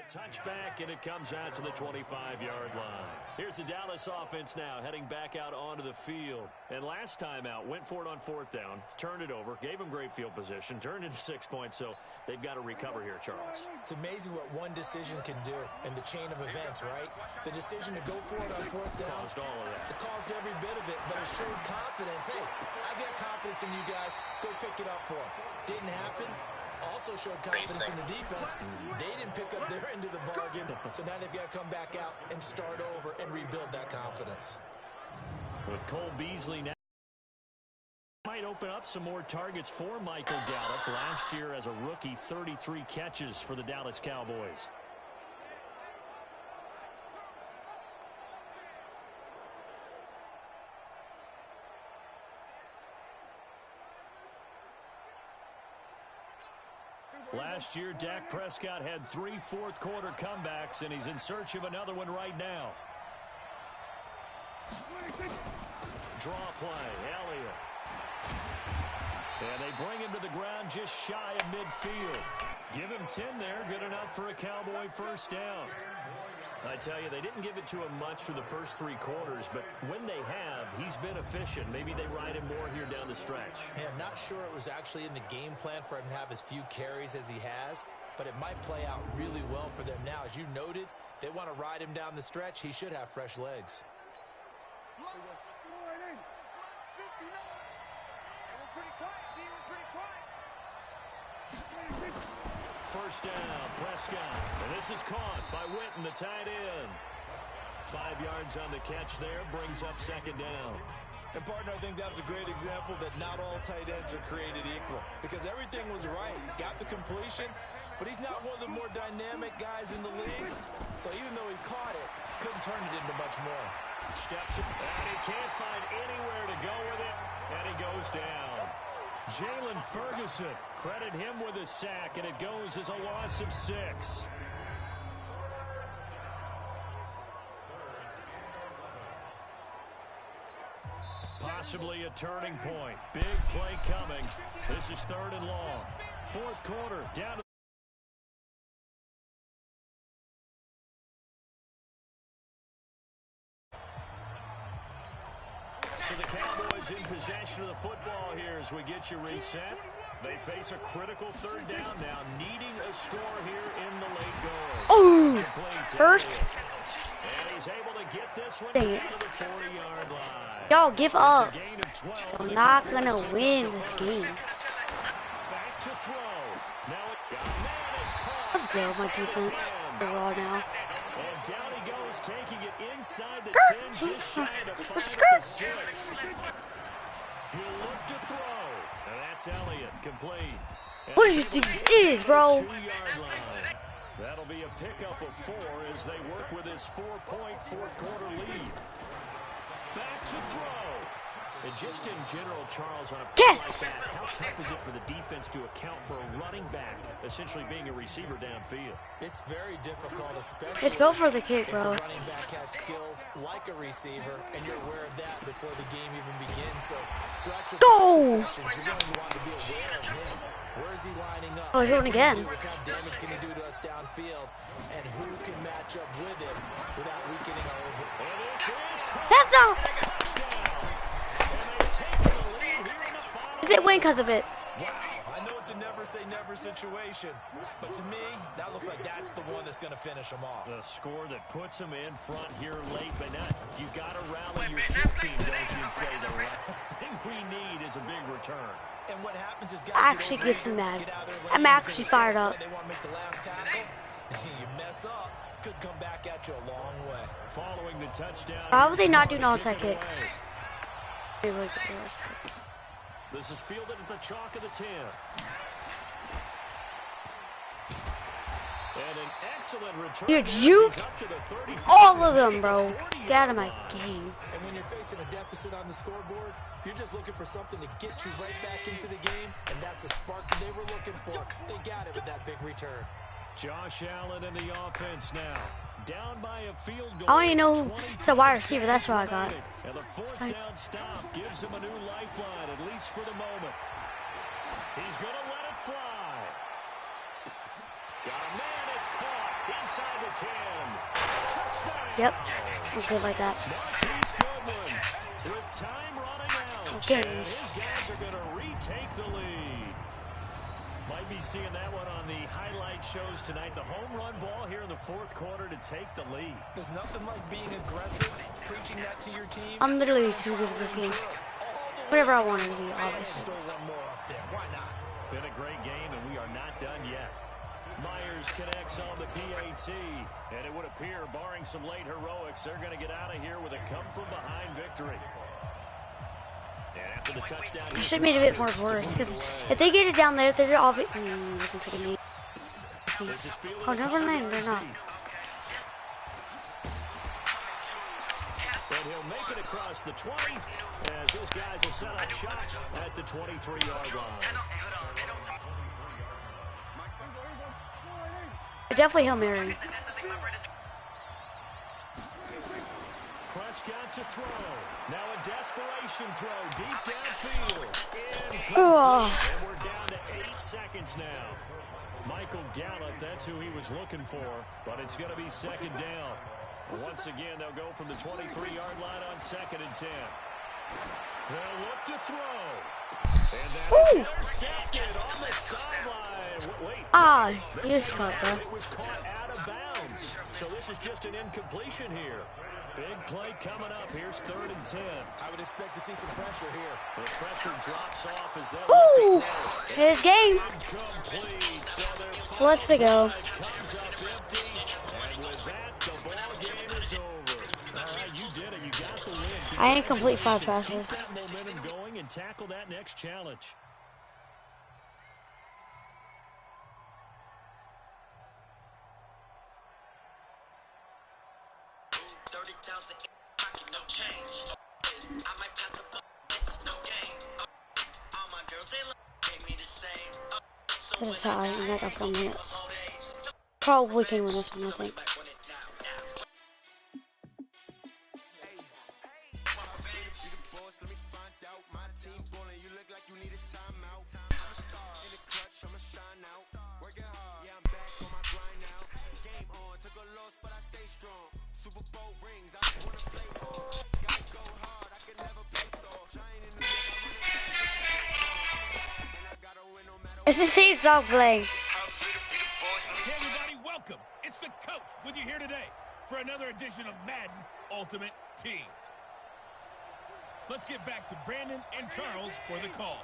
Touchback, and it comes out to the 25-yard line. Here's the Dallas offense now heading back out onto the field. And last time out, went for it on fourth down, turned it over, gave them great field position, turned into 6 points, so they've got to recover here, Charles. It's amazing what one decision can do in the chain of events, right? The decision to go for it on fourth down. Caused all of that. It caused every bit of it, but it showed confidence. Hey, I've got confidence in you guys. Go pick it up for them. Didn't happen. Also showed confidence in the defense. They didn't pick up their end of the bargain, so now they've got to come back out and start over and rebuild that confidence. With Cole Beasley now, might open up some more targets for Michael Gallup. Last year as a rookie, 33 catches for the Dallas Cowboys. Last year, Dak Prescott had 3 fourth-quarter comebacks, and he's in search of another one right now. Draw play, Elliott. And they bring him to the ground just shy of midfield. Give him 10 there, good enough for a Cowboy first down. I tell you, they didn't give it to him much for the first 3 quarters, but when they have, he's been efficient. Maybe they ride him more here down the stretch. Yeah, I'm not sure it was actually in the game plan for him to have as few carries as he has, but it might play out really well for them now. As you noted, if they want to ride him down the stretch, he should have fresh legs. First down, Prescott. And this is caught by Witten, the tight end. 5 yards on the catch there, brings up second down. And, partner, I think that was a great example that not all tight ends are created equal. Because everything was right. Got the completion, but he's not one of the more dynamic guys in the league. So even though he caught it, couldn't turn it into much more. Steps it, and he can't find anywhere to go with it, and he goes down. Jalen Ferguson, credit him with a sack, and it goes as a loss of 6. Possibly a turning point. Big play coming. This is 3rd and long. Fourth quarter, down to so the Cowboys in possession of the football here as we get you reset. They face a critical 3rd down now, needing a score here in the late goal. Oh, first. And he's able to get this one down to the 40-yard line. Y'all give up. I'm not going to win this game. Back to throw. Now it's caught. Let's go, my defense. They're raw now. And down he goes, taking it inside the 10, just shy of the 5 at the 6. He'll look to throw. And that's Elliott, complete. What do you think this is, bro? 2-yard line. That'll be a pickup of 4 as they work with his 4-point fourth-quarter lead. Back to throw. And just in general, Charles, on a play like that, how tough is it for the defense to account for a running back essentially being a receiver downfield? It's very difficult, especially Let's go for the kick, bro. if the running back has skills like a receiver, and you're aware of that before the game even begins. So throughout your practice sessions, you're going to want to be aware of him. Where is he lining up? Oh, he's going again. What kind of damage can he do to us downfield? And who can match up with him without weakening our overall? And this is caught. That's not. Touchdown. And they take the lead here in the final. They win because of it. Wow, I know it's a never-say-never situation, but to me, that looks like that's the one that's going to finish them off. The score that puts them in front here late, but not. You got to rally your kick team, don't you, and say the last thing we need is a big return. And what happens is guys Actually gets me mad. I'm actually fired up. They want to make the last tackle. You mess up, could come back at you a long way. Following the touchdown. Why would they not do an onside kick? This is fielded at the chalk of the 10. And an excellent return. Dude, juke all of them, bro. Get out of my game. And when you're facing a deficit on the scoreboard, you're just looking for something to get you right back into the game, and that's the spark that they were looking for. They got it with that big return. Josh Allen in the offense now. Down by a field goal. I don't even know it's a wide receiver. That's what I got. And the 4th down stop gives him a new lifeline, at least for the moment. He's going to let it fly. Got a man, it's caught inside Yep. I'm good like that. Marquise Goodwin with time running out. Okay. And his guys are going to retake the lead. Might be seeing that one on the highlight shows tonight. The home run ball here in the fourth quarter to take the lead. There's nothing like being aggressive, preaching that to your team. I'm literally too good at this game. Whatever I want to be, obviously. Throw one more up there. Why not? Been a great game, and we are not done yet. Myers connects on the PAT, and it would appear, barring some late heroics, they're going to get out of here with a come-from-behind victory. And after the touchdown, I should have made it a bit more worse, because if they get it down there, they're all be... Oh, never mind, they're not. And he'll make it across the 20, as his guys will set up shot at the 23-yard line. Definitely Hail Mary. Prescott to throw. Now a desperation throw deep downfield. And we're down to 8 seconds now. Michael Gallup, that's who he was looking for, but it's going to be second down. Once again, they'll go from the 23-yard line on 2nd and 10. They'll look to throw. And that is intercepted on the sideline. Wait. He just caught that. It was caught out of bounds. So this is just an incompletion here. Big play coming up. Here's 3rd and 10. I would expect to see some pressure here. The pressure drops off as they'll Woo! His game. incomplete. So Let's go. comes up empty. And with that, the ball game is over. All right, you did it. You got the win. I ain't complete 5 passes. Keep that momentum going and tackle that next challenge. This is how I got 4 minutes. Probably can win this one, I think. It's the same song playing. Hey everybody, welcome. It's the coach with you here today for another edition of Madden Ultimate Team. Let's get back to Brandon and Charles for the call.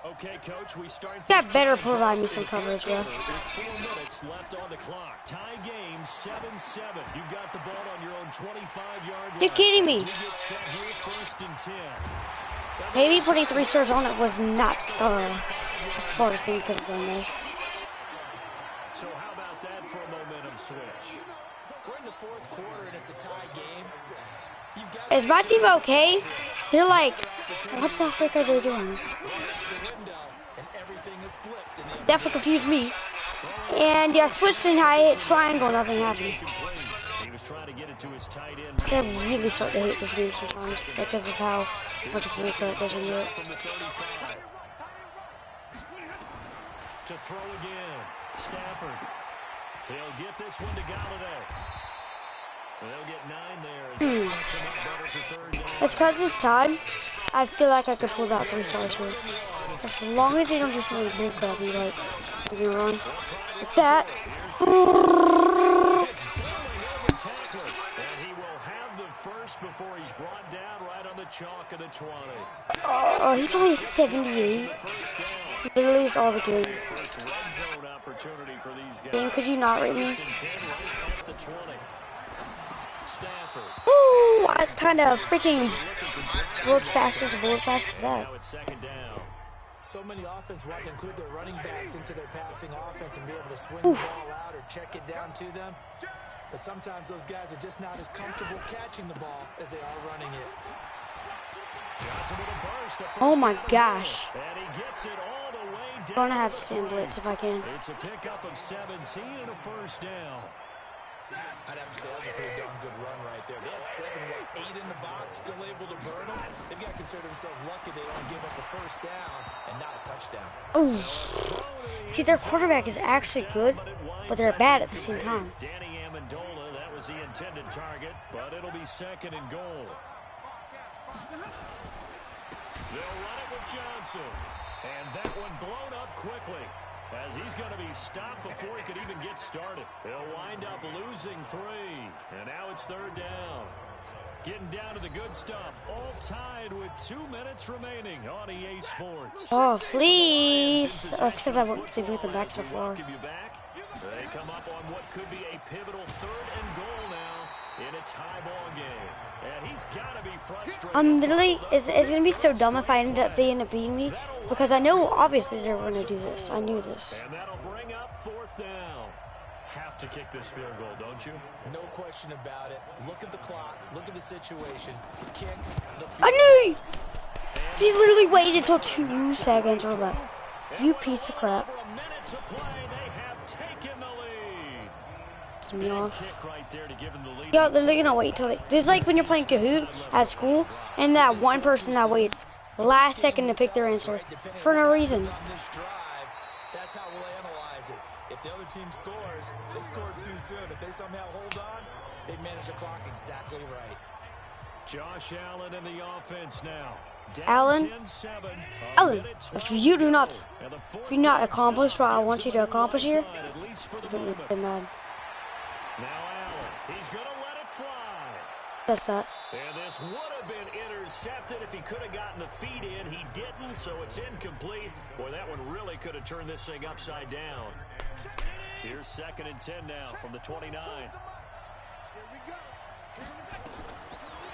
Okay, Coach, we start. That better provide me some coverage, bro. With 4 minutes left on the clock. Tie game 7-7. You got the ball on your own 25-yard line. You're kidding me. We get set here 1st and 10. Maybe putting 3 stars on it was not the smartest thing you could have done there. So how about that for a momentum switch? We're in the 4th quarter and it's a tie game. Is my team okay? They're like, what the heck are they doing? Definitely confused me. And yeah, switched and I hit triangle, nothing happened. He was trying to get it to his tight end. I really start to hate this game sometimes because of how much of it doesn't do it. To throw again. Stafford. He'll get this one to Galladay. They'll get 9 there. As that sets him up better for 3rd down. It's because it's tied. I feel like I could pull out 3 stars here. As long as they don't do something bull crappy, like you're gonna run like that. Just bowling over tacklers. And he will have the first before he's brought down right on the chalk of the 20. Oh, he's only 78. Literally is all the game. First red zone opportunity for these guys. Game, could you not rate me? First and 10 right at the 20. Stafford. Ooh, what kind of freaking bullet pass is that? Now it's 2nd down. So many offense want to include their running backs into their passing offense and be able to swing the ball out or check it down to them. But sometimes those guys are just not as comfortable catching the ball as they are running it. Oh my gosh. And he gets it all the way down. I'm gonna have to stand blitz if I can. It's a pickup of 17 and a 1st down. I'd have to say that was a pretty darn good run right there. They had 7, 8 in the box, still able to burn them. They've got to consider themselves lucky they only gave up a first down and not a touchdown. Oh, see, their quarterback is actually good, but they're bad at the same time. Danny Amendola, that was the intended target, but it'll be 2nd and goal. They'll run it with Johnson, and that one blown up quickly, as he's going to be stopped before he could even get started. They'll wind up losing 3, and now it's 3rd down. Getting down to the good stuff, all tied with 2 minutes remaining on EA Sports. Oh, please. That's because they moved them back so far. They come up on what could be a pivotal 3rd and goal now in a tie ball game. And he's got to be frustrated. I'm literally, it's going to be so dumb if they end up beating me, because I know obviously they're going to do this. I knew this. And that'll bring up 4th down. Have to kick this field goal, don't you? No question about it. Look at the clock. Look at the situation. Kick the field I knew he literally waited until 2 seconds or less. You piece of crap. Over a minute to play, they have taken the lead. Pissed me off. Kick right there to give them the lead. Yeah, they're gonna wait till this is like when you're playing Kahoot at school, and that one person that waits last second to pick their answer for no reason. That's how we'll analyze it. If the other team scores, they scored too soon. If they somehow hold on, they manage the clock exactly right. Josh Allen in the offense now. Allen, if you do not accomplish what I want you to accomplish here, I'm gonna get mad. Now Allen, he's gonna let it fly. That's that. And this would have been intercepted if he could have gotten the feet in. He didn't, so it's incomplete. Boy, that one really could have turned this thing upside down. Here's 2nd and 10 now from the 29.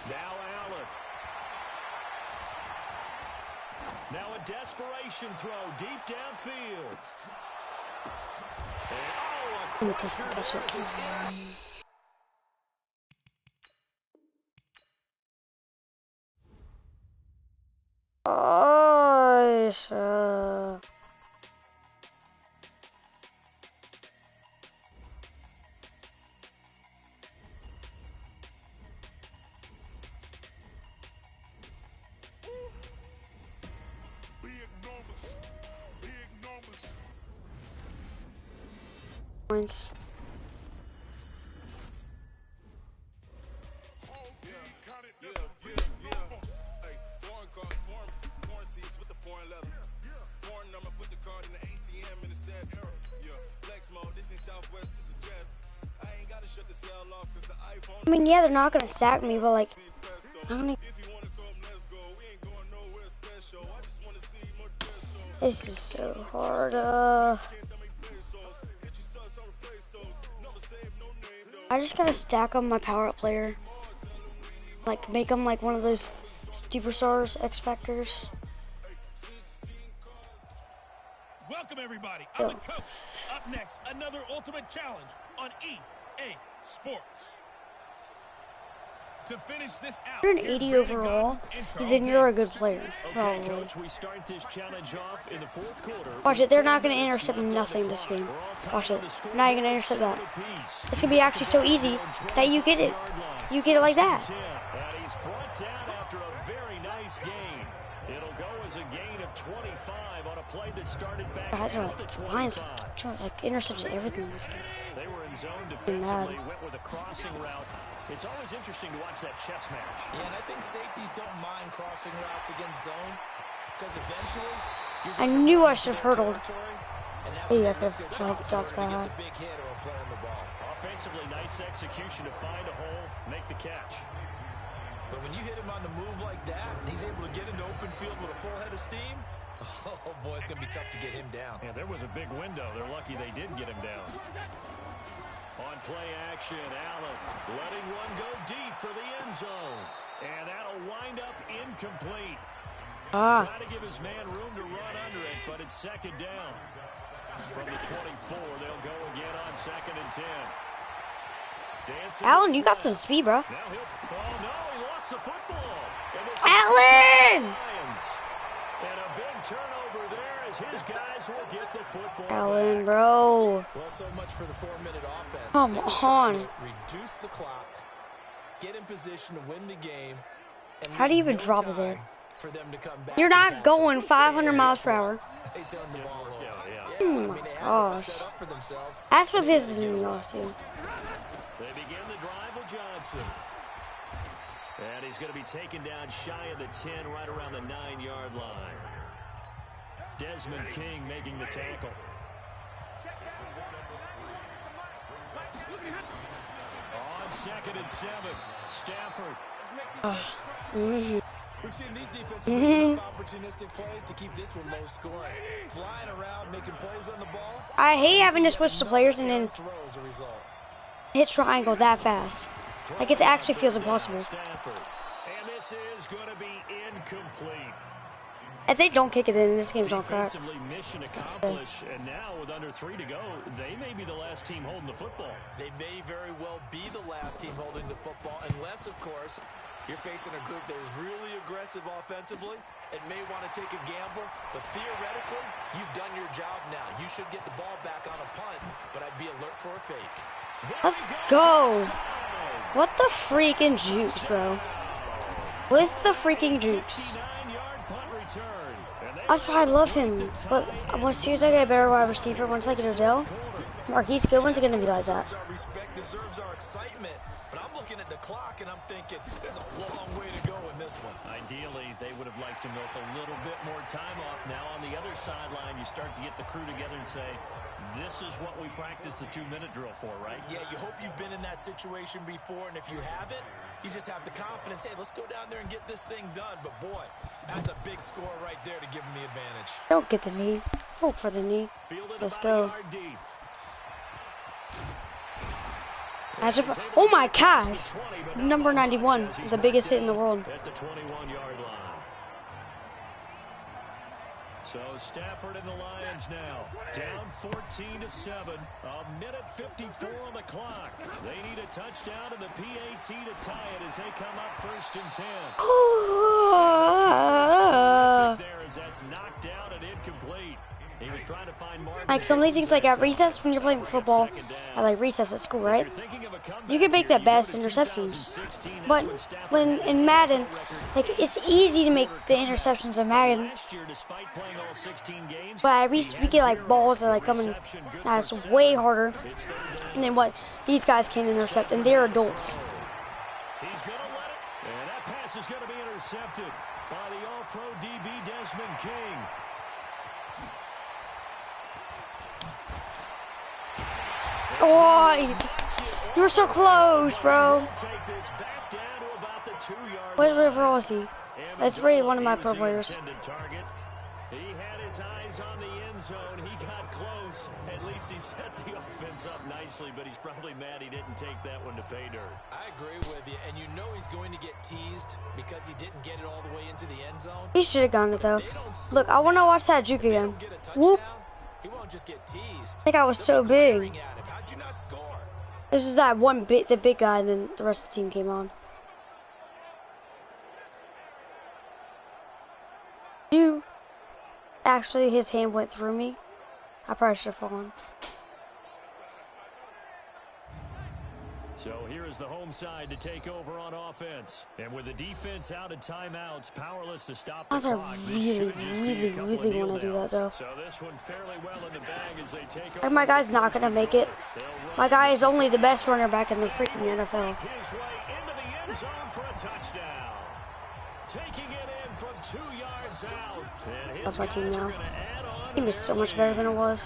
Now Allen. Now a desperation throw deep downfield. And, a crusher there. Oh, sure. Points. I mean, yeah, they're not gonna sack me, but like, I'm gonna. This is so hard. I just gotta stack on my power up player, like make them like one of those superstars, X Factors. Welcome everybody. I'm the coach. Up next, another ultimate challenge on EA Sports. To finish this out, You're an 80 overall, then you're a good player, probably. Okay, Coach, we start this challenge off in the 4th quarter. Watch it, they're not going to intercept nothing this game. Watch it, they're not even going to intercept that. It's going to be actually so easy that you get it. You get it like that. And he's brought down after a very nice gain. It'll go as a gain of 25 on a play that started back at the 25. Like, intercepted everything this game. They were in zone defensively, went with a crossing route. It's always interesting to watch that chess match. Yeah, and I think safeties don't mind crossing routes against zone, because eventually I knew I should have hurdled. Hey, I could have dropped that high. Offensively, nice execution to find a hole, make the catch. But when you hit him on the move like that, and he's able to get into open field with a full head of steam, oh boy, it's going to be tough to get him down. Yeah, there was a big window. They're lucky they did get him down. On play action, Allen letting one go deep for the end zone. And that'll wind up incomplete. Trying to give his man room to run under it, but it's 2nd down. From the 24, they'll go again on 2nd and 10. Allen, you got some speed, bro. Now he'll, oh no, he lost the football. Allen! And a big turnover there as his guys will get the football Allen, back. bro. Well, so much for the 4-minute offense. Come They were trying on. to reduce the clock, get in position to win the game. And How do you leave even no drop it there? time for them to come back You're and not catch going up. 500 And miles guess per what? hour. They turned the ball over. Yeah. Oh I my mean, they had it gosh. set up for themselves. That's what and they had to pisses get me away. off, too. They begin the drive with Johnson. And he's going to be taken down shy of the 10, right around the 9-yard line. Desmond King making the tackle. On 2nd and 7, Stafford. We've seen these defenses make enough opportunistic plays to keep this one low scoring. Flying around, making plays on the ball. I hate having to switch to players and then Throw as a result. hit triangle that fast. Like, it actually feels impossible. Stafford. And this is going to be incomplete. If they don't kick it in, this game's on crack. Defensively, mission accomplished, and now with under 3 to go, they may be the last team holding the football. They may very well be the last team holding the football, unless, of course, you're facing a group that is really aggressive offensively and may want to take a gamble. But theoretically, you've done your job now. You should get the ball back on a punt, but I'd be alert for a fake. Let's go. What the freaking jukes, bro? With the freaking jukes. 69-yard punt return. And they That's why I love him. But once soon as I get a better wide receiver, once I get Odell, Marquise Goodwin's gonna be like that. Our respect deserves our excitement. But I'm looking at the clock and I'm thinking, there's a long way to go in this one. Ideally, they would have liked to milk a little bit more time off. Now on the other sideline, you start to get the crew together and say, this is what we practiced the 2-minute drill for, right? Yeah, you hope you've been in that situation before, and if you haven't, you just have the confidence, hey, let's go down there and get this thing done. But boy, that's a big score right there to give them the advantage. Don't get the knee. Hope for the knee. Fielded Let's about go. a yard deep. Oh my gosh. Number 91, the biggest hit in the world. At the 21-yard line. So Stafford and the Lions now down 14-7. A minute 54 on the clock. They need a touchdown and the PAT to tie it as they come up 1st and 10. There as that's knocked out and incomplete. He was trying to find Marvin. Like some of these things, like at recess when you're playing football, at like recess at school, right? You can make the best interceptions. But when in Madden, like it's easy to make the interceptions in Madden. But at least we get like balls that like coming that's way harder than what these guys can intercept, and they're adults. He's gonna let it, and that pass is gonna be intercepted by the All-Pro DB Desmond King. Oh, you were so close, bro. Where's Rossi? That's really one of my pro players. He had his eyes on the end zone. He got close. At least he set the offense up nicely, but he's probably mad he didn't take that one to pay dirt. I agree with you, and you know he's going to get teased because he didn't get it all the way into the end zone. He should have gotten it though. Look, I want to watch that juke again. Whoop. He won't just get teased. I think I was so big. How'd you not score? This is that one bit, the big guy, and then the rest of the team came on. You actually, his hand went through me. I probably should have fallen. So here is the home side to take over on offense. And with the defense out of timeouts, powerless to stop the clock. I really want to do that though. So this one fairly well in the bag as they take over. Like my guy's not going to make it. My guy is only the best runner back in the freaking NFL. His way into the end zone for a touchdown. Taking it in from 2 yards out. That's my team now. Team is so much better than it was.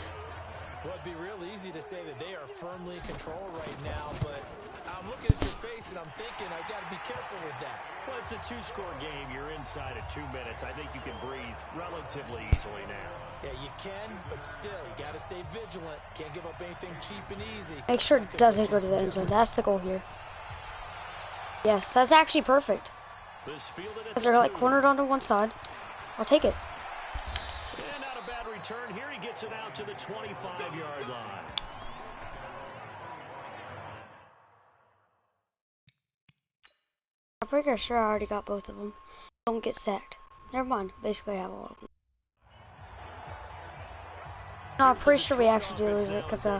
Well, it'd be real easy to say that they are firmly in control right now, but I'm looking at your face and I'm thinking I've got to be careful with that. Well, it's a 2-score game. You're inside of 2 minutes. I think you can breathe relatively easily now. Yeah, you can, but still, you got to stay vigilant. Can't give up anything cheap and easy. Make sure it doesn't go to the end zone. That's the goal here. Yes, that's actually perfect. Because they're like cornered onto one side. I'll take it. And not a bad return. Here he gets it out to the 25-yard line. I'm pretty sure I already got both of them. Don't get sacked. Never mind. Basically, I have all of them. No, I'm pretty sure we actually do lose it because is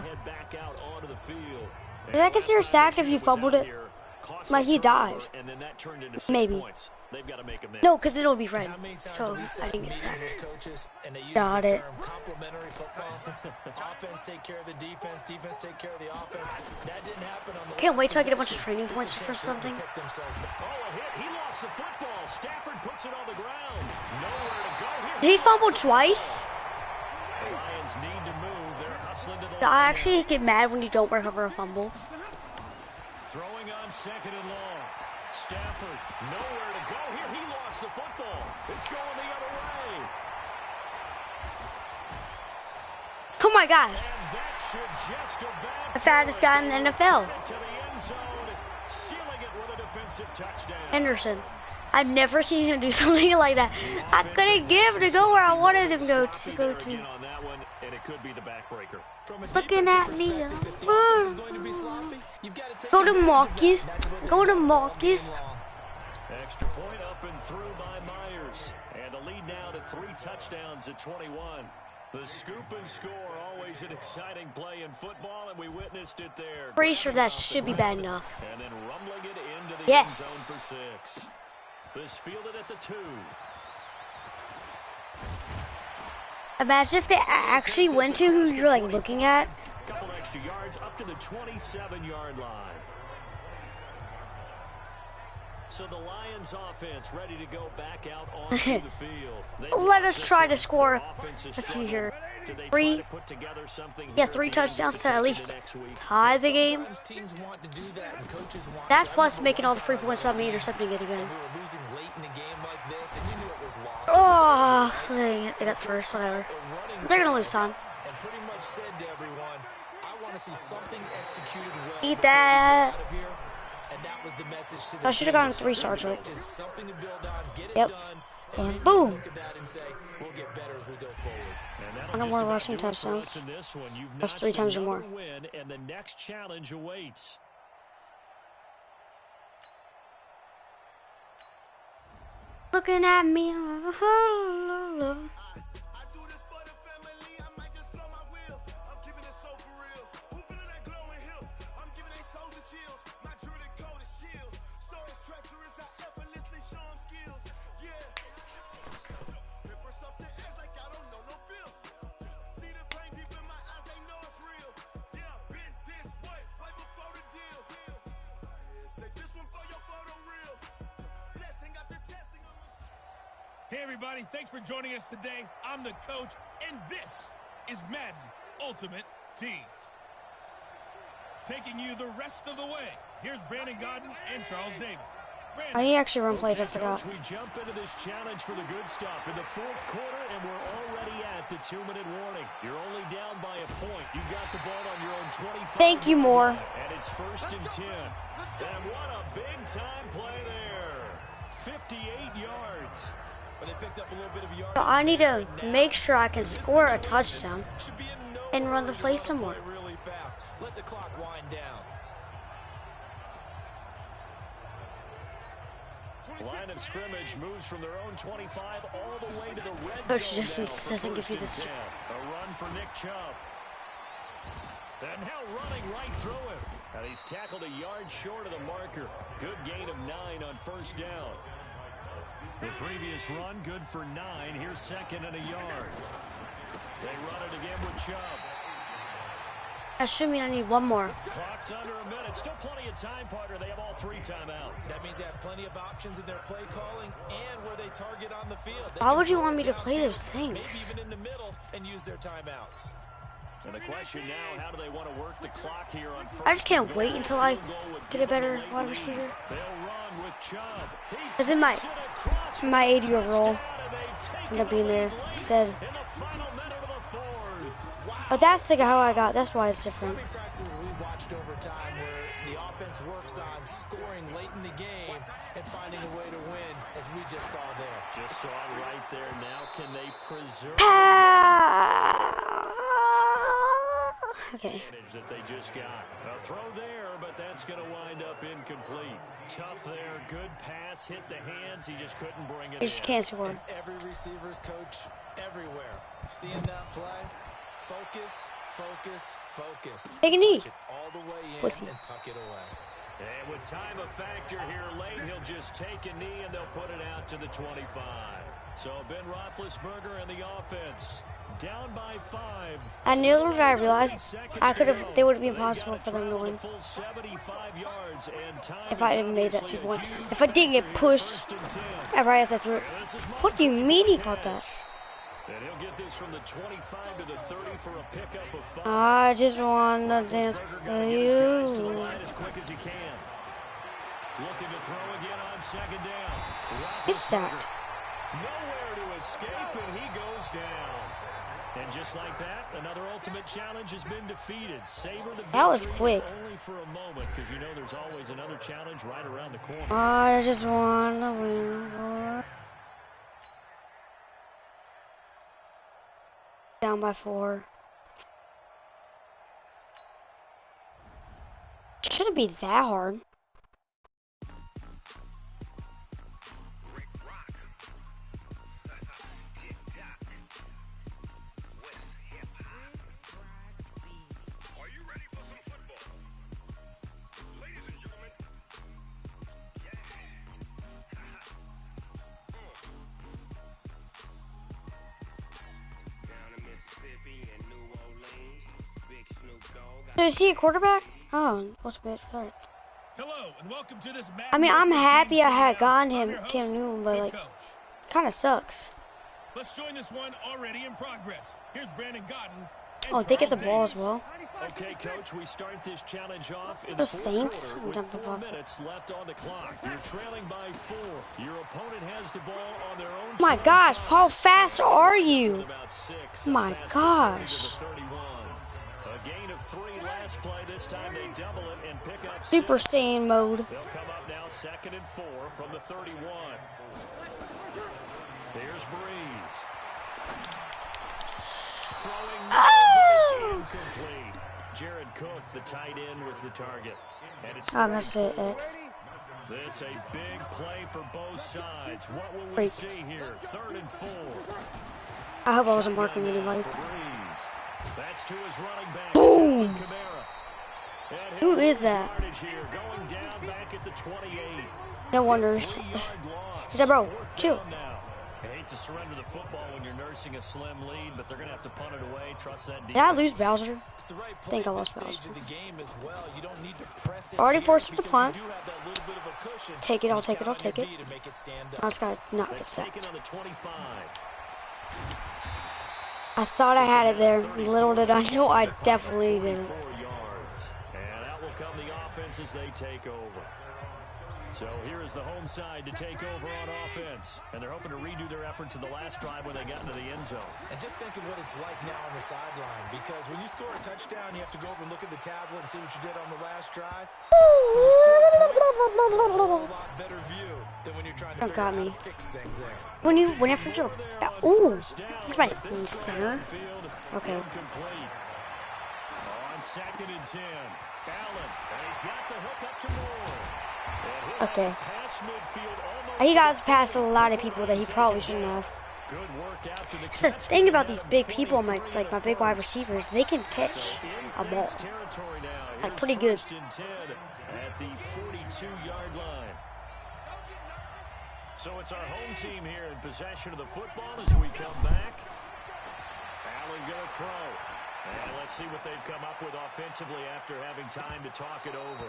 that considered sacked if you fumbled it? Like he died. Maybe. No, because it'll be red. So I think it's sacked. Got it. Can't wait till I get a bunch of training points for something. Did he fumble twice? I actually get mad when you don't recover a fumble. Throwing on second and long. Stafford, nowhere to go here. He lost the football. It's going the other way. Oh my gosh. The fattest guy in the NFL. Henderson. I've never seen him do something like that. I couldn't get him to go where I wanted him to go to. Looking at me. Go to Marcus. Go to Marcus. Extra point up and through by Myers. And the lead now to 3 touchdowns at 21. The scoop and score, always an exciting play in football, and we witnessed it there. Pretty sure that should be bad enough. And then rumbling it into the end zone for 6. This fielded at the 2. Imagine if they actually went to who you're like looking at. Couple extra yards up to the 27-yard line. So the Lions offense ready to go back out onto the field. Let us try to score. Let's see here. 3 touchdowns to at least tie the game. That's plus making all the free points on me intercepting it again. Oh, they got first, whatever. They're gonna lose time. Eat that. I should have gotten 3 stars with it. Yep. And boom. I don't more rushing touchdowns. That's 3 times or more. And the next challenge awaits. Looking at me. Hey everybody, thanks for joining us today. I'm the coach, and this is Madden Ultimate Team. Taking you the rest of the way. Here's Brandon Gaudin and Charles Davis. I need actually run plays, I forgot. We jump into this challenge for the good stuff in the 4th quarter, and we're already at the 2-minute warning. You're only down by a point. You got the ball on your own 25. Thank you, Moore. And it's 1st and 10. And what a big-time play there. 58 yards. But they picked up a little bit of yardage. So I need to make sure I can score a touchdown and run the play some more. Really fast. Let the clock wind down. Line of scrimmage moves from their own 25 all the way to the red zone. Coach just doesn't give you this. A run for Nick Chubb. And now running right through him. And he's tackled a yard short of the marker. Good gain of 9 on 1st down. The previous run, good for 9. Here's 2nd and a yard. They run it again with Chubb. That should mean I need 1 more. Clock's under a minute. Still plenty of time, partner. They have all 3 timeouts. That means they have plenty of options in their play calling and where they target on the field. Why would you want me to play those things? Maybe even in the middle and use their timeouts. And the question now, how do they want to work the clock here on first? I just can't wait until I get a better wide receiver. Because in my 80-year role, end up being there instead. But that's how I got. That's why it's different. We watched over time where the offense works on scoring late in the game and finding a way to win, as we just saw there. Just saw it right there. Now can they preserve? Okay. That they just got. A throw there, but that's going to wind up incomplete. Tough there. Good pass. Hit the hands. He just couldn't bring it in. He just can't score. And every receiver's coach everywhere. Seeing that play, Focus, focus, focus. Take a knee. Push it all the way in Pussy. and tuck it away. And with time a factor here late, he'll just take a knee and they'll put it out to the 25. So Ben Roethlisberger and the offense down by 5. I knew what I realized. They would have been possible for them to win. If I had made that 2-1. If I didn't get pushed ever as I threw it. What do you mean he caught that? And he'll get this from the 25 to the 30 for a pickup of 5. I just want to dance with you. As quick as he can. Looking to throw again on second down. He's sacked. Nowhere to escape, and he goes down. And just like that, another ultimate challenge has been defeated. Savor the victory. That was quick. Only for a moment, because you know there's always another challenge right around the corner. I just want to win. Down by 4. Shouldn't be that hard. Is he a quarterback? Oh, what's a bit first? Hello and welcome to this I mean, I'm happy I had gotten I'm him, your host, Cam Newton, but the like, coach. kind of sucks. Let's join this one already in progress. Here's Brandon Gaudin. Oh, they get the ball as well. Okay, Coach, we start this challenge off in The the fourth Saints? quarter with 4 minutes left on the clock. You're trailing by 4. Your opponent has the ball on their own. My gosh, how fast are you? About 6. My Pass gosh. to the 31. A gain of 3 last play. This time they double it and pick up 6. Super Saiyan mode. They'll come up now 2nd and 4 from the 31. Here's Breeze. Throwing, but it's incomplete. Jared Cook, the tight end, was the target. And it's That's it. X. this a big play for both sides. What will we Freak. see here? 3rd and 4. I hope I wasn't marking anybody. That's to his running back. Boom. It's Kamara. And Who he'll is lose that? yardage here, going down back at the 28. No wonder. 3-yard loss. He said, bro, 4th chill. down now. I hate to surrender the football when you're nursing a slim lead, but they're going to have to punt it away. Trust that defense. Did I lose Bowser? It's the right I think I play at lost this stage Bowser. of the game as well. You don't need to press it Already here forced him to because punt. you do have that little bit of a cushion. Take it, I'll You take it, count I'll on take your it. D to make it stand I up. just gotta not get That's sacked. taken on the 25. I thought I had it there. Little did I know I definitely didn't. 4 yards. And out will come the offense as they take over. So here is the home side to take over on offense. And they're hoping to redo their efforts in the last drive when they got into the end zone. And just think of what it's like now on the sideline, because when you score a touchdown, you have to go over and look at the tablet and see what you did on the last drive. When you score points, it's a whole lot better view than when you're trying to figure out how to fix things there. Whenever you're, ooh, that's my center. Okay. Incomplete. On 2nd and 10. Allen, and he's got the hook up to Moore. Okay. Pass midfield almost. He got past a lot of people that he probably shouldn't have. Good work out to the That's the thing about these big people, my big wide receivers, they can catch a ball. Territory now. Like, pretty good. 1st and 10 at the 42-yard line. So it's our home team here in possession of the football as we come back. Allen going to throw. And let's see what they've come up with offensively after having time to talk it over.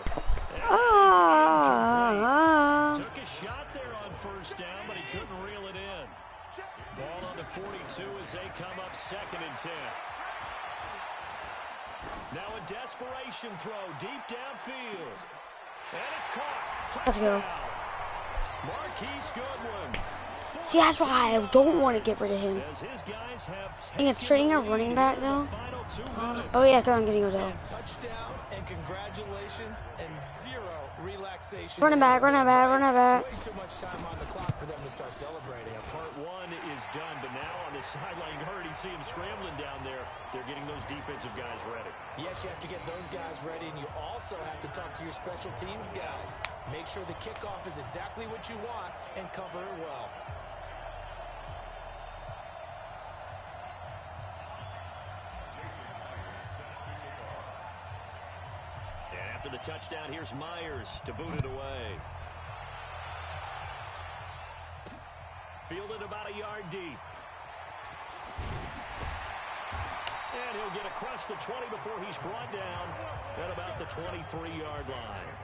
Took a shot there on 1st down, but he couldn't reel it in. Ball on the 42 as they come up 2nd and 10. Now a desperation throw deep downfield. And it's caught. Let's go. Marquise Goodwin. See, that's why I don't want to get rid of him. As his guys have I think it's trading a running back, though. final 2 minutes. Oh, yeah, I'm getting Odell. Touchdown and congratulations and 0 relaxation. Running back, running back, running back. Way too much time on the clock for them to start celebrating. Part 1 is done, but now on the sideline, you already see him scrambling down there. They're getting those defensive guys ready. Yes, you have to get those guys ready, and you also have to talk to your special teams guys. Make sure the kickoff is exactly what you want and cover it well. touchdown. Here's Myers to boot it away. Fielded about a yard deep. And he'll get across the 20 before he's brought down at about the 23-yard line.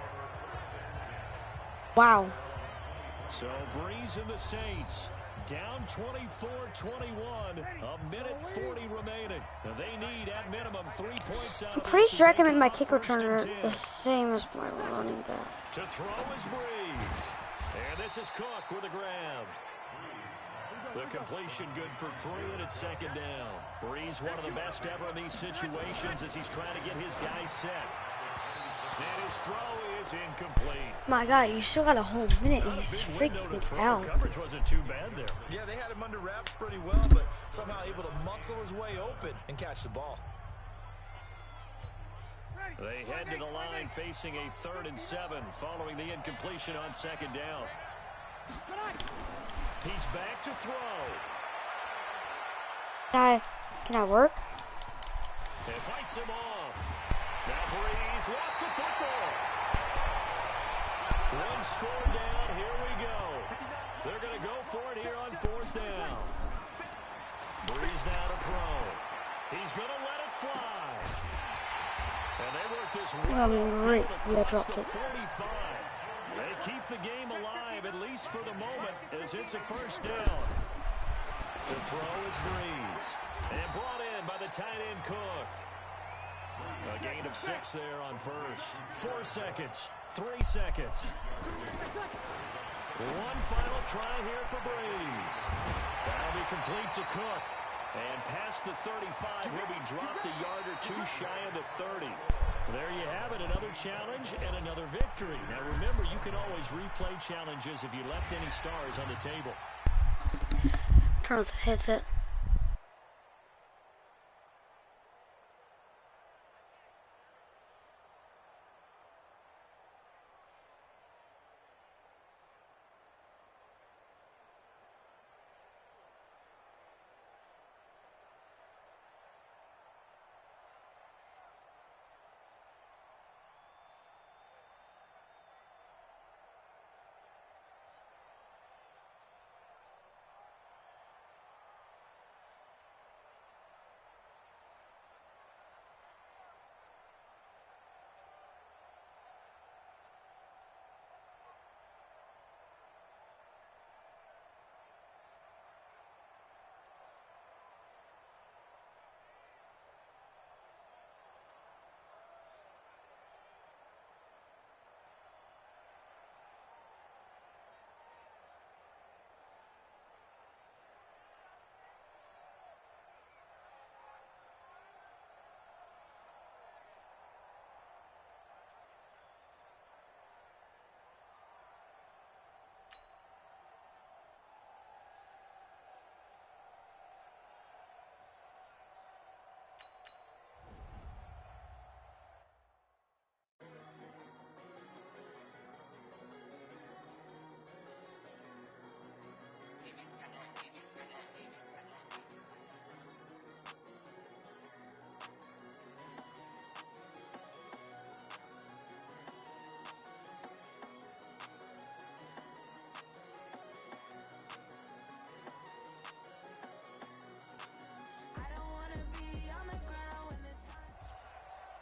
Wow. So Breeze and the Saints down 24-21, a minute 40 remaining. Now they need at minimum 3 points out of I'm pretty sure I can make my kick returner the same as my running back. To throw is Breeze. And this is Cook with a grab. The completion good for 3, and it's second down. Breeze, one of the best ever in these situations as he's trying to get his guys set. And his throw is incomplete. My God, you still got a whole minute. He's freaking me out. Coverage wasn't too bad there. Yeah, they had him under wraps pretty well, but somehow able to muscle his way open and catch the ball. They head to the line facing a 3rd and 7 following the incompletion on second down. He's back to throw. Can I work? It fights him off. Now Breeze lost the football. 1 score down. Here we go. They're going to go for it here on 4th down. Breeze now to throw. He's going to let it fly. And they work this Great. across the 45. They keep the game alive, at least for the moment, as it's a 1st down. To throw is Breeze. And brought in by the tight end Cook. A gain of 6 there on 1st. 4 seconds. 3 seconds. 1 final try here for Breeze. That'll be complete to Cook. And past the 35, he'll be dropped a yard or 2 shy of the 30. There you have it, another challenge and another victory. Now remember, you can always replay challenges if you left any stars on the table. Turn on the headset.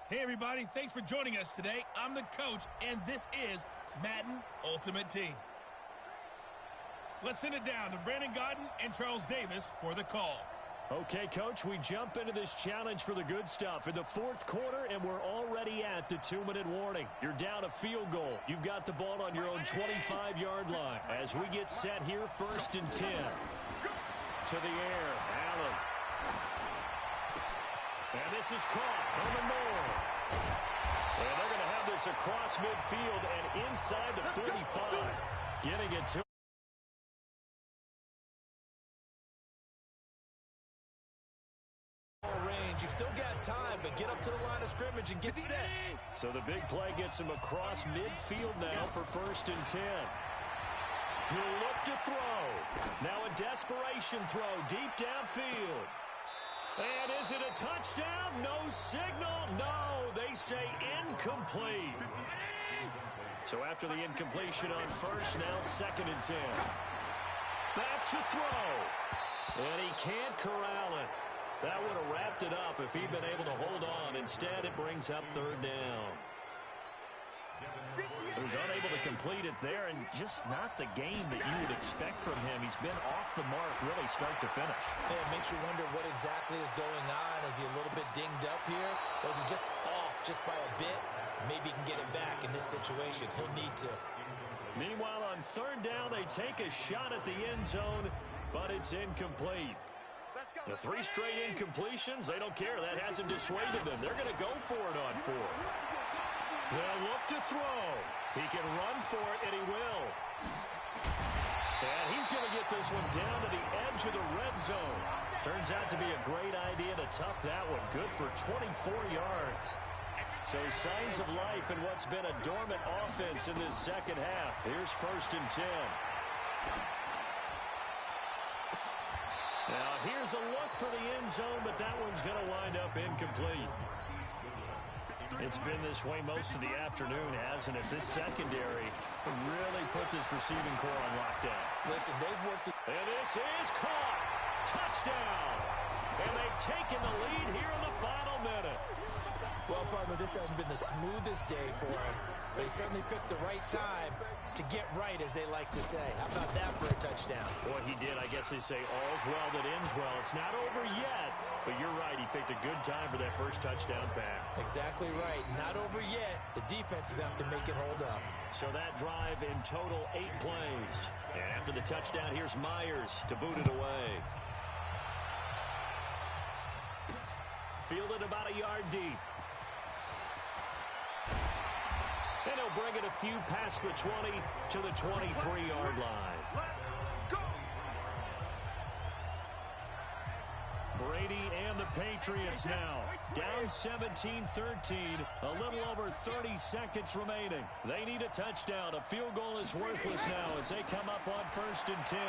Hey, everybody. Thanks for joining us today. I'm the coach, and this is Madden Ultimate Team. Let's send it down to Brandon Gaudin and Charles Davis for the call. Okay, Coach, we jump into this challenge for the good stuff in the 4th quarter, and we're already at the 2-minute warning. You're down a field goal. You've got the ball on your own 25-yard line. As we get set here, 1st and 10. To the air, Allen. And this is caught. Herman Moore. And they're going to have this across midfield and inside the 35. Getting it to range. You've still got time, but get up to the line of scrimmage and get set. So the big play gets him across midfield now for 1st and 10. He'll look to throw. Now a desperation throw deep downfield. And is it a touchdown? No signal. No, they say incomplete. So after the incompletion on first, now 2nd and 10. Back to throw. And he can't corral it. That would have wrapped it up if he'd been able to hold on. Instead, it brings up 3rd down. So he's unable to complete it there, and just not the game that you would expect from him. He's been off the mark really start to finish. Yeah, it makes you wonder what exactly is going on. Is he a little bit dinged up here? Or is he just off just by a bit? Maybe he can get it back in this situation. He'll need to. Meanwhile, on 3rd down, they take a shot at the end zone, but it's incomplete. The 3 straight incompletions, they don't care. That hasn't dissuaded them. They're going to go for it on 4th. They'll look to throw. He can run for it, and he will. And he's going to get this one down to the edge of the red zone. Turns out to be a great idea to tuck that one. Good for 24 yards. So signs of life in what's been a dormant offense in this second half. Here's 1st and 10. Now here's a look for the end zone, but that one's going to wind up incomplete. It's been this way most of the afternoon, hasn't it? This secondary really put this receiving core on lockdown. Listen, they've worked it. And this is caught. Touchdown. And they've taken the lead here in the final minute. Well, partner, this hasn't been the smoothest day for him. They certainly picked the right time to get right, as they like to say. How about that for a touchdown? Boy, he did. I guess they say all's well that ends well. It's not over yet, but you're right. He picked a good time for that first touchdown pass. Exactly right. Not over yet. The defense is going to have to make it hold up. So that drive in total 8 plays. And after the touchdown, here's Myers to boot it away. Fielded about a yard deep. And he'll bring it a few past the 20 to the 23-yard line. Brady and the Patriots now down 17-13, a little over 30 seconds remaining. They need a touchdown. A field goal is worthless now as they come up on 1st and 10.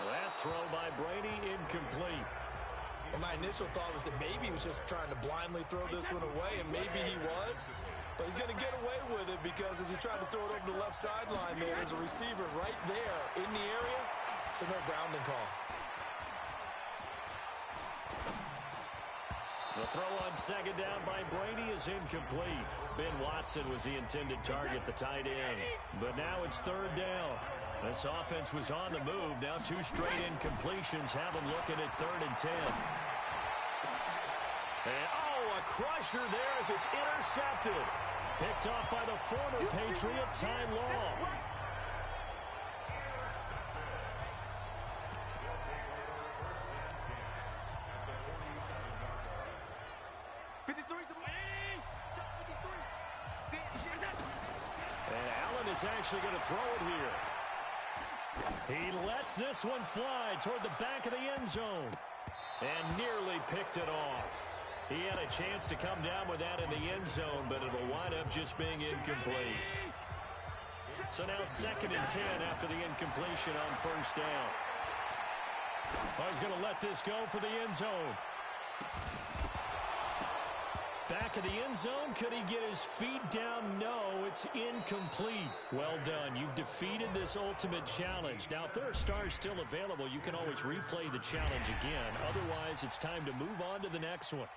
That throw by Brady incomplete. Well, my initial thought was that maybe he was just trying to blindly throw this one away, and maybe he was. But he's going to get away with it because as he tried to throw it over the left sideline there's a receiver right there in the area. So no grounding call. The throw on 2nd down by Brady is incomplete. Ben Watson was the intended target, the tight end. But now it's 3rd down. This offense was on the move. Now 2 straight incompletions have them looking at 3rd and 10. And, a crusher there as it's intercepted. Picked off by the former Patriot, Ty Law. And Allen is actually going to throw it here. He lets this one fly toward the back of the end zone. And nearly picked it off. He had a chance to come down with that in the end zone, but it'll wind up just being incomplete. So now 2nd and 10 after the incompletion on 1st down. He's going to let this go for the end zone. Back of the end zone. Could he get his feet down? No, it's incomplete. Well done. You've defeated this ultimate challenge. Now, if there are stars still available, you can always replay the challenge again. Otherwise, it's time to move on to the next one.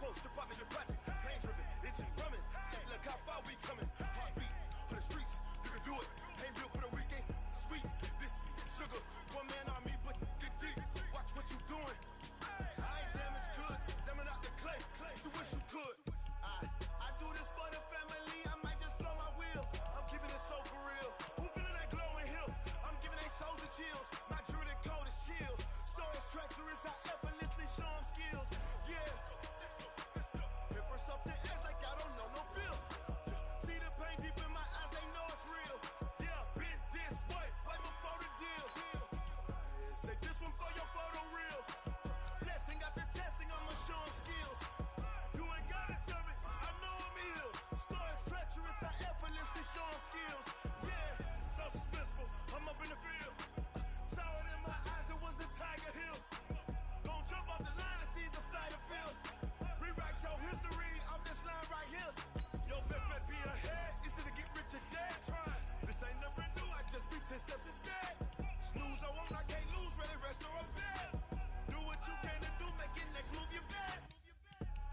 close to popping your projects. Pain driven, itching, drumming. Look how far we coming. Heartbeat for the streets. You can do it. Ain't built for the weekend. Sweet, this sugar. One man on me, but get deep. Watch what you doing. I ain't damaged goods. Damn it out the clay. You wish you could. I do this for the family. I might just blow my wheel. I'm keeping it so for real. Who feeling that glowing hill? I'm giving they souls the chills. My jewelry code is chill. Stories treacherous. I effortlessly show them skills. Yeah. Paper stuff the edge like I don't know no feel. See the pain deep in my eyes. They know it's real. Yeah, been this way before the deal. Say this one for your photo reel. Blessing after testing, I'ma show them skills. You ain't gotta tell me, I know I'm ill. Stories treacherous, I effortlessly show them skills. Yeah, so suspenseful, I'm up in the field. Saw it in my eyes, it was the Tiger Hill. Gon' jump off the line and see the flight of field. Rewrite your history off this line right here. Your best bet be ahead, it's to get rich or dead trying. This ain't never new, I just be 10 steps instead. Snooze I won't, I can't lose, ready, rest or I'm dead. Do what you can to do, make it next move your best.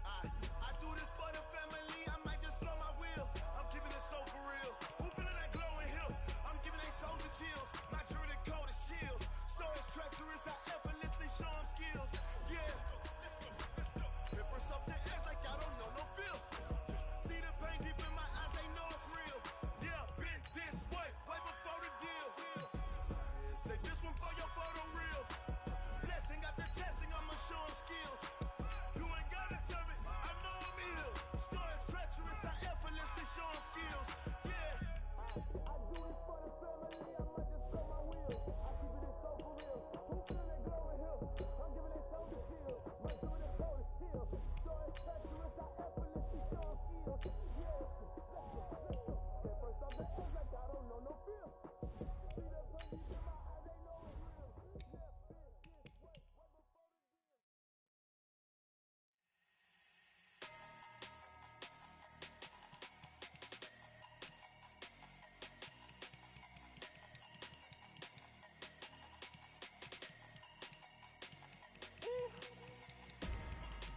I do this for the family, I might just blow my wheel. I'm keeping it so for real. Who feeling that glowing hill? I'm giving they souls the chills. My jewelry code is chill. Stories treacherous, I effortlessly show them skills. Yeah. Paper stuff the edge like I don't know no feel. See the pain deep in my eyes, they know it's real. Yeah, been this way before the deal. Say this one for your photo reel. Blessing after testing, I'ma show them skills. You ain't gotta tell me, I know I'm ill. Stories treacherous, I effortlessly show them skills. Yeah. I do it for the family, I might just blow my wheel. I keep it so for real. Who feeling that glowing hill? I'm giving it so to chill. My jewelry code is chill. Stories treacherous, I effortlessly show them skills. Yeah. Let's go. Okay, first off the edge like I don't know no feel. See the pain deep in my eyes, they know it's real. Yeah, been this way before the deal.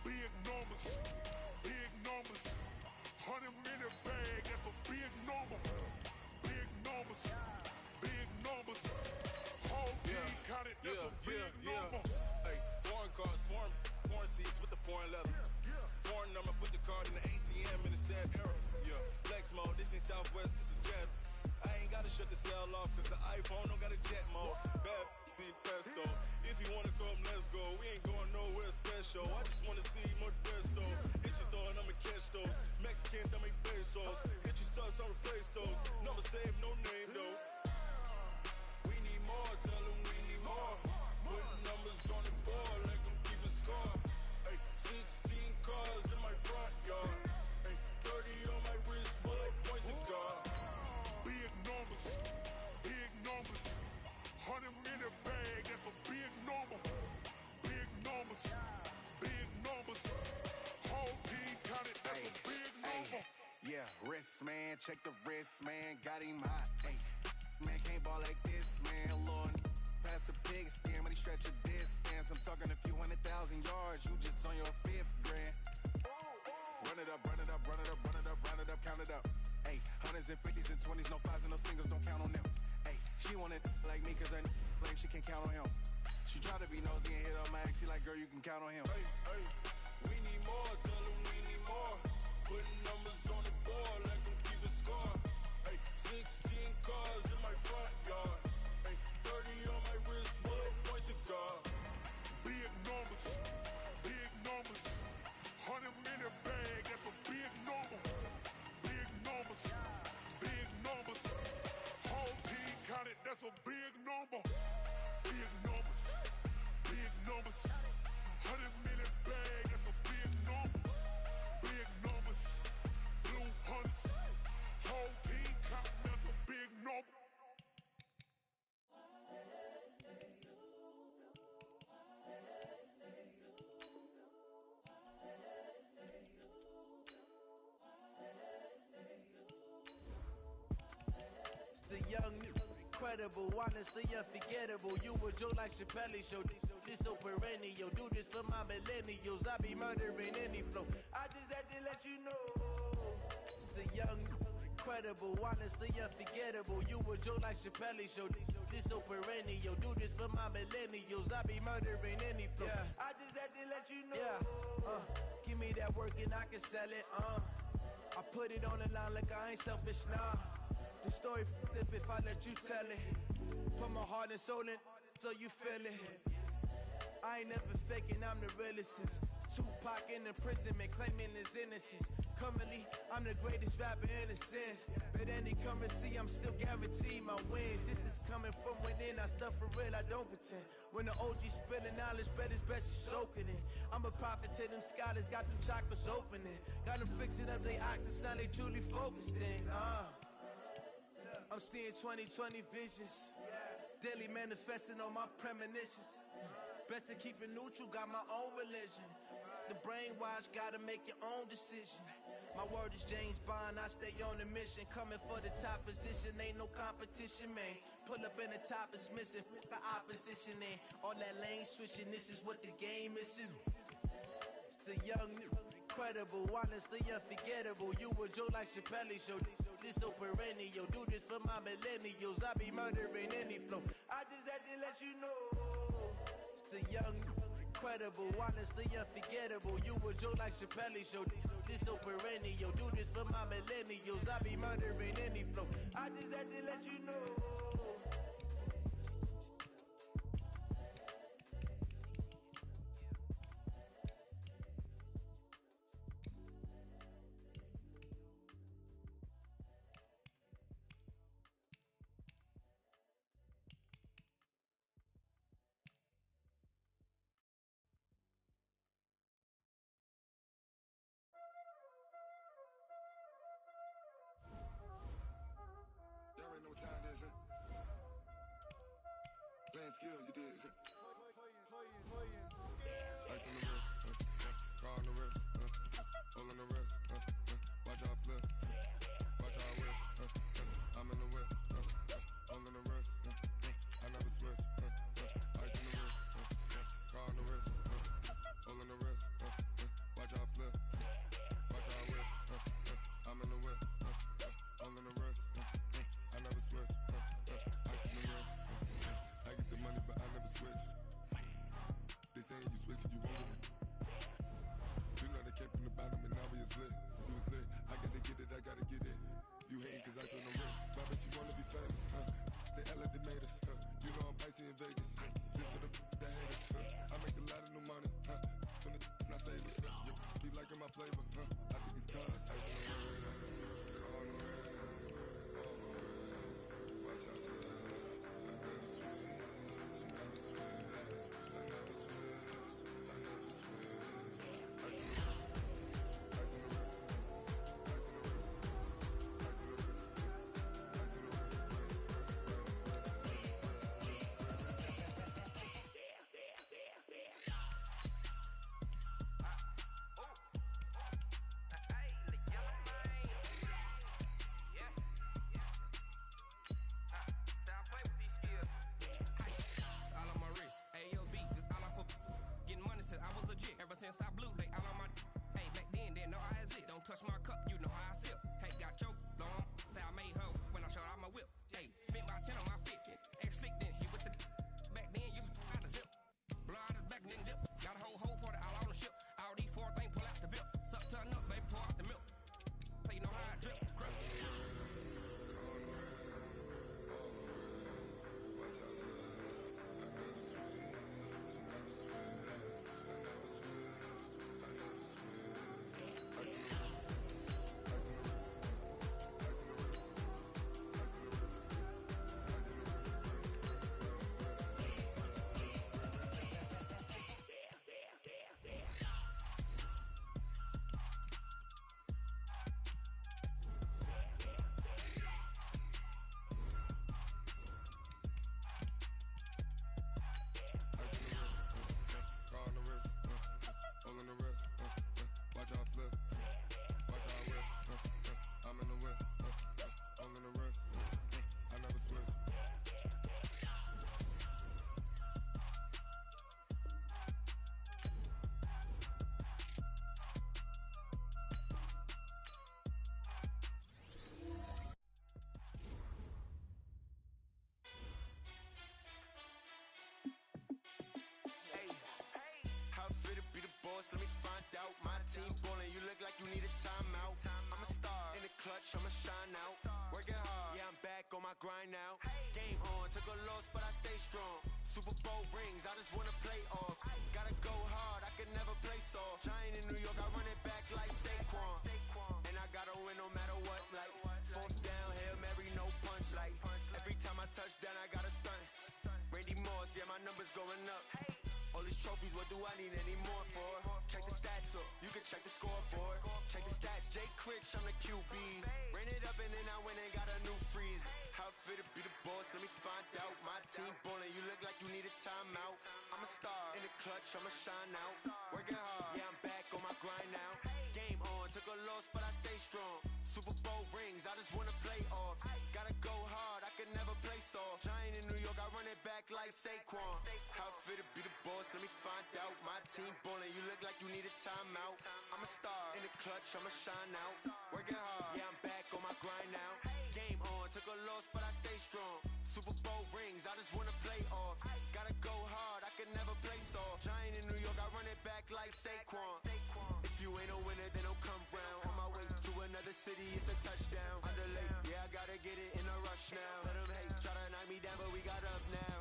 Big numbers, big numbers. 100 minute bag, that's a big number. Big numbers, big numbers. Whole team counted, that's a big number. Hey, foreign cars, foreign seats with the foreign leather. Foreign number, put the card in the ATM in the sad era. Yeah, flex mode, this ain't Southwest, this is Jet. I ain't gotta shut the cell off, cause the iPhone don't got a jet mode. Bad ain't pesto. If you wanna come, let's go. We ain't going nowhere special. I just wanna see more Desto. Hit your thought, I'ma catch those. Mexican, dame pesos. Hit your sus, I'll replace those. Number save, no name though. We need more, tell them we need more. Putting numbers on the board like I'm keeping score. Hey, 16 cars in my front yard. Hey, 30 on my wrist, bullet point to God. Big numbers, big numbers. 100 minute bag, that's a big number. Big numbers, big numbers. Whole team counted, that's a big number. Yeah, wrist man, check the wrist man, got him hot. Ay, man can't ball like this, man. Lord, past the pig skin, but he stretch a distance. I'm talking a few 100,000 yards, you just on your 5th grand. Run it up, run it up, run it up, run it up, round it up, count it up. Ay, hundreds and 50s and 20s, no 5s and no singles, don't count on them. Ay, she want it like me, cause her like she can't count on him. She try to be nosy and hit on my ex, she like, girl, you can count on him. Hey, hey, we need more, tell them we need more. Putting numbers on the board like I'm keeping score. Hey, 16 cars in my front yard. Hey, 30 on my wrist, bullet point to God. Big numbers, big numbers. 100 minute bag, that's a big number. Big numbers, big numbers. Whole team counted, that's a big number. Big numbers, big numbers. 100 minute bag, that's a big number. Big numbers, blue hunts. Whole team counting, that's a big number. The young, incredible, honestly unforgettable. You were Joe like Chappelle Show. This so perennial, do this for my millennials. I be murdering any flow. I just had to let you know. It's the young, incredible, honestly unforgettable. You a Joe like Chappelle show. This so perennial, do this for my millennials. I be murdering any flow. Yeah. I just had to let you know. Yeah. Give me that work and I can sell it. I put it on the line like I ain't selfish, nah. The story f***ed up if I let you tell it. Put my heart and soul in so you feel it. I ain't never faking, I'm the realest since Tupac in imprisonment, claiming his innocence. Currently, I'm the greatest rapper in a sense. But any currency, I'm still guaranteed my wins. This is coming from within, I stuff for real, I don't pretend. When the OG spilling knowledge, bet it's best you soak it in. I'm a prophet to them scholars, got them chakras opening. Got them fixing up they octaves, now they truly focused in. I'm seeing 2020 visions. Daily manifesting on my premonitions. Best to keep it neutral, got my own religion. The brainwash, gotta make your own decision. My word is James Bond, I stay on a mission. Coming for the top position, ain't no competition, man. Pull up in the top is missing, the opposition ain't. All that lane switching, this is what the game is. It's the young, incredible, honestly unforgettable. You a Joe like Chappelle show. This so perennial, do this for my millennials. I be murdering any flow. I just had to let you know. It's the young, incredible, honestly unforgettable. You a Joe like Chappelle show. This so perennial, do this for my millennials. I be murdering any flow. I just had to let you know. Playing skills, you did. Ice on the wrist, car on the wrist, all on the wrist, watch how I flip, watch how I whip, I'm in the whip, all on the wrist, I never switch, ice on the wrist, car on the wrist, all on the wrist, watch how I flip, watch how I whip, I'm in the whip, all on the wrist, I never switch, ice on the wrist. I get the money, but I never switch. They saying you switch, you won't get it. You know they came from the bottom and now we is lit. You was lit, I gotta get it, I gotta get it. You hating cause I told them wrist. Why bet you wanna be famous, huh? They act like they made us, huh? You know I'm icy in Vegas, this for the that hate us, huh? I make a lot of new money, huh? When the not save us, you be liking my flavor, huh? I think it's cause ice on the wrist, on the wrist, on the wrist. Watch out for this, I never switch. Ever since I blew, they all on my. Hey, back then, didn't know I exist. Don't touch my cup, you know how I sip. Hey, got your long. Say I made her when I showed out my whip. Hey, spent my 10 on my 50. Ex slick, then hit with the. Back then, used to out the zip. Blow out his back, then dip. Got a whole party all on the ship. All these four things pull out the VIP. Suck, turn up, they pour out the milk. So you know how I drip. Crap. you need a timeout. I'm a star in the clutch, I'ma shine out. Working hard, yeah, I'm back on my grind now. Game on, took a loss, but I stay strong. Super Bowl rings, I just wanna play off. Gotta go hard, I can never play soft. Giant in New York, I run it back like Saquon. And I gotta win no matter what, like fourth down, Hail Mary, no punch. Like every time I touch down, I gotta stunt. Randy Moss, yeah, my numbers going up. All these trophies, what do I need any more for? Check the stats up, you can check the scoreboard. Check the stats, Jay Critch, I'm the QB. Ran it up and then I went and got a new freeze. How it fit to be the boss, let me find out. My team ballin', you look like you need a timeout. I'm a star in the clutch, I'ma shine out. Working hard, yeah, I'm back on my grind now. Game on, took a loss, but I stay strong. Super Bowl rings, I just wanna play off. Gotta go hard, I can never play soft. Giant in New York, I run it back like Saquon. How it fit to be the boss, let me find out. My team ballin', you look like you need a timeout. I'm a star in the clutch, I'ma shine out. Working hard, yeah, I'm back on my grind now. Game on, took a loss, but I stay strong. Super Bowl rings, I just wanna play off. Gotta go hard, I can never play soft. Giant in New York, I run it back like Saquon. If you ain't a winner, then don't come round. On my way to another city, it's a touchdown. Underlay, yeah, I gotta get it in a rush now. Let them hate, try to knock me down, but we got up now.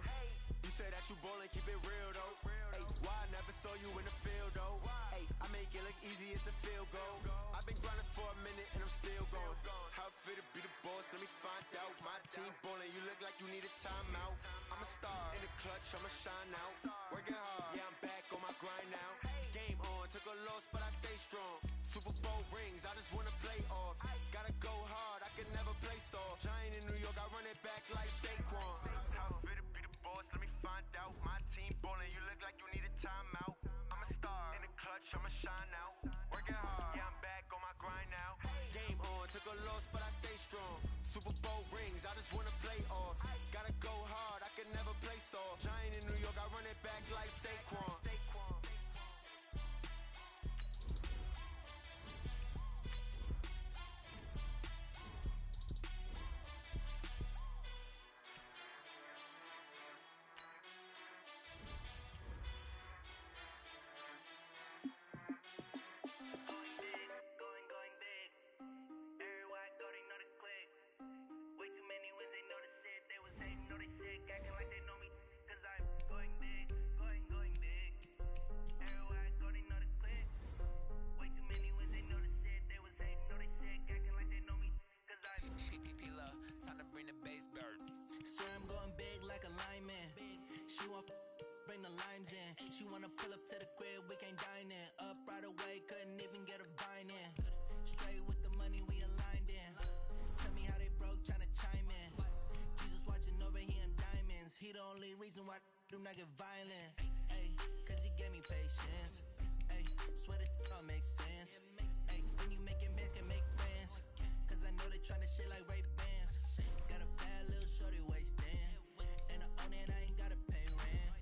You say that you ballin', keep it real though. Hey, why I never saw you in the field though? Hey, I make it look easy, it's a field goal. I've been grinding for a minute and I'm still going. How it fit to be the boss, let me find out. My team ballin', you look like you need a timeout. I'm a star in the clutch, I'ma shine out. Working hard, yeah, I'm back on my grind now. Game on, took a loss, but I stay strong. Super Bowl rings, I just wanna play off. Gotta go hard, I can never play soft. Giant in New York, I run it back like Saquon. How it fit to be the boss, let me find out. My team ballin', you look like you need a timeout. I'm a star in the clutch, I'ma shine out. Working hard, yeah, I'm back on my grind now. Game on, took a loss, but I stay strong. Super Bowl rings, I just wanna play off. Gotta go hard, I can never play soft. Giant in New York, I run it back like Saquon. Bring the limes in. She wanna pull up to the crib, we can't dine in. Up right away, couldn't even get a vine in. Straight with the money, we aligned in. Tell me how they broke, tryna chime in. Jesus watching over, he in diamonds. He the only reason why do not get violent. Ay, cause he gave me patience. Ay, swear that all makes sense. Ay, when you making bands, can make friends. Cause I know they tryna shit like Ray-Bans. Got a bad little shorty wasting. And I own it, I ain't gotta pay rent.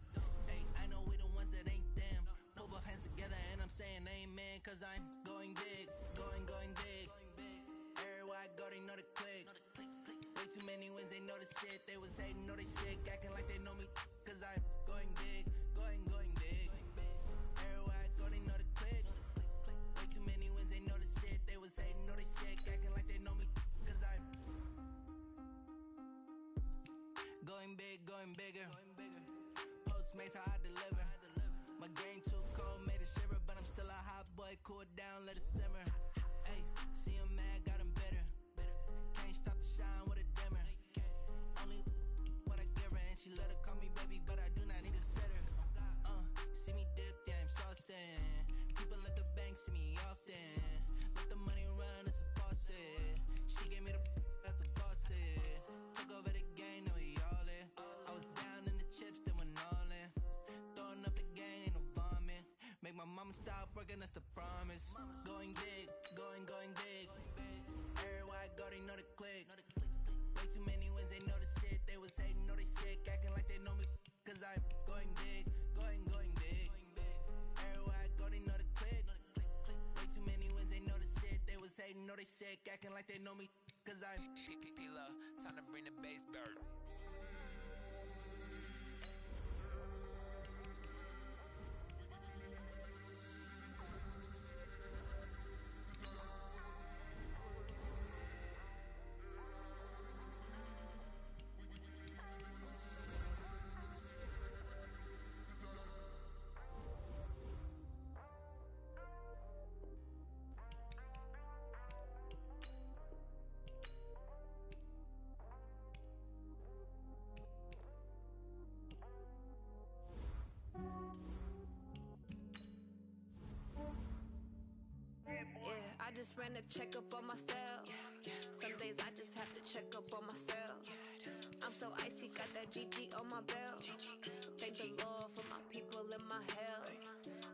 Ay, I know we the ones that ain't them. Put both hands together and I'm saying amen. Cause I'm going big, going big. Everywhere I go, they know the click. Way too many wins, they know the shit. They was hating, know they sick, acting like they know me. Cause I'm going big, going big. Everywhere I go, they know the click. Way too many wins, they know the shit. They was hating, know they sick, acting like they know me. Cause I'm going big, going bigger. Postmates, how I deliver. My game too cold, made it shiver. But I'm still a hot boy, cool it down, let it simmer. Hey, see him mad, got him bitter. Can't stop the shine with a dimmer. Only what I give her, and she let her call me baby, but I do not need a sitter. See me dip, yeah, I'm saucing. People at the bank see me often. Let the money run, it's a faucet. She gave me the that's a faucet. Took over the game, now we all in. I was down in the chips, then went all in. Throwing up the game, ain't no vomit. Make my mama stop working, that's the promise. Going big, going big. Everywhere I go, they know the click. Way too many wins, they know the shit. They was hating, know they sick, acting like they know me. Cause I'm going big, going big. Everywhere I go, they know the click. Way too many wins, they know the shit. They was hating, know they sick, acting like they know me. Cause I'm P-P-P-P-Love, time to bring the bass bird. ran a checkup on myself. Some days I just have to check up on myself. I'm so icy, got that GG on my belt. Thank the Lord for my people in my health.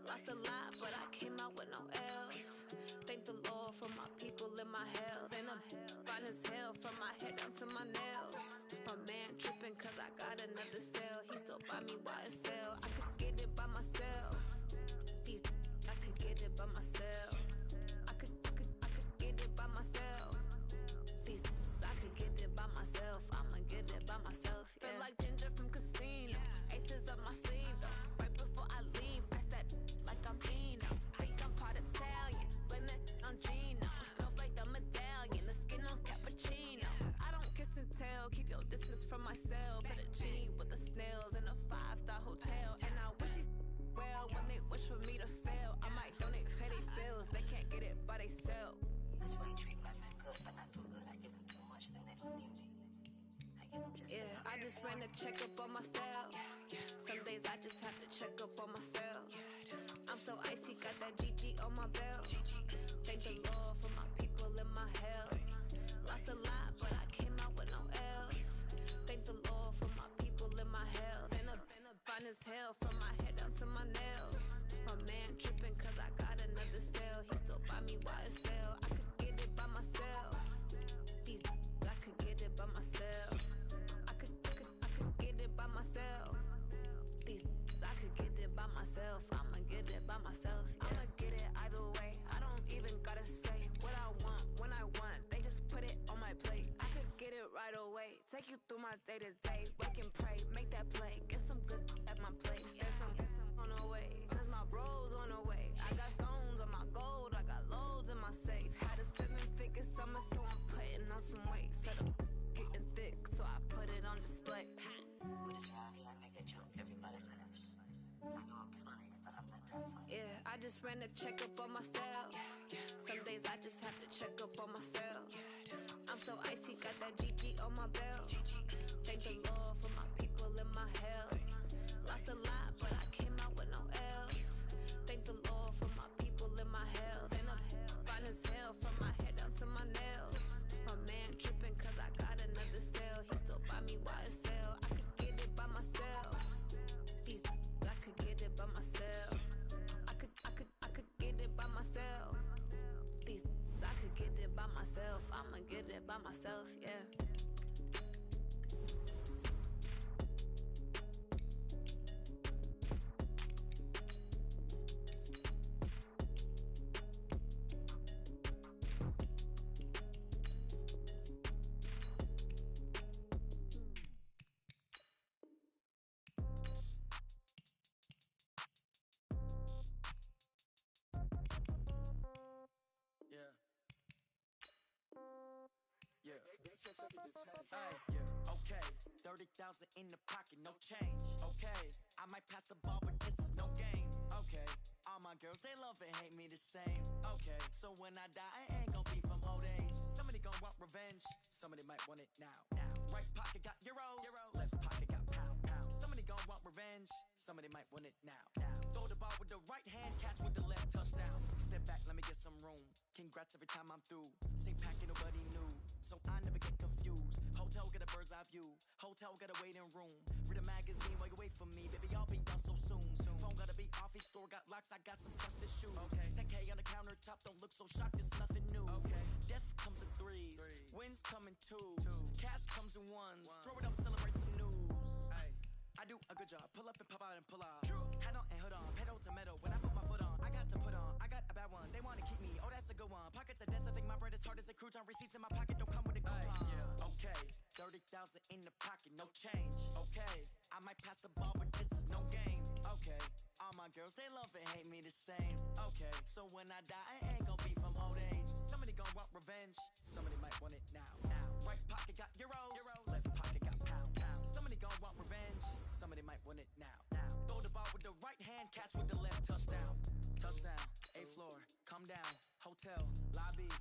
Lost a lot, but I came out with no L's. Thank the Lord for my people in my health. And I'm fine as hell from my head down to my nails. My man tripping cause I got another cell. He still buy me YSL. I could get it by myself. I could get it by myself. I could get it by myself. I could get it by myself. I'ma get it by myself. Yeah. Feel like Ginger from Casino. Aces up my sleeve though. Right before I leave, I said like I'm Eno. Think I'm part Italian, blame it on Gino. Snowflake the medallion, the skin on cappuccino. I don't kiss and tell, keep your distance from myself. Fettuccine with the snails in a 5-star hotel. And I wish these well when they wish for me to fail. I might donate, pay their bills, they can't get it by they self. That's why you treat my friend good, but not too good. I give them too much, then they don't need me. I give them just yeah, I just ran a checkup on myself. Some days I just have to check up on myself. I'm so icy, got that GG on my belt. Thank the Lord for my people in my health. Lost a lot, but I came out with no L's. Thank the Lord for my people in my health. And I'm fine as hell from my head down to my nails. My man tripping cause I got another cell. He still buy me YSL. I could get it by myself. I could get it by myself. I could get it by myself. I could get it by myself. I'ma get it by myself. Yeah. I'ma get it either way. I don't even gotta say what I want when I want. They just put it on my plate. I could get it right away. Take you through my day to day. Wake and pray, make that play. Get some good at my place. There's some on the way, cause my bros on the way. I got stones on my gold. I got loads in my safe. Had a 7-figure summer, so I'm putting on some weight. Set up getting thick, so I put it on display. But it's wrong, I make a joke, everybody laughs. I know I'm funny, but I'm not that funny. Yeah, I just ran a checkup on myself. Some days I just have to check up on myself. I'm so icy, got that GG on my belt. Thank the Lord for my people in my health. Lost a lot, but I came out with no L's. Thank the Lord for my people in my health. And I'm fine as hell from my head down to my nails. My man tripping cause I got another cell. He still buy me YSL. I could get it by myself. I could get it by myself. I could get it by myself. I could get it by myself. I'ma get it by myself, yeah. Okay, 30,000 in the pocket, no change. Okay, I might pass the ball, but this is no game. Okay, all my girls, they love and hate me the same. Okay, so when I die, I ain't gon' be from old age. Somebody gon' want revenge, somebody might want it now. Right pocket got euros, left pocket got pound. Somebody gon' want revenge, somebody might want it now. Throw the ball with the right hand, catch with the left, touchdown. Step back, let me get some room. Congrats every time I'm through. Same packet, nobody knew, so I never get confused. Hotel got a bird's eye view, hotel got a waiting room. Read a magazine while you wait for me, baby, I'll be done so soon. Phone gotta be off, each store got locks, I got some custom shoes. Okay, 10K on the countertop, don't look so shocked, it's nothing new. Okay, death comes in threes, wins come in twos, cash comes in ones. Throw it up, celebrate some news. I do a good job, pull up and pop out and pull out. Hat on and hood on, pedal to metal. When I put my foot on, I got to put on. I got a bad one, they wanna keep me. Oh, that's a good one. Pockets are dense, I think my bread is hard as a crouton. Receipts in my pocket don't come with a coupon. Okay, 30,000 in the pocket, no change. Okay, I might pass the ball, but this is no game. Okay, all my girls, they love and hate me the same. Okay, so when I die, I ain't gon' be from old age. Somebody gon' want revenge, somebody might want it now. Right pocket got euros, left pocket got pound. Somebody gon' want revenge, somebody might want it now. Throw the ball with the right hand, catch with the left, touchdown. Touchdown, 8th floor, come down, hotel, lobby.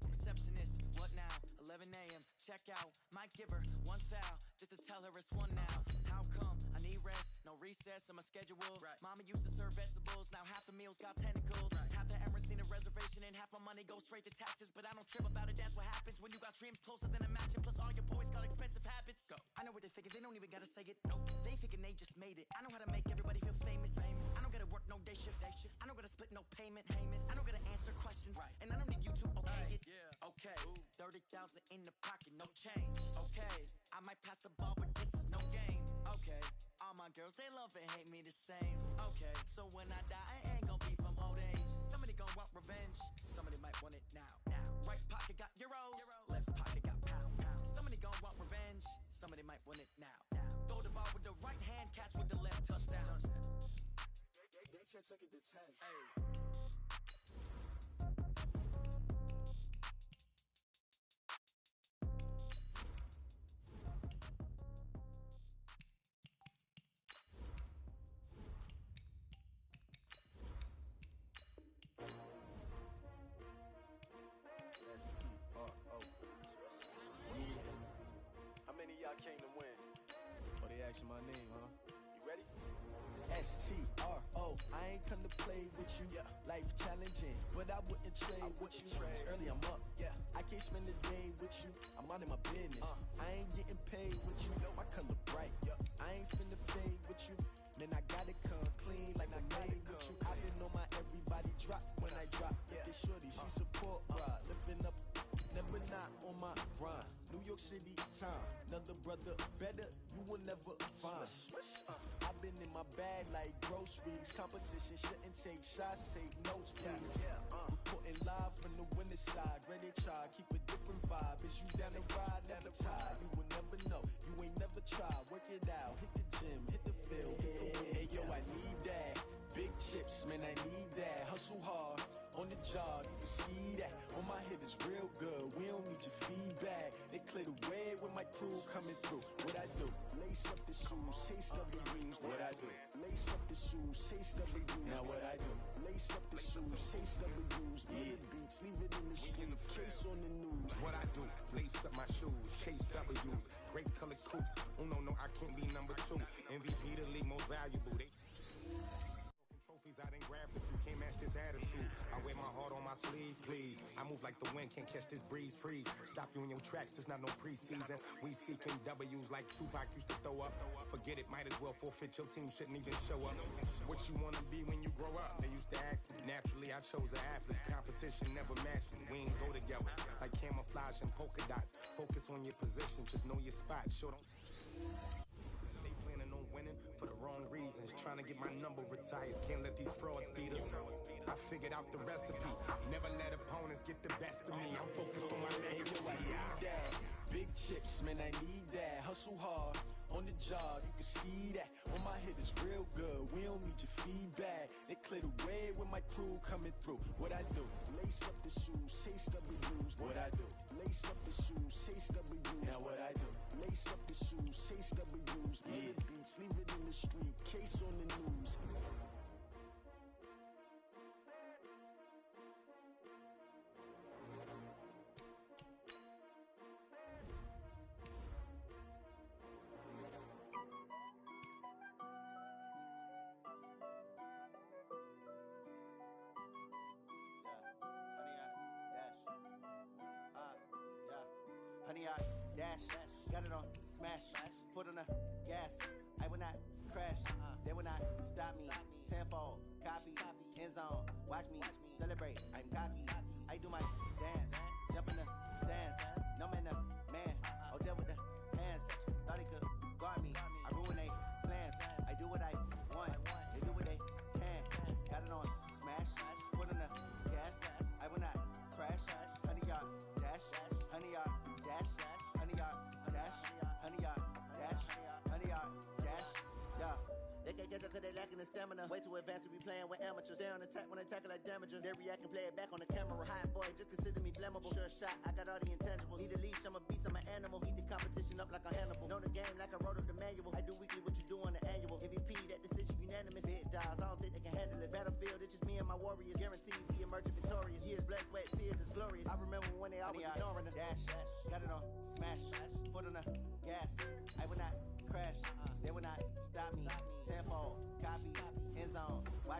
Receptionist, what now? 11 a.m., check out, might give her one foul, just to tell her it's one now. How come? I need rest, no recess in my schedule. Mama used to serve vegetables, now half the meals got tentacles. Half the Emirates need a reservation and half my money goes straight to taxes. But I don't trip about it, that's what happens when you got dreams closer than a mansion. Plus all your boys got expensive habits. Go. I know what they thinking, they don't even gotta say it. Nope, they thinking they just made it. I know how to make everybody feel famous. I don't gotta work no day shift. I don't gotta split no payment. I don't gotta answer questions. And I don't need you to okay it. Okay, 30,000 in the pocket, no change. Okay, I might pass the ball, but this is no game. Okay, all my girls, they love and hate me the same. Okay, so when I die, I ain't gonna be from old age. Somebody gonna want revenge, somebody might want it now. Right pocket got euros, left pocket got pounds. Somebody gonna want revenge, somebody might want it now. Throw the ball with the right hand, catch with the left, touchdown. They check it to 10. Hey. How many of y'all came to win? Oh, they asking my name, huh? You ready? STRO, I ain't come to play with you. Life challenging, but I wouldn't trade with you. It's early, I'm up. I can't spend the day with you. I'm out in my business. I ain't getting paid with you. My color bright. I ain't finna fade with you. Man, I gotta come clean like I made with you. I been on my everybody drop when I drop. Look at shorty, she support ride. Living up, never not on my grind. New York City time, another brother better, you will never find. I've been in my bag like groceries. Competition shouldn't take shots, take notes, please. Reporting live from the winter side. Ready try, keep a different vibe. Is you down the ride, never tired. You will never know, you ain't never tried. Work it out, hit the gym, hit the field. Hey yo, I need that. Big chips, man, I need that. Hustle hard, on the job, you can see that. On my head is real good, we don't need your feedback. They clear the way with my crew coming through. What I do? Lace up the shoes, taste of the rings. What I do? Lace up the shoes, taste of the rings. Now what I do? Lace up the shoes, taste of the rings. Beats, leave it in the street, case on the news. What I do? Lace up my shoes, chase W's. Great colored coops. Oh no, I can't be number 2. MVP the league most valuable. Trophies I didn't grab if you can't match this attitude. I wear my heart on my sleeve, please. I move like the wind, can't catch this breeze, freeze. Stop you in your tracks, there's not no preseason. We seeking W's like Tupac used to throw up. Forget it, might as well forfeit, your team shouldn't even show up. What you wanna be when you grow up? They used to ask me. Naturally, I chose an athlete. Competition never matched me. We ain't go together like camouflage and polka dots. Focus on your position, just know your spot. Show them. They planning on winning for the wrong reasons. Trying to get my number retired. Can't let these frauds beat us. I figured out the recipe. Never let opponents get the best of me. I'm focused on my legacy. I need that. Big chips, man, I need that. Hustle hard, on the job, you can see that. On my head is real good, we don't need your feedback. They clear the way with my crew coming through. What I do? Lace up the shoes, chase W's. What I do? Lace up the shoes, chase W's. Now what I do? Lace up the shoes, chase W's. Beats, leave it in the street, case on the news. Honey, I dash, got it on smash, foot on the gas. I will not crash, they will not stop me. Tenfold, copy, end zone, watch me celebrate. I'm cocky, I do my dance, jump in the stands. No man, the man, oh, deal with the hands. Thought he could guard me, I ruin they plans. I do what I want, they do what they can. Got it on smash, foot on the gas. I will not crash, honey, y'all dash, honey, y'all dash, honey, y'all dash, honey, y'all dash, honey, y'all dash, yeah. They can't catch up cause they lacking the stamina. Way too advanced to be playing with amateurs. Stay on attack when they tackle like damager. They react and play it back on the camera. Hot boy, just consider me flammable. Sure shot, I got all the intangibles. Need a leash, I'm a beast, I'm an animal. Heat the competition up like a Hannibal. Know the game like I wrote up the manual. I do weekly what you do on the annual. MVP, that decision unanimous. Hit dials, I don't think they can handle it. Battlefield, it's just me and my warriors. Guaranteed we emerging victorious. Years, blood, sweat, tears, is glorious. I remember when they always ignoring us. Dash, got it on smash, foot on the gas. I will not crash, they will not stop me. Tenfold.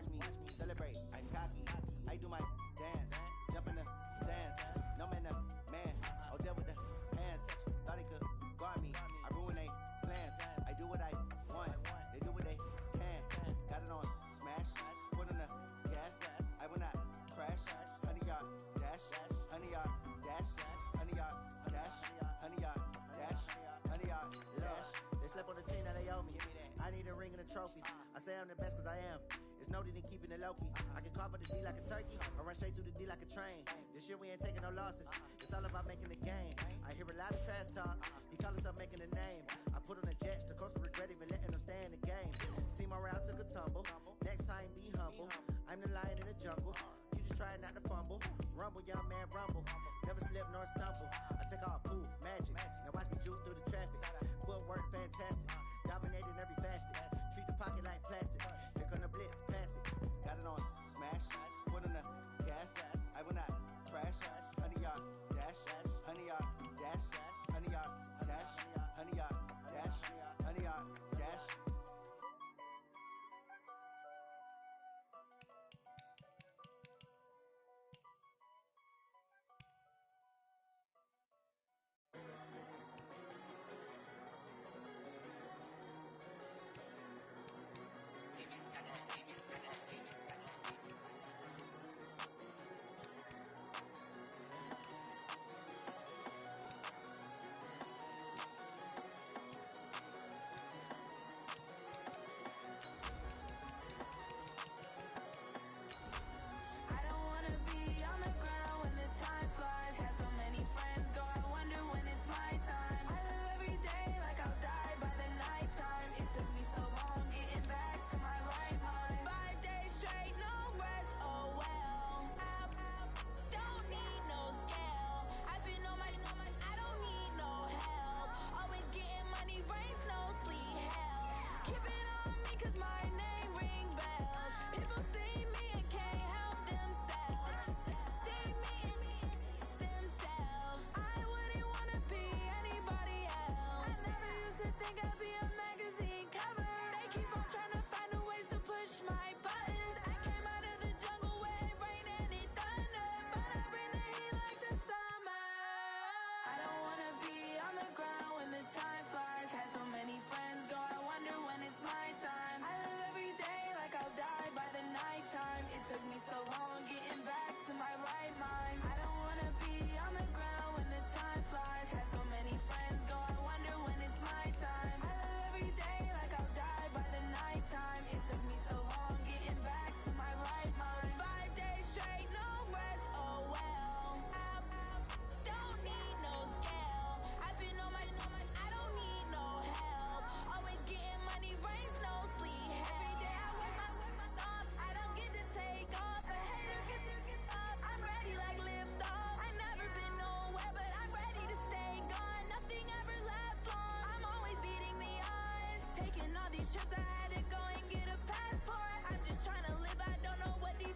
Watch me celebrate, I'm cocky. I do my dance, jump in the stands. No man, the man. Oh, deal with the hands. Thought he could guard me. I ruin they plans. I do what I want. They do what they can. Got it on smash. Put on the gas. I will not crash. 100-yard dash. 100-yard dash. 100-yard dash. 100-yard dash. 100-yard dash. They slept on the team that they owe me. I need a ring and a trophy. I say I'm the best cause I am. It's no need in keeping it low-key. I can carve up the D like a turkey, or run straight through the D like a train. This year we ain't taking no losses. It's all about making the game. I hear a lot of trash talk. He call himself making a name. I put on the jets, the coast regret even letting them stay in the game. Team around took a tumble. Next time be humble. I'm the lion in the jungle. You just try not to fumble. Rumble, young man, rumble. Never slip nor stumble. I take off poof, magic. Now watch me juke through the traffic. Footwork fantastic. Dominating every facet. Treat the pocket like plastic. Here come the blitz, pass it. Got it on smash. Put on the gas. I will not crash. 100-yard dash. 100-yard dash. 100-yard dash. 100-yard dash. 100-yard dash. I don't wanna be on the ground when the time flies. Had so many friends go, I wonder when it's my time. I live every day like I'll die by the nighttime. It took me so long getting back to my right mind. 5 days straight, no rest, oh well. I don't need no scale. I've been on my, I don't need no help. Always getting money, rain, snow, sleet, hell. Keep it on me cause my name ring bells. People see me and can't help themselves. See me and themselves. I wouldn't wanna be anybody else. I never used to think I'd be a magazine cover. They keep on trying to find new ways to push my buttons. I came out of the jungle where it rained and it thunder, but I bring the heat like the summer. I don't wanna be on the ground when the time flies. Had so many friends go, I wonder when it's my time. I live every day like I'll die by the nighttime. It took me so long getting back to my right mind. I don't wanna be on the ground when the time flies. Had so many friends go, I wonder when it's my time. I live every day like I'll die by the nighttime. It took me so long getting back to my right mind. 5 days straight, no rest, oh well. I don't need no scale. I've been on my, I don't need no help. Always getting money, rain, snow, sleet, hell. Every day I work my thumb. I don't get to take off. A hater get up. I'm ready like lift off. I never been nowhere, but I'm ready to stay gone. Nothing ever lasts long. I'm always beating the odds. Taking all these trips, I had to go and get a passport. I'm just trying to live. I don't know what the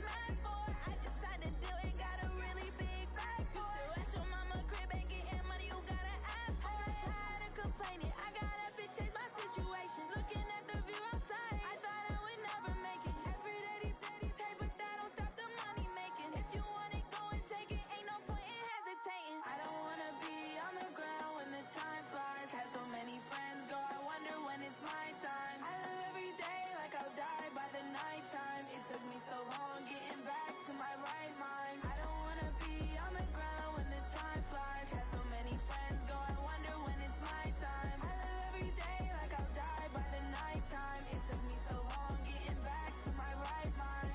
mad for. I just signed a deal and got a really big bag for it. Still at your mama crib and getting money, you gotta ask for it. I'm tired of complaining. I gotta change my situation. Looking at the view outside, I thought I would never make it. Every day take, but that don't stop the money making. If you want it, go and take it. Ain't no point in hesitating. I don't wanna be on the ground when the time flies. Had so many friends go, I wonder when it's my time. I live every day like I'll die by the nighttime. It took me so long getting back to my right mind. I don't wanna be on the ground when the time flies. Had so many friends go, I wonder when it's my time. I live every day like I'll die by the nighttime. It took me so long getting back to my right mind.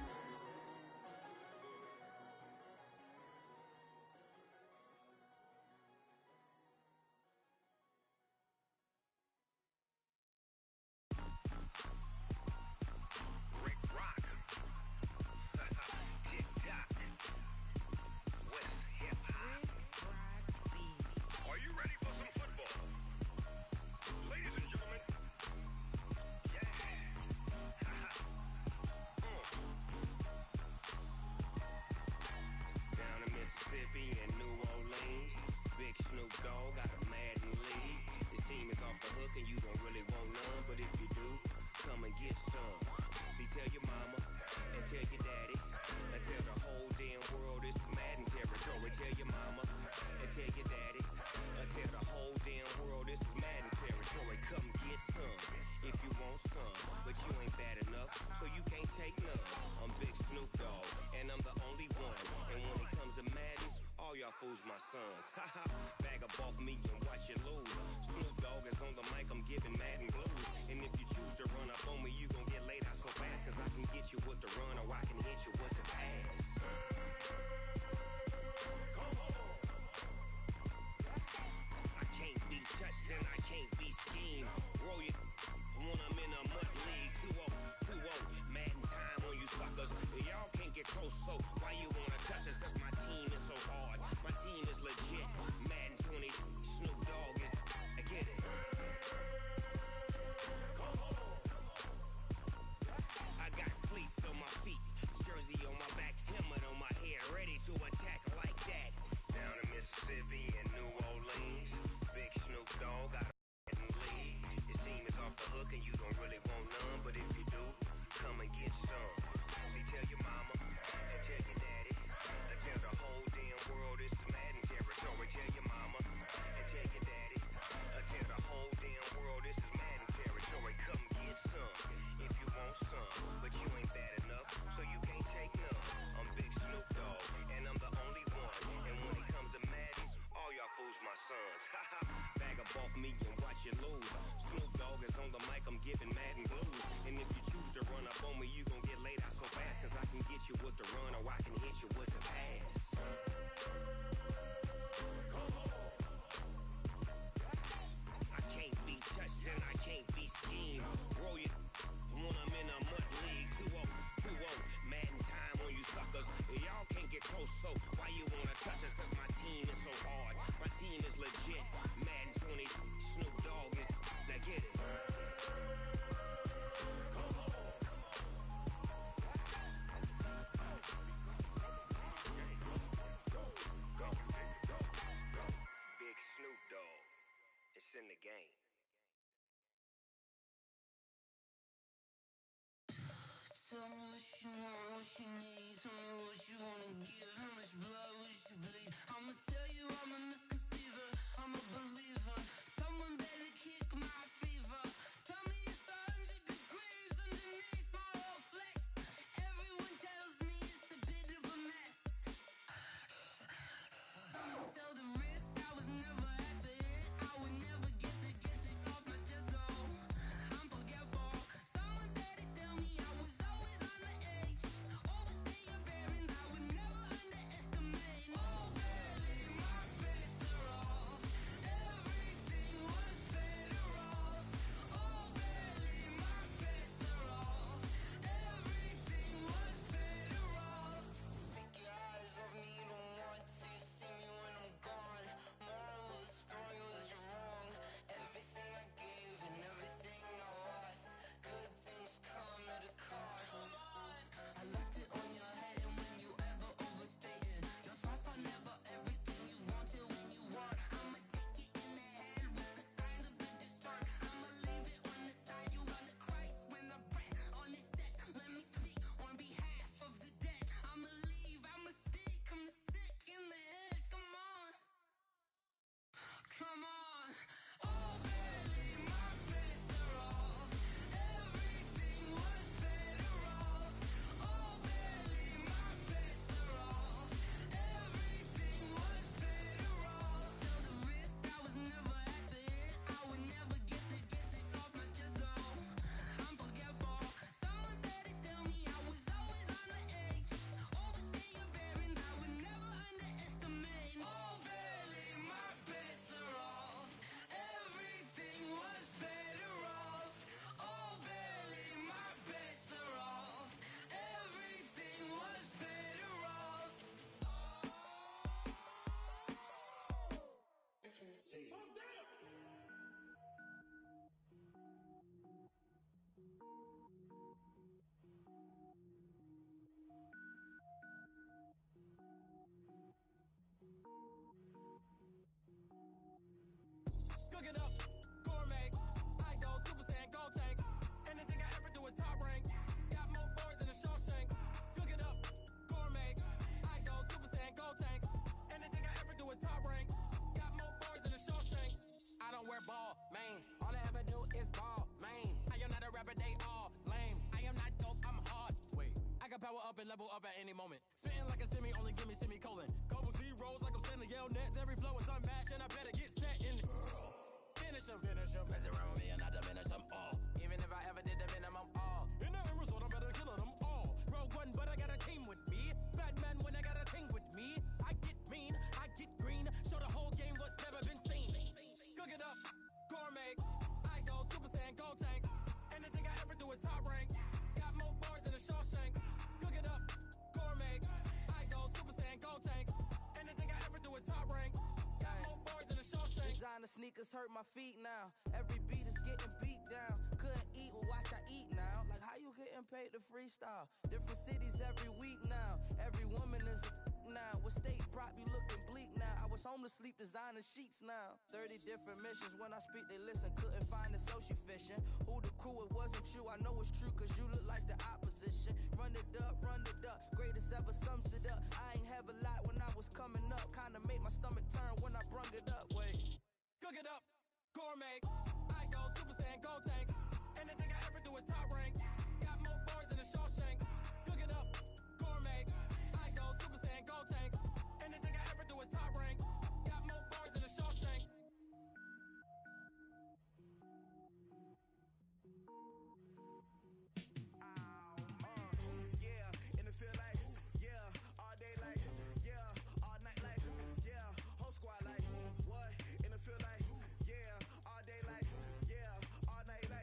Rick Rock. Tick-tock. West hip-hop. Are you ready for some football? Ladies and gentlemen. Yeah. Down in Mississippi and New Orleans, Big Snoop Dogg got a Madden league. His team is off the hook and you don't really want none, but if you do, come and get some. See, tell your mama, you need, tell me what you wanna give. How much blood would you bleed? I'ma tell you I'm a misconceiver, I'm a believer. Someone better kick my fever. Tell me it's 100 degrees underneath my whole flesh. Everyone tells me it's a bit of a mess. I'ma tell the risk I was never at the end. I would never get it off my chest, though. I'm forgetful. Someone better tell me I was always on the edge. Overstay your bearings, I would never underestimate. Oh, barely, my bets are off. Everything was better off. Oh, barely, my bets are off. Everything was better off. Take your eyes off me, you don't want to see me when I'm gone. Moral of the story was you're wrong. Everything I gave and everything I lost. Good things come at a cost. I left it on your head, and when you ever overstated, your thoughts are never everything you wanted when you want. I'ma take it in the head with the signs of the distort. I'ma leave it on the side. You run the Christ when I breath on this set. Let me speak on behalf of the dead. I'ma leave, I'ma speak. I'm the sick in the head. Come on, come on. Oh, barely, my bets are off. Everything was better off. Oh, barely, my bets are off. Everything was better off. Tell the risk I was never at the end. I would never get it off my chest, though. I'm forgetful. Someone better tell me I was always on the edge. Overstay your bearings, I would never underestimate. Oh, barely, my bets are off. Everything was better off. Oh, barely, my bets are off. Everything was better off. Cook it up, gourmet. I go Super Saiyan, go tank. Anything I ever do is top rank. Got more boys than a Shawshank. Cook it up, gourmet. I go Super Saiyan, go tank. Anything I ever do is top rank. Got more boys than a Shawshank. I don't wear ball mains. All I ever do is ball main. I am not a rapper, they all lame. I am not dope, I'm hard. Wait, I can power up and level up at any moment. Spitting like a semi, only give me semicolon. Couple zeros like I'm sending yell nets. Every flow is unmatched and I better get set in it. Finish them. Mess around with me and I diminish them all. Even if I ever did the minimum all. In the end result, I'm better killing them all. Rogue One, but I got a team with me. Batman when I got a team with me. I get mean, I get green. Show the whole game what's never been seen. Cook it up, gourmet. I go Super Saiyan, go tank. Anything I ever do is top rank. Got more bars than a Shawshank. Cook it up, gourmet. I go Super Saiyan, go tank. Anything I ever do is top rank. Got more bars than a Shawshank. Designer sneakers hurt my feet now. Every beat is getting beat down. Couldn't eat, well watch I eat now. Like how you getting paid to freestyle? Different cities every week now. Every woman is a now. What state brought me looking bleak now? I was home to sleep designing sheets now. 30 different missions. When I speak they listen. Couldn't find the social fishing. Who the crew, it wasn't you. I know it's true cause you look like the opposition. Run it up. Greatest ever sums it up. I ain't have a lot when I was coming up. Kinda made my stomach turn when I brung it up. Wait. Cook it up, gourmet. I go Super Saiyan, go tank. Anything I ever do is top rank. Got more bars than a Shawshank. Cook it up, gourmet. I go Super Saiyan, go tank. Anything I ever do is top rank. Got more bars than a Shawshank. Yeah, in the field like, yeah, all day like, yeah, all night like, yeah, whole squad like, what? In the field like, yeah, all day like, yeah, all night like.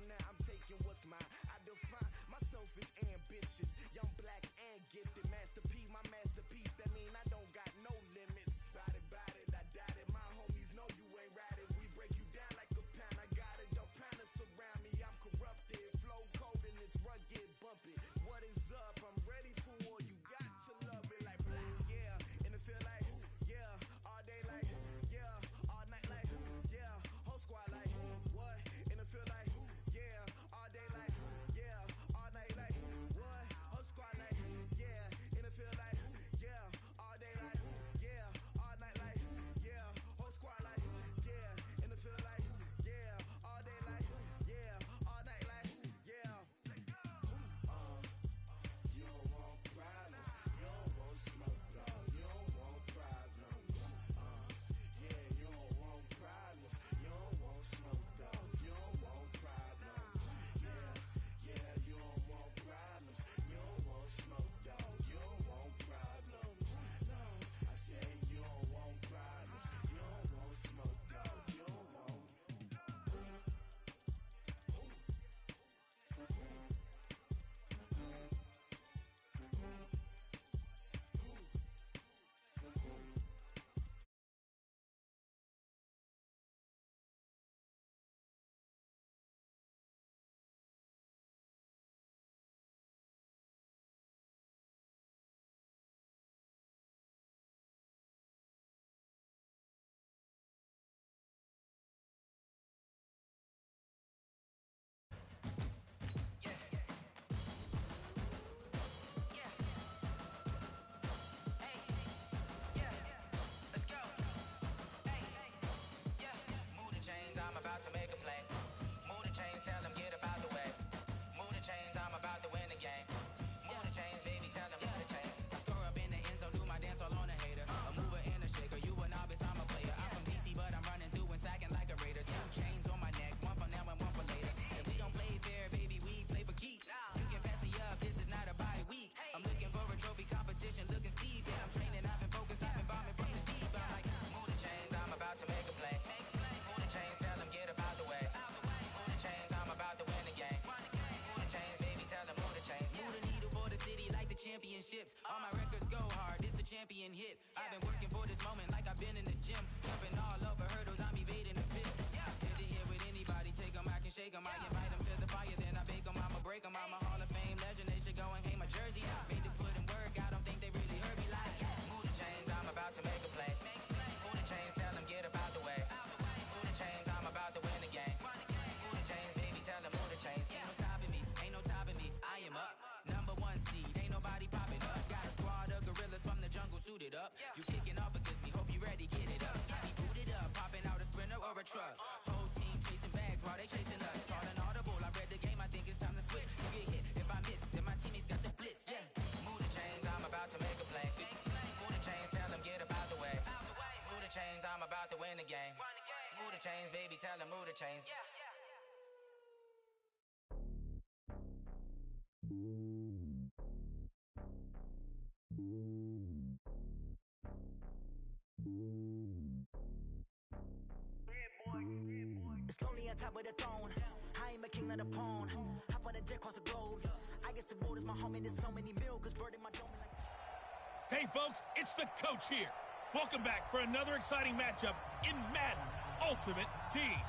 now I'm taking what's mine. I define myself as ambitious, young, black, and gifted. Master P, my masterpiece. That mean I don't got no limits. Bout it, I doubt it. My homies know you ain't ratted. We break you down like a pound. I got it, don't pound us around me. I'm corrupted, flow cold and it's rugged, bump it. What is up? I'm ready for war. You got to love it like yeah, and it feel like yeah, all day like yeah, all night like yeah, whole squad like what? And it feel like yeah, all day like yeah, all night like what? Whole squad like yeah, and it feel like yeah, all day like yeah, all night like yeah, whole squad like yeah, and it feel like yeah, all day like yeah, all night like yeah. You don't want problems, you don't want smoke, dog. You don't want problems. Yeah, you don't want problems, you don't want smoke, dog. You don't want problems. Yeah, you don't want problems, you don't want smoke, dog. You don't want problems. No, I said you don't want problems, you don't want smoke, dog. You don't want. Move the chains, I'm about to make a play. Move the chains, tell them get up out the way. Move the chains, I'm about to win the game. Move the chains, baby, tell them move the chains. I score up in the end zone, do my dance all on a hater. A mover and a shaker, you a novice, I'm a player. I'm from DC, but I'm running through and sacking like a raider. 2 chains on my neck, one for now and one for later. If we don't play fair, baby, we play for keeps. You can pass me up, this is not a bye week. I'm looking for a trophy competition, looking steep. Yeah, I'm training, I've been focused, I've been bombing from the deep. I'm like, move the chains, I'm about to make a play. Move the chains, tell them get up out the way. Move the chains, I'm about to win the game. Move the chains, baby, tell them move the chains. Move the needle for the city like the championships. All my records go hard, this a champion hit. I've been working for this moment like I've been in the gym. Jumping all over hurdles, I'm evading the pit. Hit the hit with anybody, take them, I can shake them. I invite them to the fire, then I bake them, I'ma break them. I'm a Hall of Fame legend, they should go and hang my jersey. Made to put in work, I don't think they really heard me like move the chains, I'm about to make a play. Move the chains, tell them get up out the way. Move the chains, I'm about to win the game. Move the chains, baby, tell them move the chains. Ain't no stopping me, ain't no topping me, I am up. Number 1 seed, ain't nobody popping up. Got a squad of gorillas from the jungle suited up. You kicking off against me, hope you ready, get it up. I be booted up, popping out a sprinter or a truck. Whole team chasing bags while they chasing us. Calling audible, I read the game, I think it's time to switch. You get hit, if I miss, then my teammates got the blitz, yeah. Move the chains, I'm about to make a play. Move the chains, tell them get up out the way. Move the chains, I'm about to win the game. Move the chains, baby, tell them move the chains. It's lonely on top of the throne. I am a king of the pawn. Hop on a jet across the globe. I guess the world is my home and there's so many milkers burning my dome like. Hey, folks, it's the coach here. Welcome back for another exciting matchup in Madden Ultimate Team.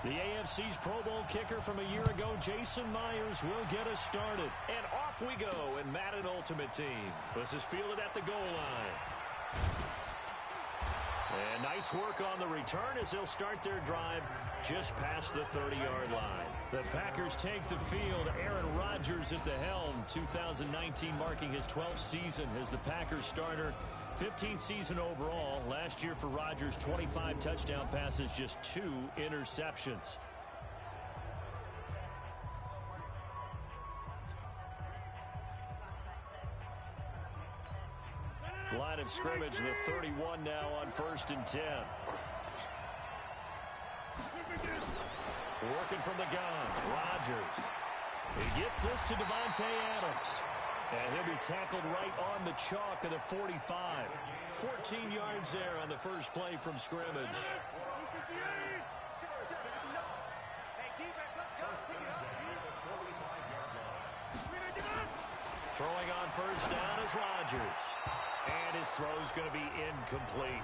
The AFC's Pro Bowl kicker from a year ago, Jason Myers, will get us started. And off we go in Madden Ultimate Team. This is fielded at the goal line. And nice work on the return as they'll start their drive just past the 30-yard line. The Packers take the field. Aaron Rodgers at the helm. 2019 marking his 12th season as the Packers starter. 15th season overall. Last year for Rodgers, 25 touchdown passes, just 2 interceptions. Line of scrimmage, the 31 now on 1st and 10. Working from the gun, Rodgers. He gets this to Devontae Adams. And he'll be tackled right on the chalk of the 45. 14 yards there on the first play from scrimmage. Throwing on first down is Rodgers. And his throw's going to be incomplete.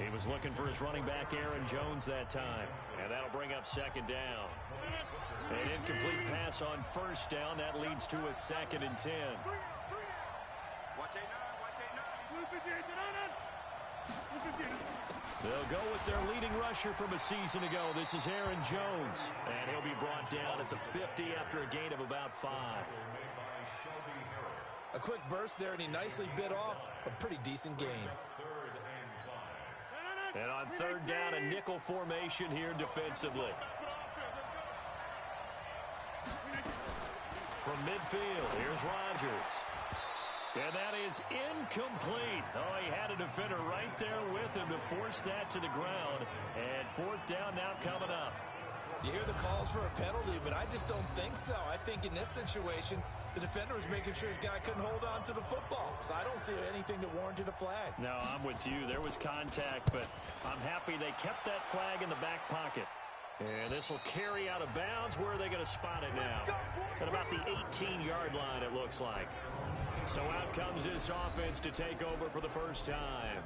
He was looking for his running back, Aaron Jones, that time. And that'll bring up second down. An incomplete pass on first down. That leads to a 2nd and 10. They'll go with their leading rusher from a season ago. This is Aaron Jones. And he'll be brought down at the 50 after a gain of about 5. A quick burst there, and he nicely bit off a pretty decent gain. And on third down, a nickel formation here defensively. From midfield, here's Rodgers. And that is incomplete. Oh, he had a defender right there with him to force that to the ground. And fourth down now coming up. You hear the calls for a penalty, but I just don't think so. I think in this situation, the defender was making sure his guy couldn't hold on to the football. So I don't see anything that warranted a flag. No, I'm with you. There was contact, but I'm happy they kept that flag in the back pocket. And this will carry out of bounds. Where are they going to spot it now? At about the 18-yard line, it looks like. So out comes this offense to take over for the first time.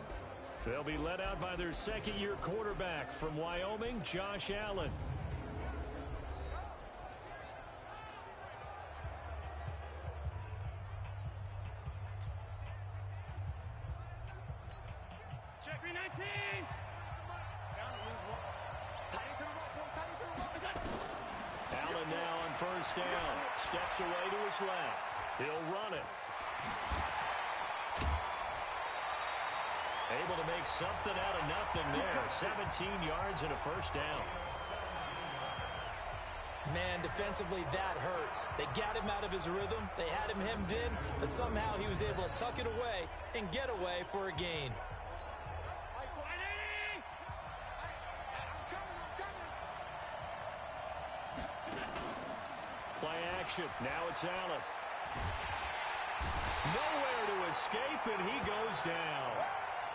They'll be led out by their second-year quarterback from Wyoming, Josh Allen. Allen now on first down. Steps away to his left. He'll run it. Able to make something out of nothing there. 17 yards and a first down. Man, defensively, that hurts. They got him out of his rhythm. They had him hemmed in, but somehow he was able to tuck it away and get away for a gain. Play action. Now it's Allen. Nowhere to escape, and he goes down.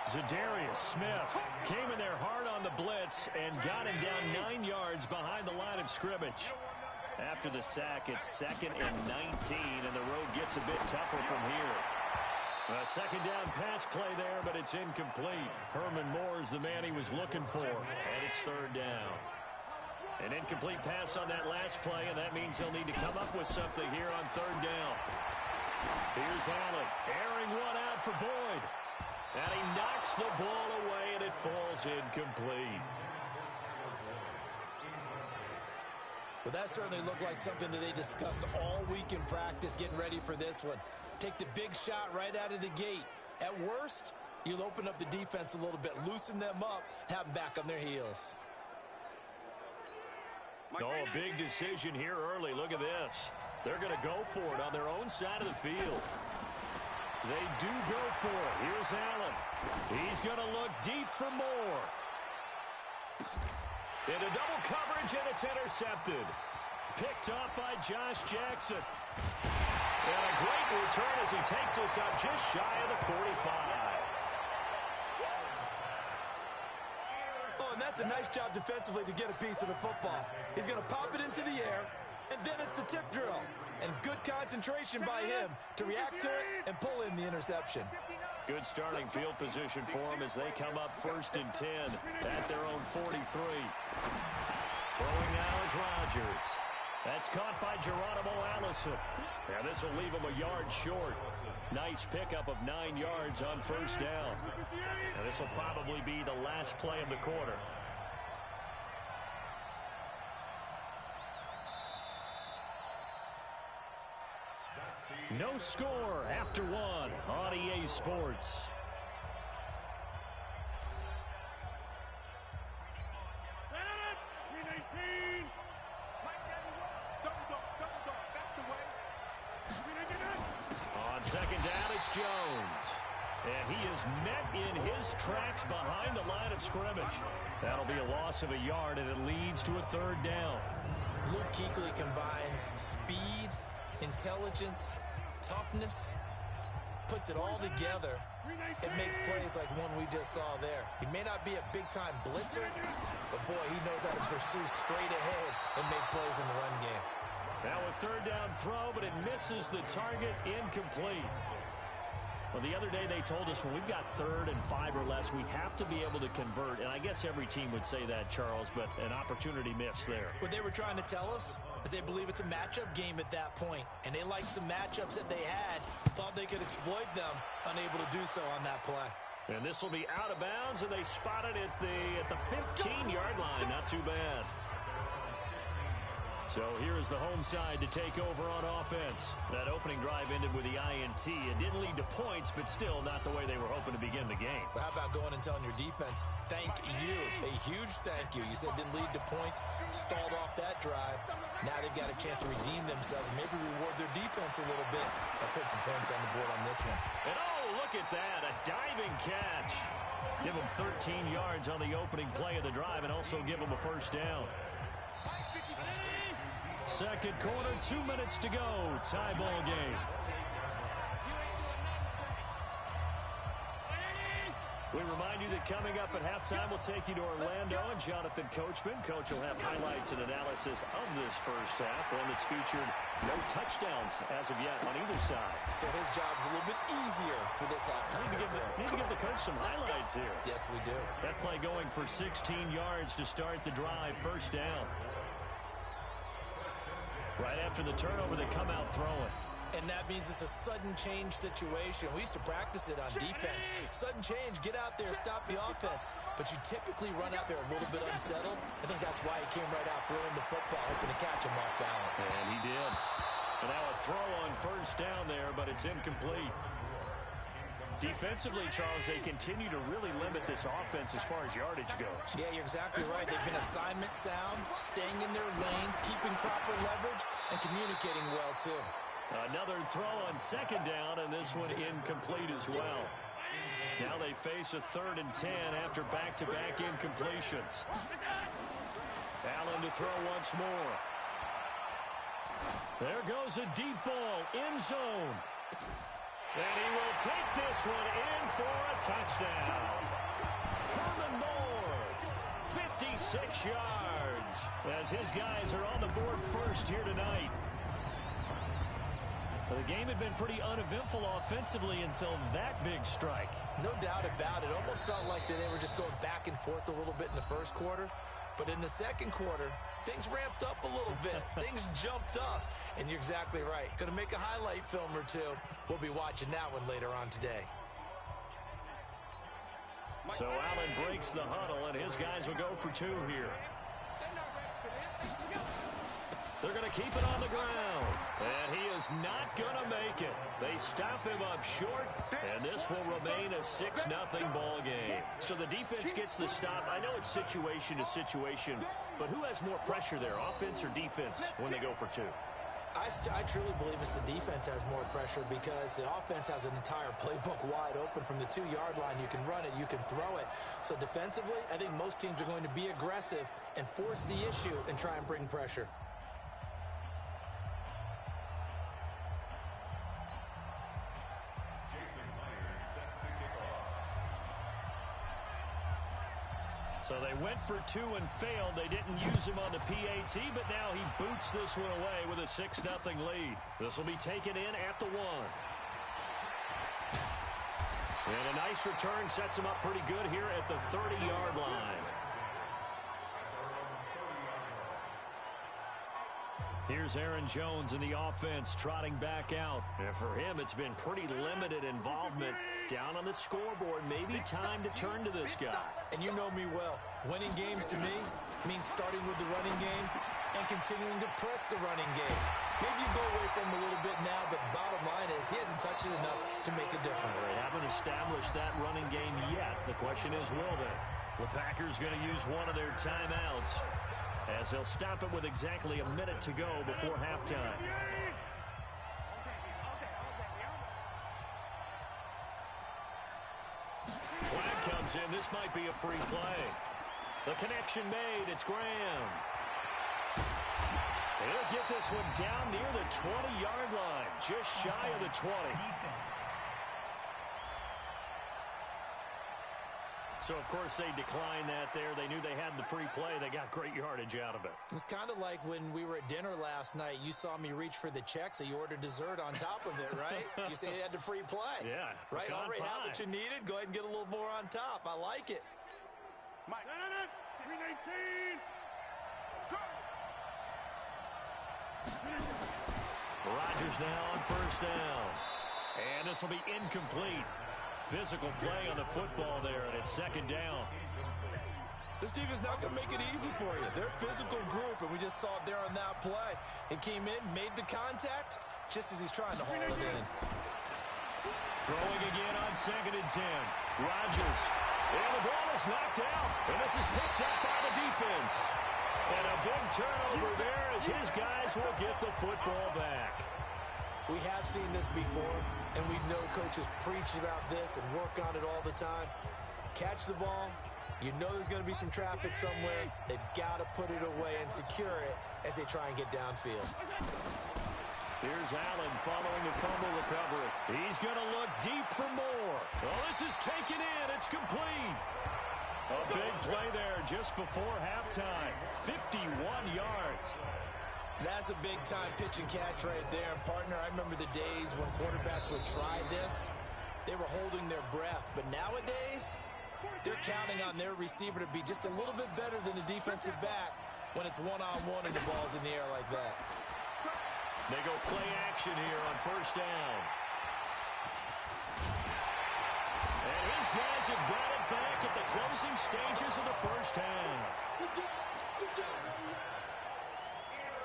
Zadarius Smith came in there hard on the blitz and got him down 9 yards behind the line of scrimmage. After the sack, it's 2nd and 19, and the road gets a bit tougher from here. A second down pass play there, but it's incomplete. Herman Moore is the man he was looking for, and it's third down. An incomplete pass on that last play, and that means he'll need to come up with something here on third down. Here's Allen, airing one out for Boyd. And he knocks the ball away, and it falls incomplete. Well, that certainly looked like something that they discussed all week in practice getting ready for this one. Take the big shot right out of the gate. At worst, you'll open up the defense a little bit, loosen them up, have them back on their heels. Oh, a big decision here early. Look at this. They're going to go for it on their own side of the field. They do go for it. Here's Allen. He's going to look deep for Moore. Into double coverage, and it's intercepted. Picked off by Josh Jackson. And a great return as he takes us up just shy of the 45. Oh, and that's a nice job defensively to get a piece of the football. He's going to pop it into the air, and then it's the tip drill. And good concentration by him to react to it and pull in the interception. Good starting field position for them as they come up 1st and 10 at their own 43. Throwing now is Rodgers. That's caught by Geronimo Allison. And this will leave him a yard short. Nice pickup of 9 yards on first down. And this will probably be the last play of the quarter. No score after one on EA Sports. On second down, it's Jones. And he is met in his tracks behind the line of scrimmage. That'll be a loss of a yard, and it leads to a third down. Luke Kuechly combines speed, intelligence, toughness, puts it all together. It makes plays like one we just saw there. He may not be a big-time blitzer, but boy, he knows how to pursue straight ahead and make plays in the run game. Now a third down throw, but it misses the target, incomplete. Well, the other day they told us when we've got 3rd and 5 or less, we have to be able to convert. And I guess every team would say that, Charles, but an opportunity missed there. What they were trying to tell us is they believe it's a matchup game at that point, and they liked some matchups that they had, thought they could exploit them, unable to do so on that play. And this will be out of bounds, and they spot it at the 15-yard line. Not too bad. So here is the home side to take over on offense. That opening drive ended with the INT. It didn't lead to points, but still not the way they were hoping to begin the game. But how about going and telling your defense, thank you, a huge thank you. You said didn't lead to points, stalled off that drive. Now they've got a chance to redeem themselves and maybe reward their defense a little bit by putting some points on the board on this one. And oh, look at that, a diving catch. Give them 13 yards on the opening play of the drive and also give them a first down. Second quarter, 2 minutes to go. Tie ball game. We remind you that coming up at halftime, we'll take you to Orlando and Jonathan Coachman. Coach will have highlights and analysis of this first half, one that's featured no touchdowns as of yet on either side. So his job's a little bit easier for this halftime. Need to give the coach some highlights here. Yes, we do. That play going for 16 yards to start the drive, first down. Right after the turnover, they come out throwing. And that means it's a sudden change situation. We used to practice it on defense. Sudden change, get out there, stop the offense. But you typically run out there a little bit unsettled. I think that's why he came right out throwing the football, hoping to catch him off balance. And he did. And now a throw on first down there, but it's incomplete. Defensively, Charles, they continue to really limit this offense as far as yardage goes. Yeah, you're exactly right. They've been assignment sound, staying in their lanes, keeping proper leverage, and communicating well, too. Another throw on second down, and this one incomplete as well. Now they face a 3rd and 10 after back-to-back incompletions. Allen to throw once more. There goes a deep ball, end zone. And he will take this one in for a touchdown. Herman Moore, 56 yards, as his guys are on the board first here tonight. Well, the game had been pretty uneventful offensively until that big strike. No doubt about it. Almost felt like they were just going back and forth a little bit in the first quarter. But in the second quarter, things ramped up a little bit. Things jumped up. And you're exactly right. Going to make a highlight film or two. We'll be watching that one later on today. So Allen breaks the huddle, and his guys will go for 2 here. They're going to keep it on the ground. And he is not going to make it. They stop him up short, and this will remain a 6-0 ball game. So the defense gets the stop. I know it's situation to situation, but who has more pressure there, offense or defense, when they go for 2? I truly believe it's the defense has more pressure because the offense has an entire playbook wide open from the 2-yard line. You can run it, you can throw it. So defensively, I think most teams are going to be aggressive and force the issue and try and bring pressure. So they went for 2 and failed. They didn't use him on the PAT, but now he boots this one away with a 6-0 lead. This will be taken in at the 1. And a nice return sets him up pretty good here at the 30-yard line. Here's Aaron Jones in the offense trotting back out. And for him, it's been pretty limited involvement. Down on the scoreboard, maybe time to turn to this guy. And you know me well. Winning games to me means starting with the running game and continuing to press the running game. Maybe you go away from him a little bit now, but bottom line is he hasn't touched it enough to make a difference. They haven't established that running game yet. The question is, will they? The Packers going to use one of their timeouts, as they'll stop it with exactly a minute to go before halftime. Flag comes in. This might be a free play. The connection made. It's Graham. He'll get this one down near the 20-yard line, just shy of the 20. Defense. So, of course, they declined that there. They knew they had the free play. They got great yardage out of it. It's kind of like when we were at dinner last night. You saw me reach for the check, so you ordered dessert on top of it, right? You say you had the free play. Yeah. Right? Pecan Already pie. have what you needed. Go ahead and get a little more on top. I like it. Mike. 319. Rodgers now on first down. And this will be incomplete. Physical play on the football there, and it's second down. This defense not going to make it easy for you. They're a physical group, and we just saw it there on that play. It came in, made the contact, just as he's trying to haul it in. Throwing again on 2nd and 10. Rodgers. And the ball is knocked out, and this is picked up by the defense. And a big turnover there as his guys will get the football back. We have seen this before, and we know coaches preach about this and work on it all the time. Catch the ball. You know there's going to be some traffic somewhere. They've got to put it away and secure it as they try and get downfield. Here's Allen following the fumble recovery. He's going to look deep for more. Oh, this is taken in. It's complete. A big play there just before halftime. 51 yards. That's a big-time pitch and catch right there. And, partner, I remember the days when quarterbacks would try this. They were holding their breath. But nowadays, they're counting on their receiver to be just a little bit better than the defensive back when it's one-on-one and the ball's in the air like that. They go play action here on first down. And his guys have got it back at the closing stages of the first half.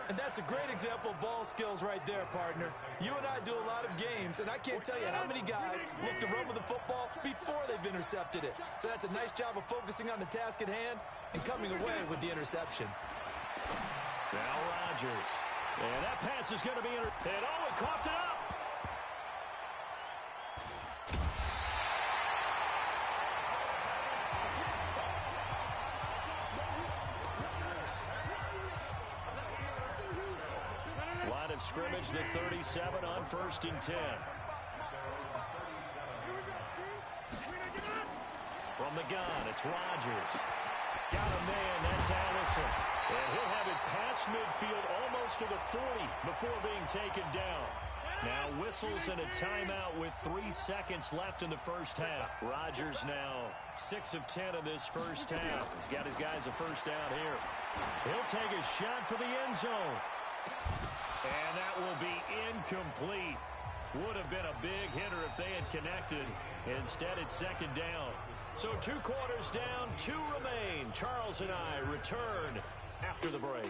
And that's a great example of ball skills right there, partner. You and I do a lot of games, and I can't tell you how many guys look to run with the football before they've intercepted it. So that's a nice job of focusing on the task at hand and coming away with the interception. Now Rodgers. And that pass is going to be and oh, it coughed it up. Line of scrimmage, the 37 on 1st and 10. From the gun, it's Rodgers. Got a man, that's Allison. And he'll have it past midfield almost to the 40 before being taken down. Now whistles and a timeout with 3 seconds left in the first half. Rodgers now 6 of 10 in this first half. He's got his guys a first down here. He'll take a shot for the end zone. And that will be incomplete. Would have been a big hitter if they had connected. Instead, it's second down. So 2 quarters down, 2 remain. Charles and I return after the break.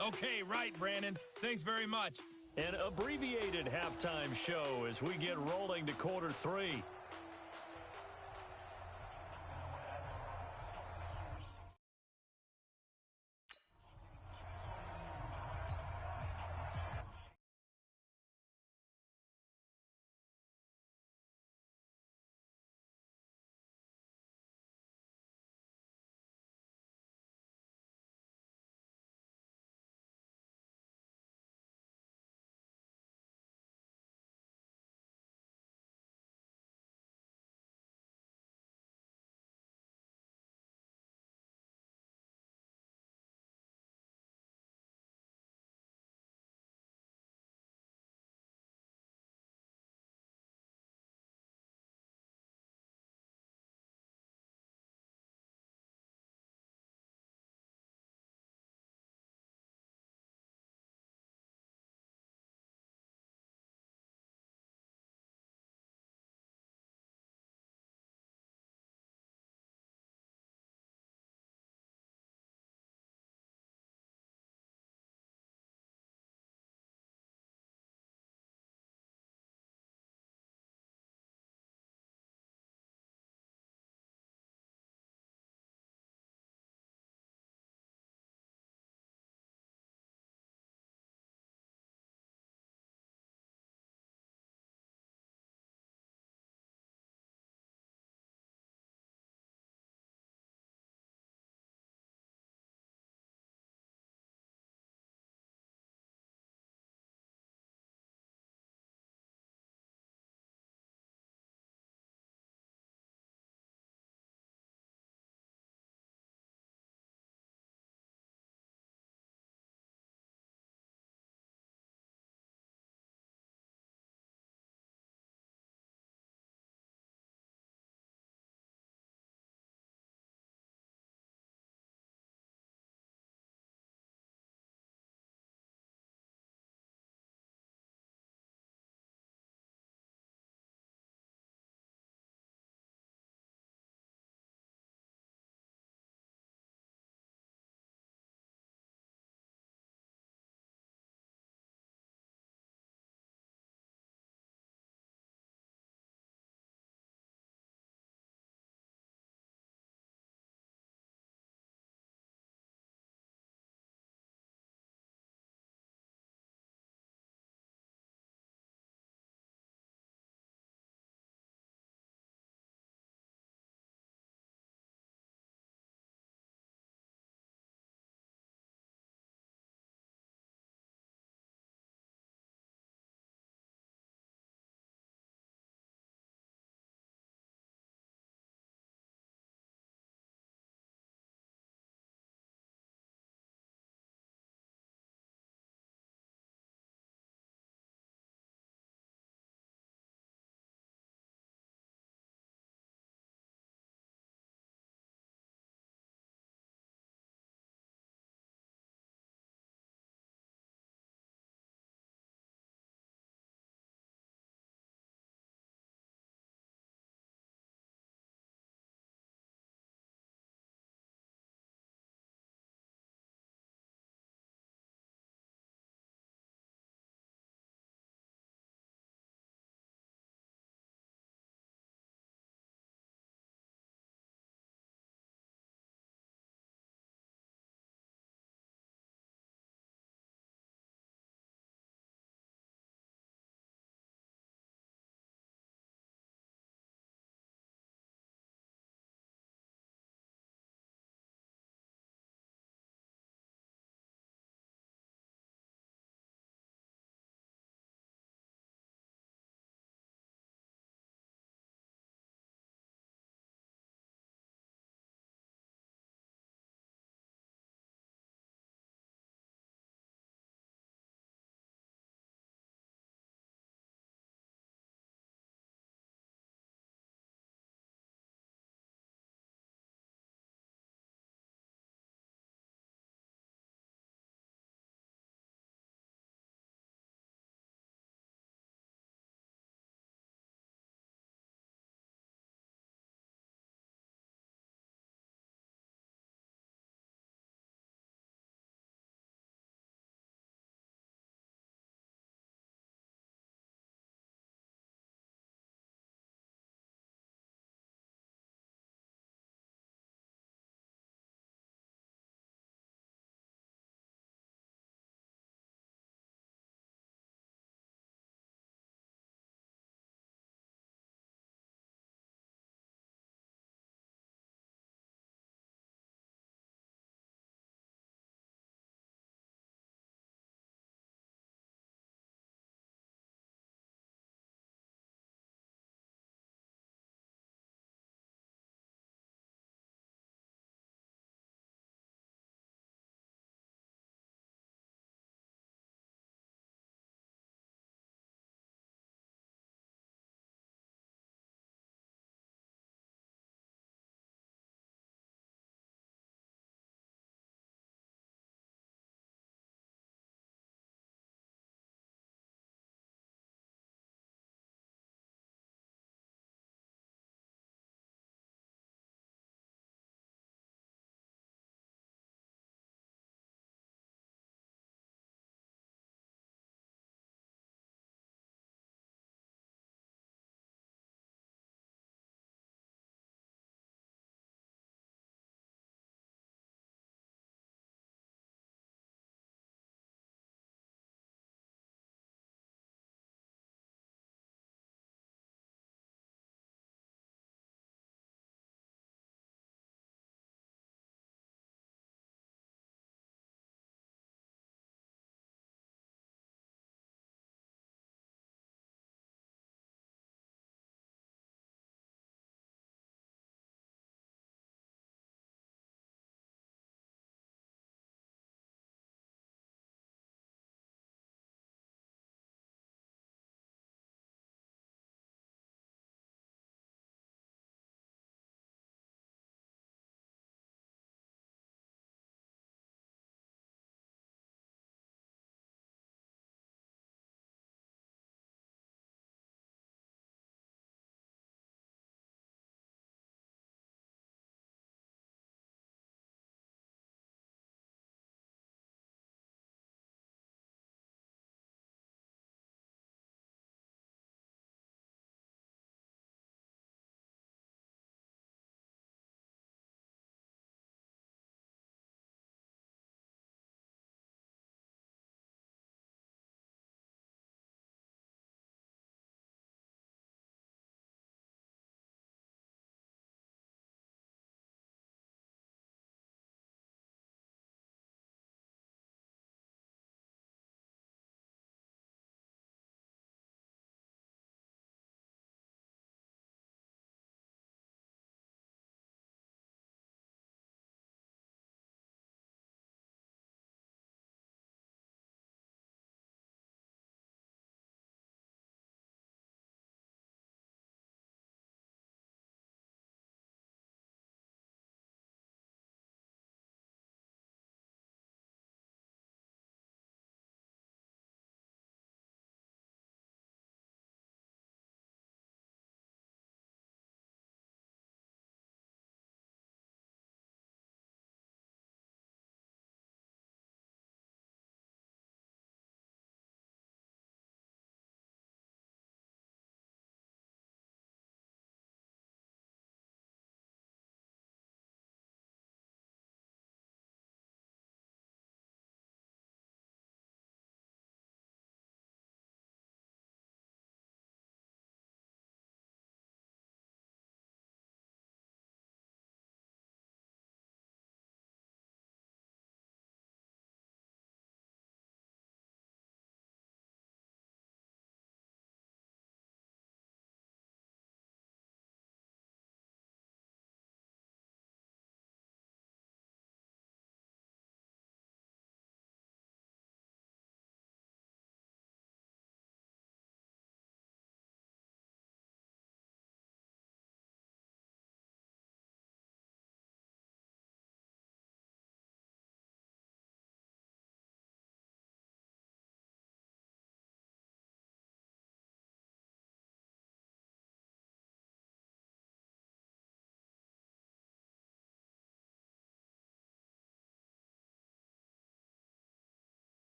Okay, right, Brandon. Thanks very much. An abbreviated halftime show as we get rolling to quarter 3.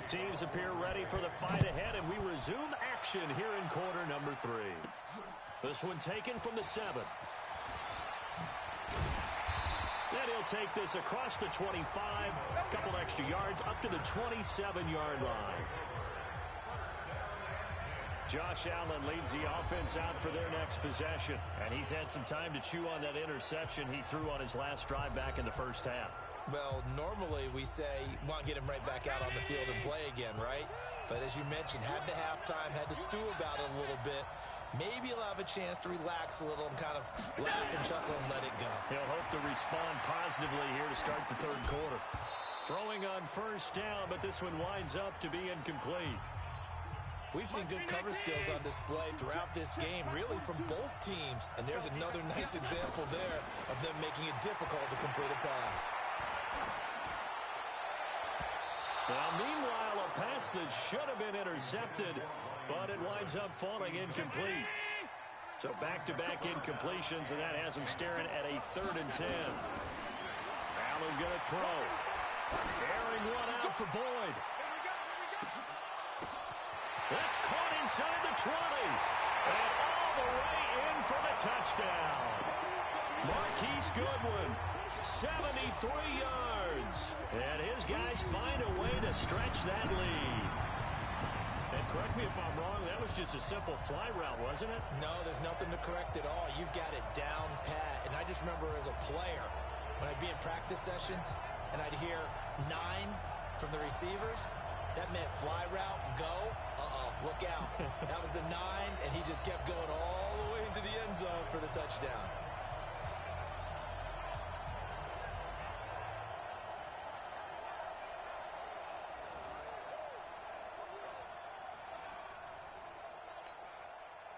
Both teams appear ready for the fight ahead, and we resume action here in quarter number 3. This one taken from the 7. And he'll take this across the 25, a couple extra yards, up to the 27-yard line. Josh Allen leads the offense out for their next possession. And he's had some time to chew on that interception he threw on his last drive back in the first half. Well, normally we say, want to get him right back out on the field and play again, right? But as you mentioned, had the halftime, had to stew about it a little bit. Maybe he'll have a chance to relax a little and kind of laugh and chuckle and let it go. He'll hope to respond positively here to start the third quarter. Throwing on first down, but this one winds up to be incomplete. We've seen good cover skills on display throughout this game, really from both teams. And there's another nice example there of them making it difficult to complete a pass. Well, meanwhile, a pass that should have been intercepted, but it winds up falling incomplete. So back-to-back incompletions, and that has him staring at a 3rd and 10. Allen going to throw. Airing one out for Boyd. That's caught inside the 20. And all the way in for the touchdown. Marquise Goodwin, 73 yards. And his guys find a way to stretch that lead. And correct me if I'm wrong, that was just a simple fly route, wasn't it? No, there's nothing to correct at all. You've got it down pat. And I just remember as a player, when I'd be in practice sessions and I'd hear 9 from the receivers, that meant fly route, go. Look out. That was the 9, and he just kept going all the way into the end zone for the touchdown.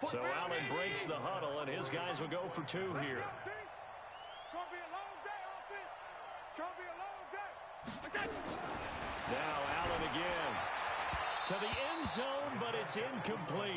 So Allen breaks the huddle, and his guys will go for 2 here. It's going to be a long day, offense. It's going to be a long day. Now Allen again. To the end zone, but it's incomplete.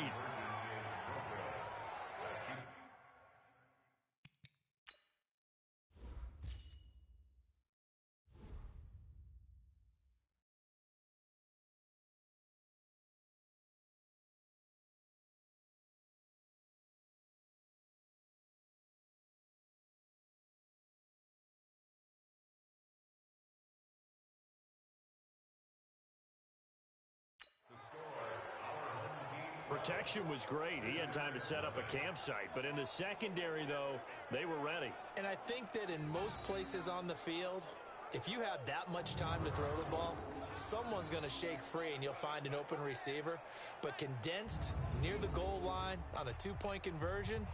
Protection was great. He had time to set up a campsite. But in the secondary, though, they were ready. And I think that in most places on the field, if you have that much time to throw the ball, someone's going to shake free and you'll find an open receiver. But condensed near the goal line on a 2-point conversion,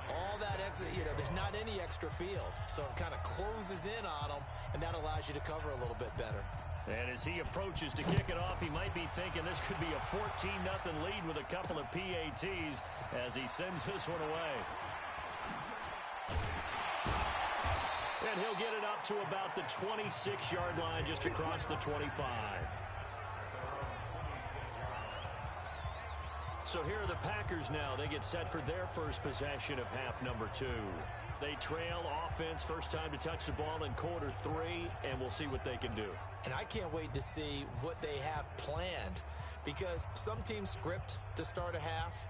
all that extra, there's not any extra field. So it kind of closes in on them, and that allows you to cover a little bit better. And as he approaches to kick it off, he might be thinking this could be a 14-0 lead with a couple of PATs as he sends this one away. And he'll get it up to about the 26-yard line just across the 25. So here are the Packers now. They get set for their first possession of half number 2. They trail offense, first time to touch the ball in quarter 3, and we'll see what they can do. And I can't wait to see what they have planned, because some teams script to start a half.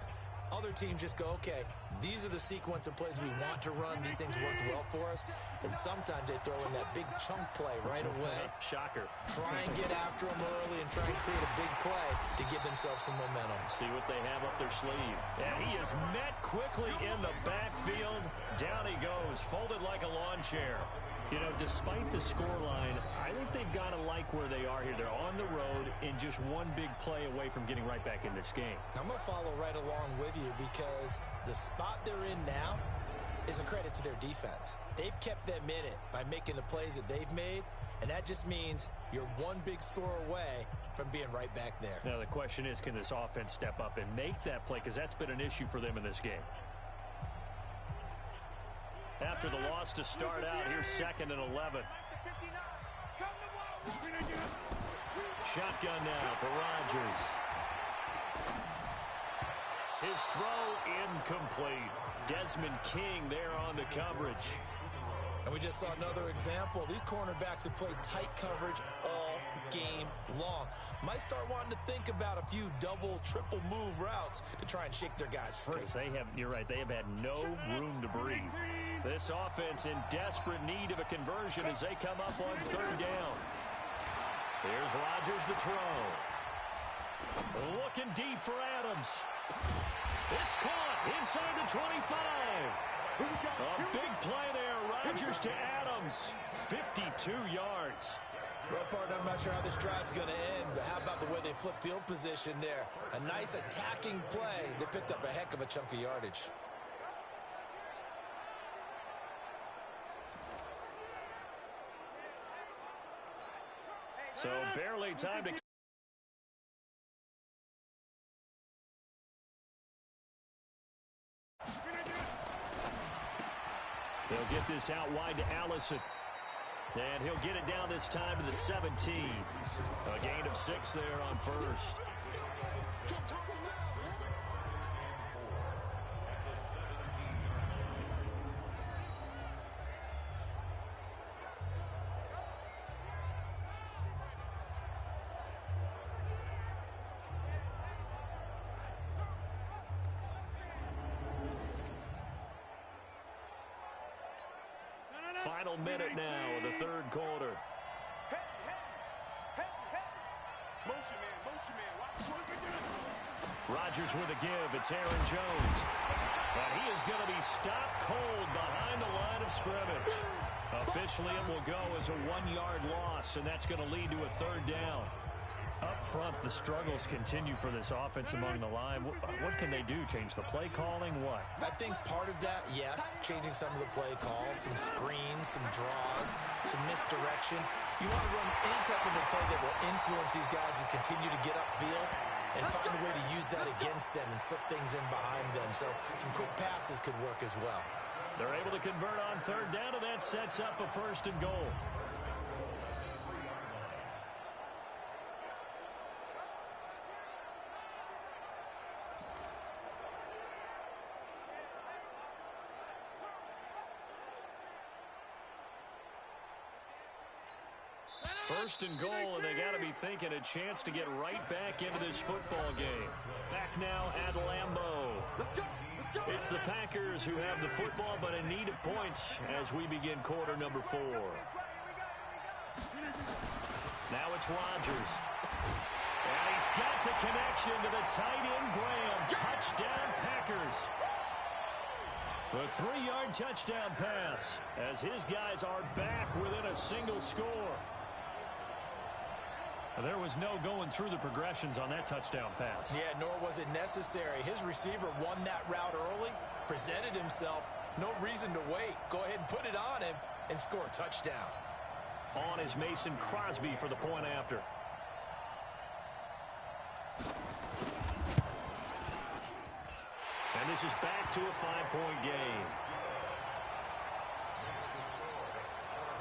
Other teams just go, okay, these are the sequence of plays we want to run. These things worked well for us. And sometimes they throw in that big chunk play right away. Shocker. Try and get after them early and try and create a big play to give themselves some momentum. See what they have up their sleeve. And he is met quickly in the backfield. Down he goes, folded like a lawn chair. Despite the scoreline, I think they've got to like where they are here. They're on the road and just one big play away from getting right back in this game. I'm going to follow right along with you, because the spot they're in now is a credit to their defense. They've kept them in it by making the plays that they've made, and that just means you're one big score away from being right back there. Now the question is, can this offense step up and make that play? Because that's been an issue for them in this game. After the loss to start out, here's 2nd and 11. Shotgun now for Rodgers. His throw incomplete. Desmond King there on the coverage. And we just saw another example. These cornerbacks have played tight coverage all game long. might start wanting to think about a few double, triple move routes to try and shake their guys free. You're right, they have had no room to breathe. This offense in desperate need of a conversion as they come up on third down. Here's Rodgers to throw. Looking deep for Adams. It's caught inside the 25. A big play there. Rodgers to Adams. 52 yards. Well, partner, I'm not sure how this drive's going to end, but how about the way they flip field position there? A nice attacking play. They picked up a heck of a chunk of yardage. So barely time to... They'll get this out wide to Allison. And he'll get it down this time to the 17. A gain of 6 there on first. Final minute now of the third quarter. Rodgers with a give. It's Aaron Jones. And he is going to be stopped cold behind the line of scrimmage. Officially, it will go as a 1-yard loss, and that's going to lead to a third down. Up front, the struggles continue for this offense among the line. What can they do? Change the play calling? What? I think part of that, yes, changing some of the play calls, some screens, some draws, some misdirection. You want to run any type of a play that will influence these guys to continue to get upfield and find a way to use that against them and slip things in behind them. So some quick passes could work as well. They're able to convert on third down, and that sets up a 1st and goal. First and goal, and they got to be thinking a chance to get right back into this football game. Back now at Lambeau. It's the Packers who have the football, but in need of points as we begin quarter number 4. Now it's Rodgers. And he's got the connection to the tight end, Graham. Touchdown, Packers. A 3-yard touchdown pass as his guys are back within a single score. There was no going through the progressions on that touchdown pass. Yeah, nor was it necessary. His receiver won that route early, presented himself. No reason to wait. Go ahead and put it on him and score a touchdown. On is Mason Crosby for the point after. And this is back to a 5-point game.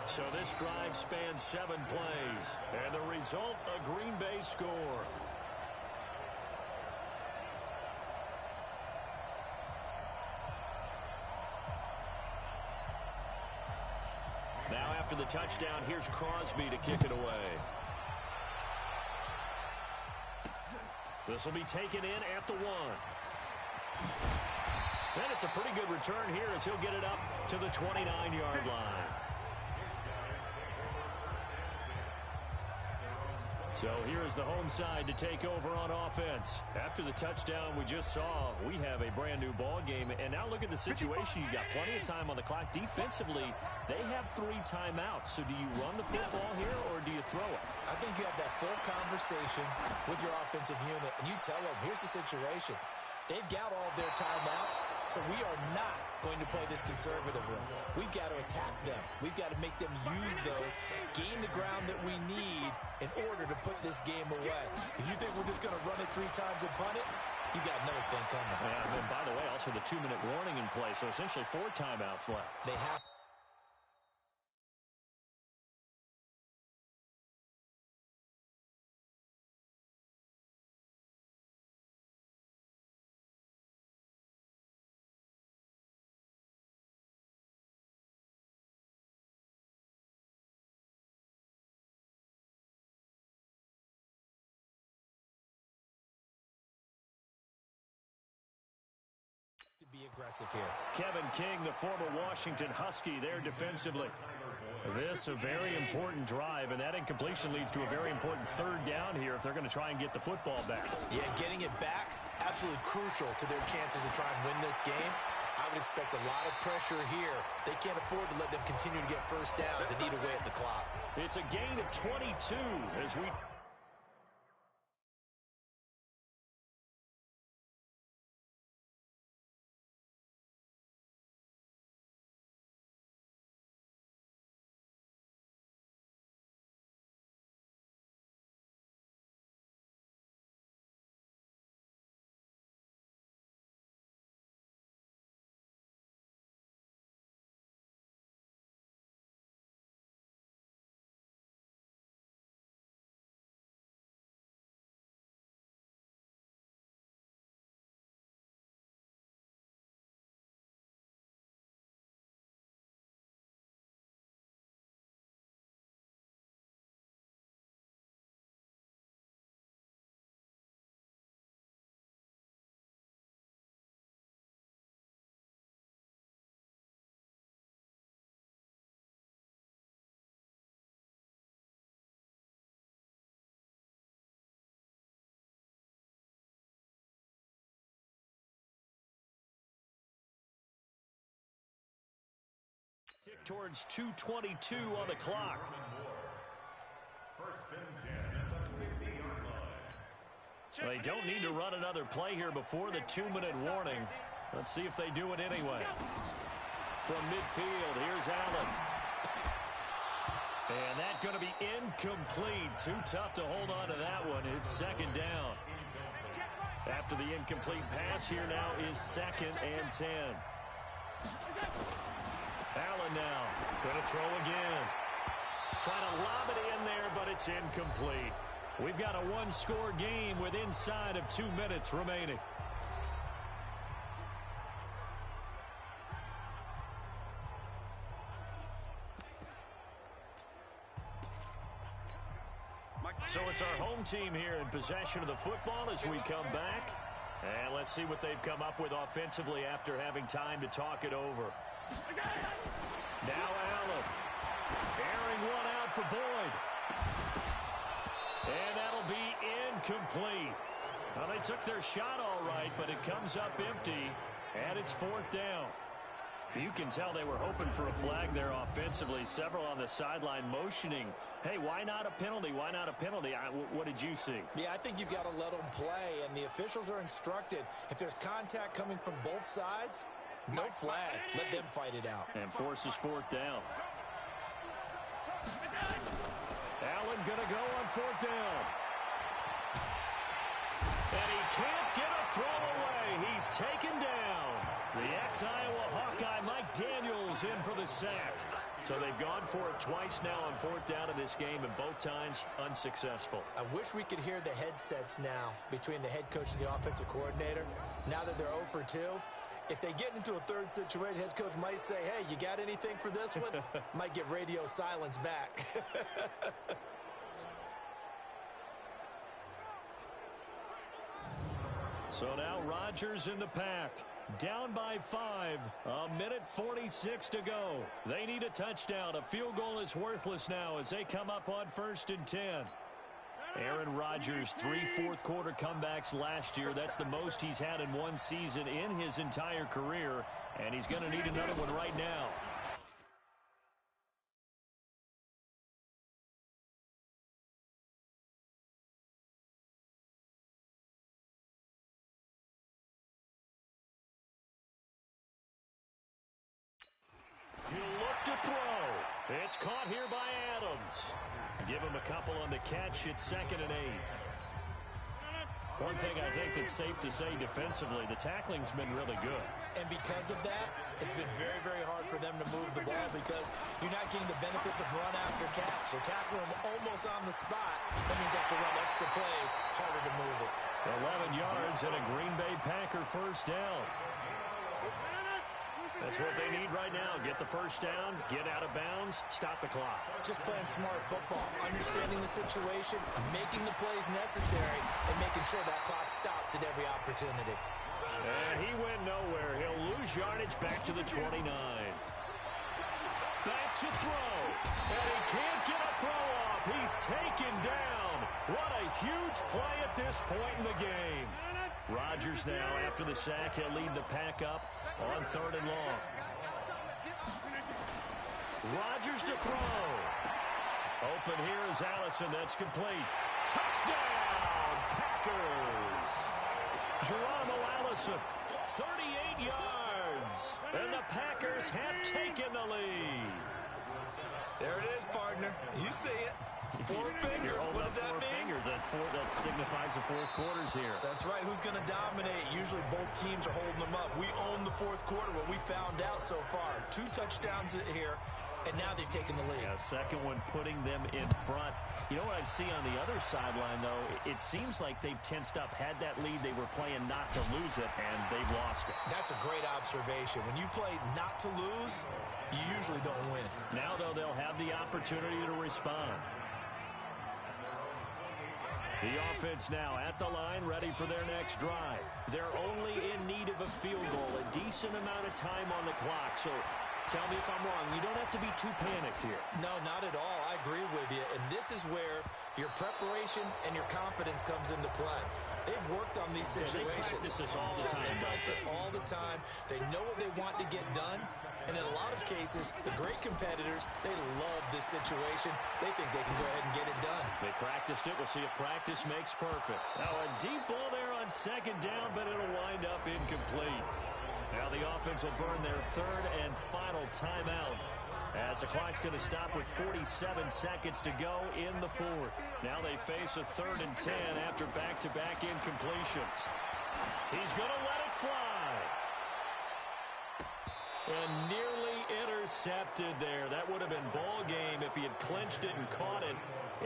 So this drive spans 7 plays. And the result, a Green Bay score. Now after the touchdown, here's Crosby to kick it away. This will be taken in at the 1. And it's a pretty good return here as he'll get it up to the 29-yard line. So here's the home side to take over on offense. After the touchdown we just saw, we have a brand new ball game. And now look at the situation. You've got plenty of time on the clock. Defensively, they have 3 timeouts. So do you run the football here or do you throw it? I think you have that full conversation with your offensive unit, and you tell them, here's the situation. They've got all their timeouts, so we are not going to play this conservatively. We've got to attack them. We've got to make them use those, gain the ground that we need in order to put this game away. If you think we're just going to run it 3 times and punt it, you got another thing coming. And then, by the way, also the 2-minute warning in play, so essentially 4 timeouts left. They have be aggressive here. Kevin King, the former Washington Husky, there defensively. This a very important drive, and that incompletion leads to a very important third down here if they're going to try and get the football back. Yeah, getting it back, absolutely crucial to their chances to try and win this game. I would expect a lot of pressure here. They can't afford to let them continue to get first downs and eat away at the clock. It's a gain of 22 as we... Tick towards 2:22 on the clock. They don't need to run another play here before the 2-minute warning. Let's see if they do it anyway. From midfield, here's Allen. And that's going to be incomplete. Too tough to hold on to that one. It's second down. After the incomplete pass, here now is 2nd and 10. Allen now going to throw again. Trying to lob it in there, but it's incomplete. We've got a one-score game with inside of 2 minutes remaining. So it's our home team here in possession of the football as we come back. And let's see what they've come up with offensively after having time to talk it over. Now Allen. Airing one out for Boyd. And that'll be incomplete. Well, they took their shot all right, but it comes up empty, and it's 4th down. You can tell they were hoping for a flag there offensively. Several on the sideline motioning, hey, why not a penalty? Why not a penalty? What did you see? Yeah, I think you've got to let them play, and the officials are instructed. If there's contact coming from both sides, no flag. Let them fight it out. And forces 4th down. Allen going to go on 4th down. And he can't get a throw away. He's taken down. The ex-Iowa Hawkeye Mike Daniels in for the sack. So they've gone for it twice now on 4th down in this game, and both times unsuccessful. I wish we could hear the headsets now between the head coach and the offensive coordinator. Now that they're 0 for 2, if they get into a third situation, head coach might say, hey, you got anything for this one? Might get radio silence back. So now Rodgers in the pack. Down by 5. 1:46 to go. They need a touchdown. A field goal is worthless now as they come up on 1st and 10. Aaron Rodgers, 3 fourth-quarter comebacks last year. That's the most he's had in one season in his entire career, and he's going to need another one right now. He'll look to throw. It's caught here by Adams. Give him a couple on the catch. It's 2nd and 8. One thing I think that's safe to say defensively, the tackling's been really good. And because of that, it's been very, very hard for them to move the ball because you're not getting the benefits of run after catch. They're tackling them almost on the spot. That means they have to run extra plays, harder to move it. 11 yards and a Green Bay Packer first down. That's what they need right now. Get the first down, get out of bounds, stop the clock. Just playing smart football, understanding the situation, making the plays necessary, and making sure that clock stops at every opportunity. And he went nowhere. He'll lose yardage back to the 29. Back to throw. And he can't get a throw off. He's taken down. What a huge play at this point in the game. Rodgers now, after the sack, he'll lead the pack up on 3rd and long. Rodgers to throw. Open here is Allison. That's complete. Touchdown, Packers. Geronimo Allison, 38 yards. And the Packers have taken the lead. There it is, partner. You see it. 4 fingers. What does that mean? Fingers. That signifies the 4th quarter's here. That's right. Who's going to dominate? Usually both teams are holding them up. We own the 4th quarter, what we found out so far. 2 touchdowns here, and now they've taken the lead. Yeah, second one putting them in front. You know what I see on the other sideline, though? It seems like they've tensed up. Had that lead, they were playing not to lose it, and they've lost it. That's a great observation. When you play not to lose, you usually don't win. Now, though, they'll have the opportunity to respond. The offense now at the line, ready for their next drive. They're only in need of a field goal, a decent amount of time on the clock. So tell me if I'm wrong. You don't have to be too panicked here. No, not at all. I agree with you. And this is where your preparation and your confidence comes into play. They've worked on these situations. They practice this all the time. They practice it all the time. They know what they want to get done. And in a lot of cases, the great competitors, they love this situation. They think they can go ahead and get it done. They practiced it. We'll see if practice makes perfect. Now a deep ball there on 2nd down, but it'll wind up incomplete. Now the offense will burn their 3rd and final timeout, as the clock's going to stop with 47 seconds to go in the 4th. Now they face a 3rd and 10 after back-to-back incompletions. He's going to let it fly. And nearly intercepted there. That would have been ball game if he had clinched it and caught it.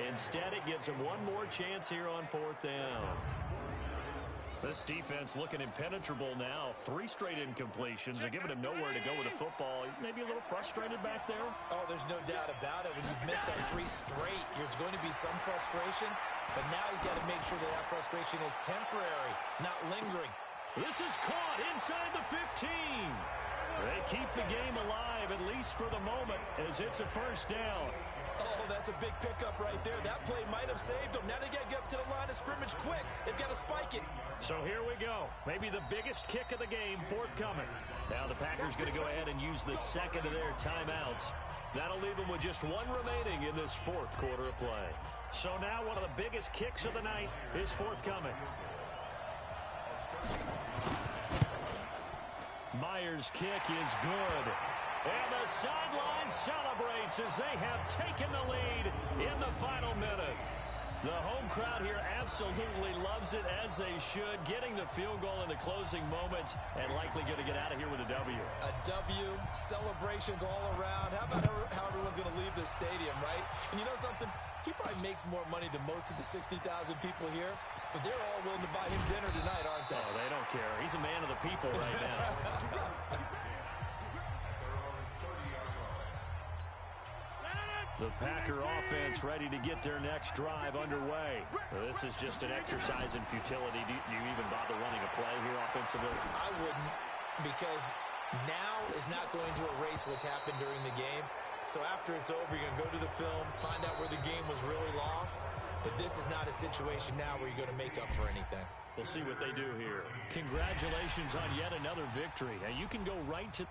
Instead, it gives him one more chance here on 4th down. This defense looking impenetrable now. 3 straight incompletions. They're giving him nowhere to go with the football. Maybe a little frustrated back there. Oh, there's no doubt about it. When you've missed on 3 straight, there's going to be some frustration. But now he's got to make sure that frustration is temporary, not lingering. This is caught inside the 15. They keep the game alive, at least for the moment, as it's a 1st down. Oh, that's a big pickup right there. That play might have saved them. Now they got to get up to the line of scrimmage quick. They've got to spike it. So here we go. Maybe the biggest kick of the game forthcoming. Now the Packers going to go ahead and use the 2nd of their timeouts. That'll leave them with just 1 remaining in this 4th quarter of play. So now one of the biggest kicks of the night is forthcoming. Myers' kick is good. And the sideline celebrates as they have taken the lead in the final minute. The home crowd here absolutely loves it, as they should, getting the field goal in the closing moments and likely going to get out of here with a W. A W, celebrations all around. How about how everyone's going to leave this stadium, right? And you know something? He probably makes more money than most of the 60,000 people here, but they're all willing to buy him dinner tonight, aren't they? Oh, they don't care. He's a man of the people right now. The Packer offense ready to get their next drive underway. This is just an exercise in futility. Do you even bother running a play here offensively? I wouldn't, because now is not going to erase what's happened during the game. So after it's over, you're going to go to the film, find out where the game was really lost. But this is not a situation now where you're going to make up for anything. We'll see what they do here. Congratulations on yet another victory. Now you can go right to...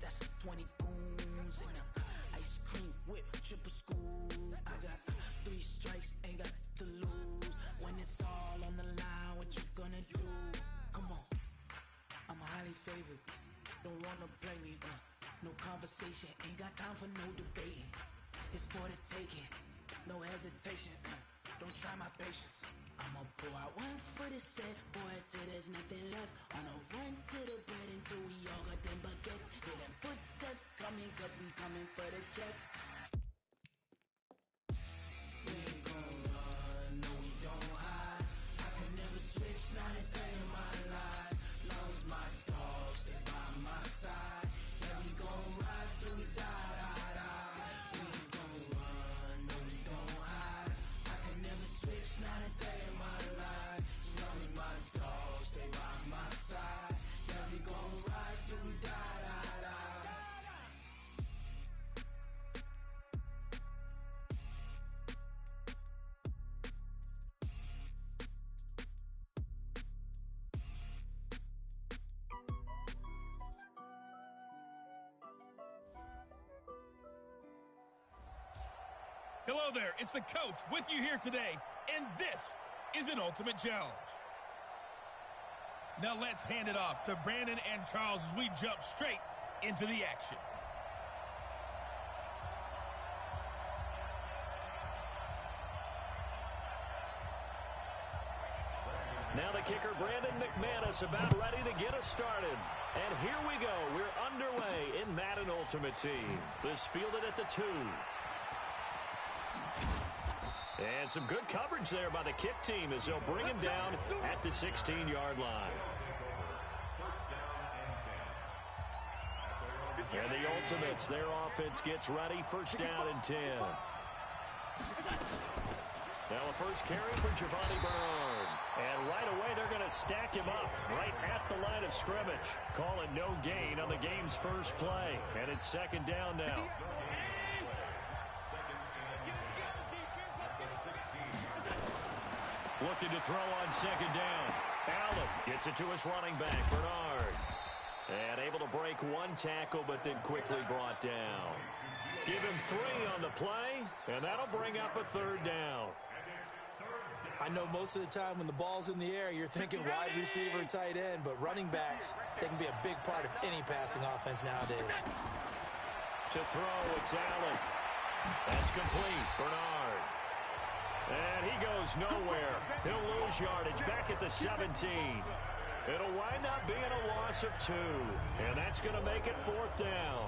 That's 20 goons and ice cream whip, triple school. highly favored. Don't wanna play me, no conversation, ain't got time for no debating. It's for the taking, no hesitation, don't try my patience. I'ma pour out one for the set, boy, till there's nothing left. On a run to the bed until we all got them baguettes. Hear them footsteps coming, cause we coming for the jet. We ain't gon' run, no we don't hide. I can never switch, not a day in my life. Long as my dogs, they by my side. Yeah, we gon' ride till we die, die, die. We ain't gon' run, no we don't hide. I can never switch, not a day in my life. As long as my dogs, they by my side. Yeah, we gon' ride till we die, die, die. Hello there, it's the coach with you here today, and this is an Ultimate Challenge. Now let's hand it off to Brandon and Charles as we jump straight into the action. Now the kicker, Brandon McManus, about ready to get us started. And here we go. We're underway in Madden Ultimate Team. This fielded at the 2. And some good coverage there by the kick team as they'll bring him down at the 16-yard line. And the Ultimates, their offense gets ready. First down and 10. Now a first carry for Giovanni Bernard. And right away they're going to stack him up right at the line of scrimmage. Call it no gain on the game's first play. And it's second down now. Looking to throw on second down. Allen gets it to his running back, Bernard. And able to break one tackle, but then quickly brought down. Give him 3 on the play, and that'll bring up a third down. I know most of the time when the ball's in the air, you're thinking wide receiver, tight end, but running backs, they can be a big part of any passing offense nowadays. To throw, it's Allen. That's complete. Bernard. And he goes nowhere. He'll lose yardage back at the 17. It'll wind up being a loss of 2. And that's going to make it fourth down.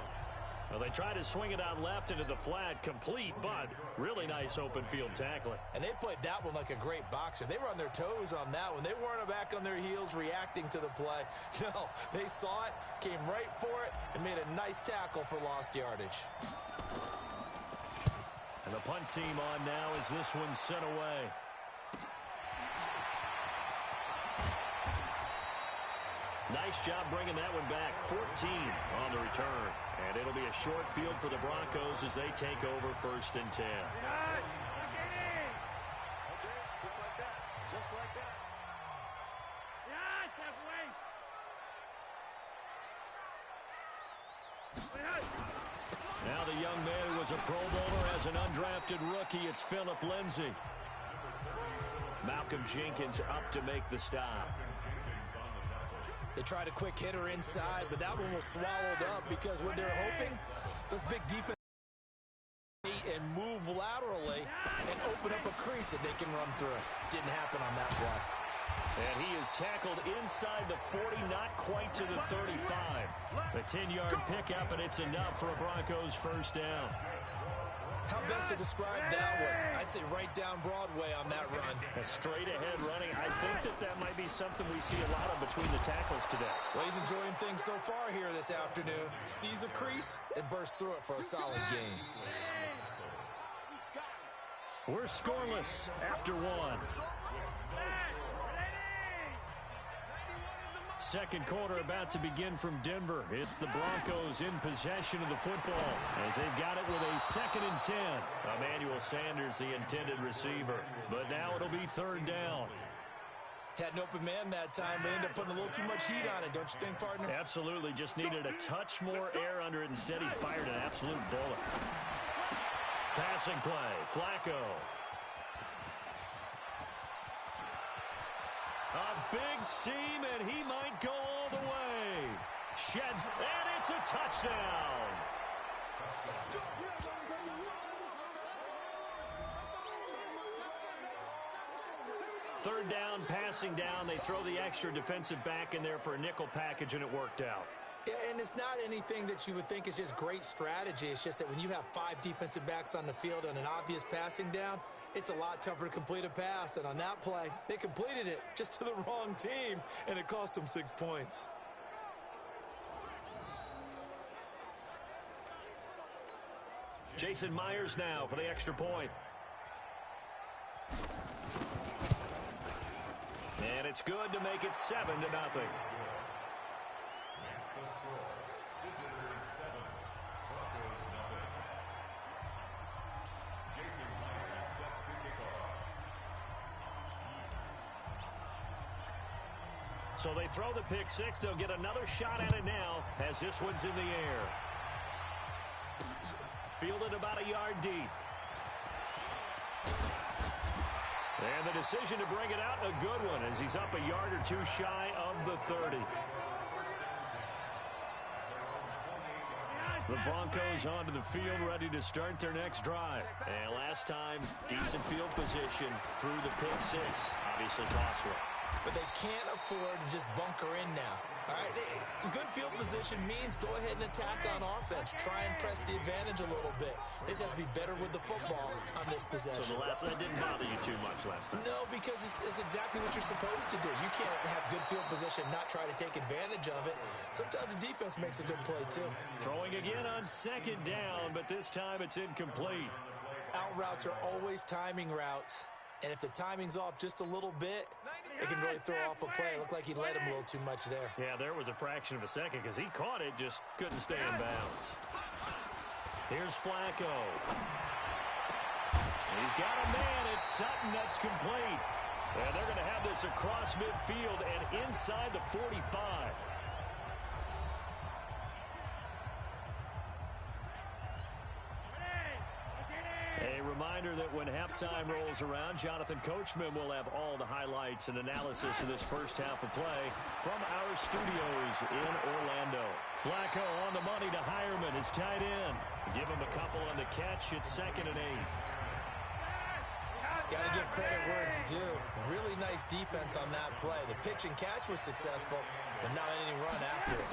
Well, they try to swing it out left into the flat, complete, but really nice open field tackling. And they played that one like a great boxer. They were on their toes on that one. They weren't back on their heels reacting to the play. No, they saw it, came right for it, and made a nice tackle for lost yardage. And the punt team on now as this one's sent away. Nice job bringing that one back. 14 on the return. And it'll be a short field for the Broncos as they take over first and 10. Just like that. Just like that. Now the young man who was a Pro Bowler as an undrafted rookie, it's Philip Lindsay. Malcolm Jenkins up to make the stop. They tried a quick hitter inside, but that one was swallowed up because what they're hoping, those big defense and move laterally and open up a crease that they can run through. Didn't happen on that play. And he is tackled inside the 40, not quite to the 35. A 10-yard pickup, and it's enough for a Broncos first down. How best to describe that one? I'd say right down Broadway on that run. A straight-ahead running. I think that might be something we see a lot of between the tackles today. Well, he's enjoying things so far here this afternoon. Sees a crease and bursts through it for a solid gain. We're scoreless after one. Second quarter about to begin from Denver. It's the Broncos in possession of the football as they've got it with a 2nd and 10. Emmanuel Sanders, the intended receiver. But now it'll be third down. Had an open man that time, but ended up putting a little too much heat on it, don't you think, partner? Absolutely. Just needed a touch more air under it. Instead, he fired an absolute bullet. Passing play. Flacco. A big seam, and he might go all the way. made. Sheds, and it's a touchdown. Third down, passing down. They throw the extra defensive back in there for a nickel package, and it worked out. Yeah, and it's not anything that you would think is just great strategy. It's just that when you have 5 defensive backs on the field on an obvious passing down, it's a lot tougher to complete a pass. And on that play, they completed it just to the wrong team, and it cost them 6 points. Jason Myers now for the extra point. And it's good to make it 7-0. So they throw the pick six. They'll get another shot at it now as this one's in the air. Fielded about a yard deep. And the decision to bring it out, a good one, as he's up a yard or two shy of the 30. The Broncos onto the field, ready to start their next drive. And last time, decent field position through the pick six. Obviously costly. But they can't afford to just bunker in now. All right, good field position means go ahead and attack on offense. Try and press the advantage a little bit. They just have to be better with the football on this possession. So that didn't bother you too much last time? No, because it's exactly what you're supposed to do. You can't have good field position, not try to take advantage of it. Sometimes the defense makes a good play, too. Throwing again on second down, but this time it's incomplete. Out routes are always timing routes. And if the timing's off just a little bit, it can really throw off a play. It looked like he led him a little too much there. Yeah, there was a fraction of a second because he caught it, just couldn't stay in bounds. Here's Flacco. He's got a man. It's Sutton that's complete. And they're going to have this across midfield and inside the 45. A reminder that when halftime rolls around, Jonathan Coachman will have all the highlights and analysis of this first half of play from our studios in Orlando. Flacco on the money to Hireman, his tight end. Give him a couple on the catch. It's 2nd and 8. Got to give credit where it's due. Really nice defense on that play. The pitch and catch was successful, but not any run after it.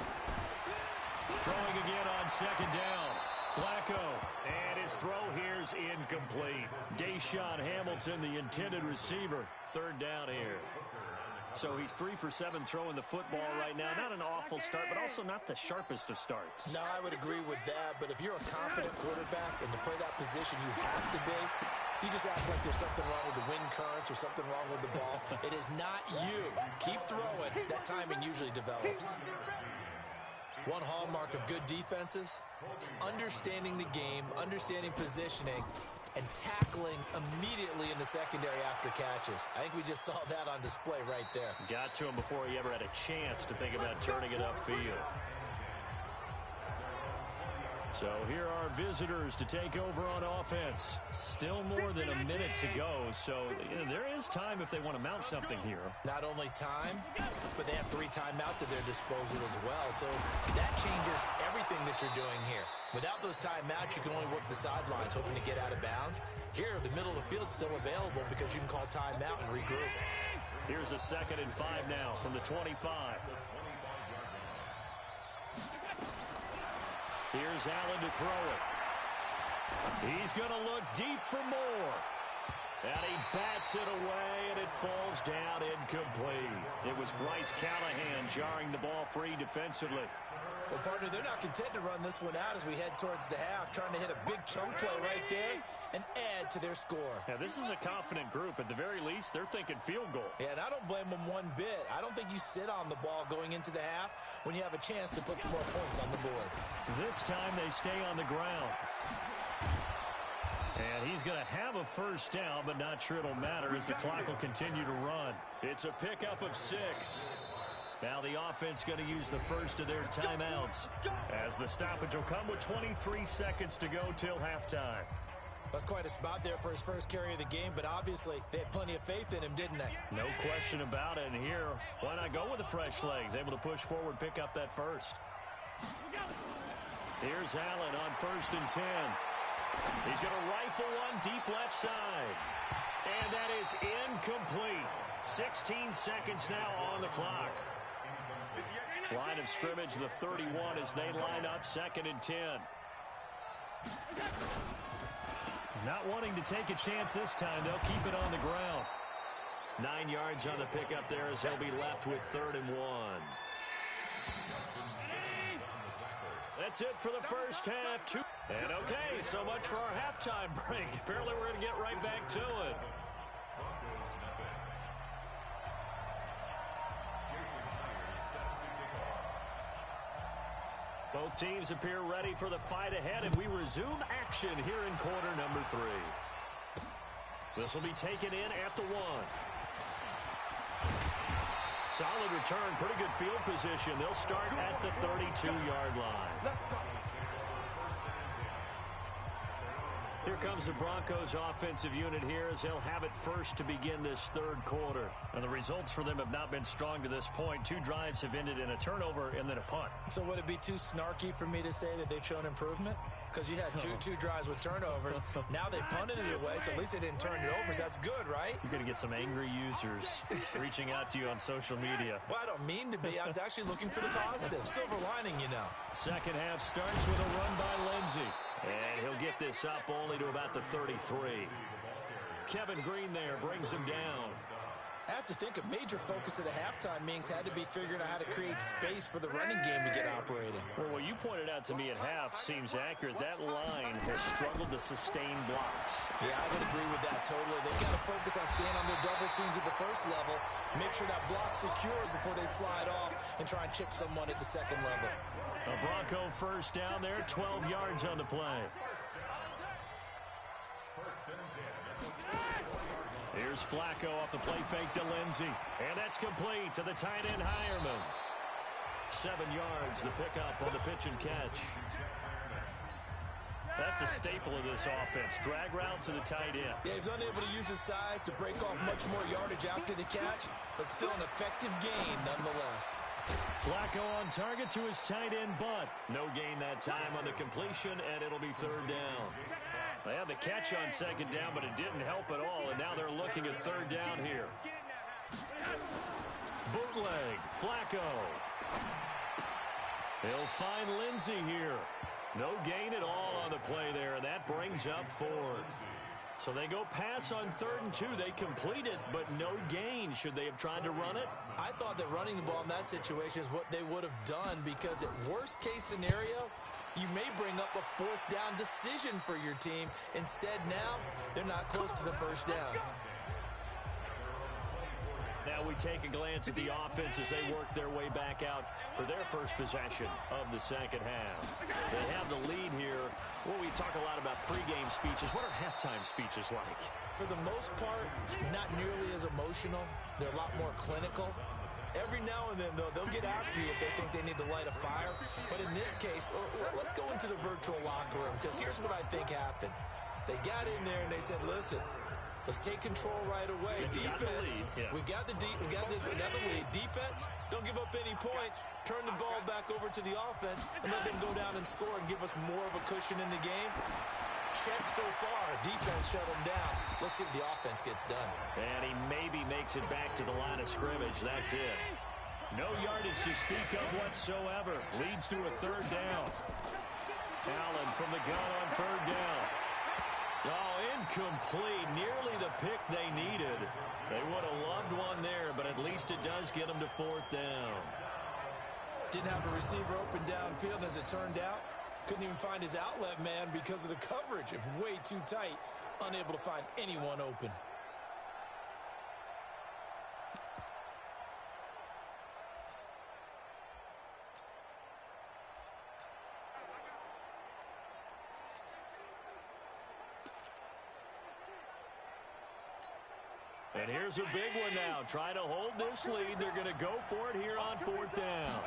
Throwing again on second down. Flacco, and his throw here's incomplete. Deshaun Hamilton, the intended receiver. 3rd down here. So he's 3 for 7 throwing the football right now. Not an awful start, but also not the sharpest of starts. No, I would agree with that, but if you're a confident quarterback and to play that position you have to be, you just act like there's something wrong with the wind currents or something wrong with the ball. It is not you. Keep throwing. That timing usually develops. One hallmark of good defenses is understanding the game, understanding positioning, and tackling immediately in the secondary after catches. I think we just saw that on display right there. Got to him before he ever had a chance to think about turning it upfield. So here are visitors to take over on offense. Still more than a minute to go, so there is time if they want to mount something here. Not only time, but they have 3 timeouts at their disposal as well, so that changes everything that you're doing here. Without those timeouts, you can only work the sidelines, hoping to get out of bounds. Here, the middle of the field's still available because you can call timeout and regroup. Here's a 2nd and 5 now from the 25. Here's Allen to throw it. He's going to look deep for more. And he bats it away, and it falls down incomplete. It was Bryce Callahan jarring the ball free defensively. Well, partner, they're not content to run this one out as we head towards the half, trying to hit a big chunk play right there and add to their score. Now, this is a confident group. At the very least, they're thinking field goal. Yeah, and I don't blame them one bit. I don't think you sit on the ball going into the half when you have a chance to put some more points on the board. This time they stay on the ground. And he's going to have a first down, but not sure it'll matter as the clock will continue to run. It's a pickup of 6. Now the offense going to use the first of their timeouts as the stoppage will come with 23 seconds to go till halftime. That's quite a spot there for his first carry of the game, but obviously they had plenty of faith in him, didn't they? No question about it. And here, why not go with the fresh legs? Able to push forward, pick up that first. Here's Allen on 1st and 10. He's going to rifle one deep left side. And that is incomplete. 16 seconds now on the clock. Line of scrimmage, the 31 as they line up 2nd and 10. Not wanting to take a chance this time. They'll keep it on the ground. 9 yards on the pickup there as they'll be left with 3rd and 1. That's it for the first half. And okay, so much for our halftime break. Apparently we're going to get right back to it. Both teams appear ready for the fight ahead, and we resume action here in quarter number 3. This will be taken in at the 1. Solid return, pretty good field position. They'll start at the 32-yard line. Here comes the Broncos offensive unit here as they'll have it first to begin this 3rd quarter. And the results for them have not been strong to this point. 2 drives have ended in a turnover and then a punt. So would it be too snarky for me to say that they've shown improvement? Because you had two drives with turnovers. Now they punted it away, so at least they didn't turn it over. So that's good, right? You're going to get some angry users reaching out to you on social media. Well, I don't mean to be. I was actually looking for the positive. Silver lining, you know. Second half starts with a run by Lindsey. And he'll get this up only to about the 33. Kevin Green there brings him down. I have to think a major focus of the halftime meetings had to be figuring out how to create space for the running game to get operating. Well, what you pointed out to me at half seems accurate. That line has struggled to sustain blocks. Yeah, I would agree with that totally. They've got to focus on staying on their double teams at the first level, make sure that block's secured before they slide off and try and chip someone at the second level. A Bronco first down there, 12 yards on the play. Here's Flacco off the play fake to Lindsey. And that's complete to the tight end Hireman. 7 yards, the pickup on the pitch and catch. That's a staple of this offense. Drag route to the tight end. Yeah, he's unable to use his size to break off much more yardage after the catch, but still an effective gain nonetheless. Flacco on target to his tight end, but no gain that time on the completion, and it'll be 3rd down. They had the catch on 2nd down, but it didn't help at all, and now they're looking at 3rd down here. Bootleg, Flacco. He'll find Lindsey here. No gain at all on the play there, and that brings up 4th. So they go pass on 3rd and 2. They complete it, but no gain. Should they have tried to run it? I thought that running the ball in that situation is what they would have done, because at worst case scenario, you may bring up a 4th down decision for your team. Instead, now they're not close to the first down. Now we take a glance at the offense as they work their way back out for their first possession of the second half. They have the lead here. Well, we talk a lot about pregame speeches. What are halftime speeches like? For the most part, not nearly as emotional. They're a lot more clinical. Every now and then, though, they'll get after you if they think they need to light a fire. But in this case, let's go into the virtual locker room, because here's what I think happened. They got in there and they said, listen, let's take control right away. Defense, we've got the lead. Defense, don't give up any points. Turn the ball back over to the offense and let them go down and score and give us more of a cushion in the game. Check so far. Defense shut them down. Let's see if the offense gets done. And he maybe makes it back to the line of scrimmage. That's it. No yardage to speak of whatsoever. Leads to a 3rd down. Allen from the gun on 3rd down. Oh, incomplete. Nearly the pick they needed. They would have loved one there, but at least it does get them to 4th down. Didn't have a receiver open downfield, as it turned out. Couldn't even find his outlet man because of the coverage. It's way too tight. Unable to find anyone open. And here's a big one now. Trying to hold this lead. They're going to go for it here on 4th down.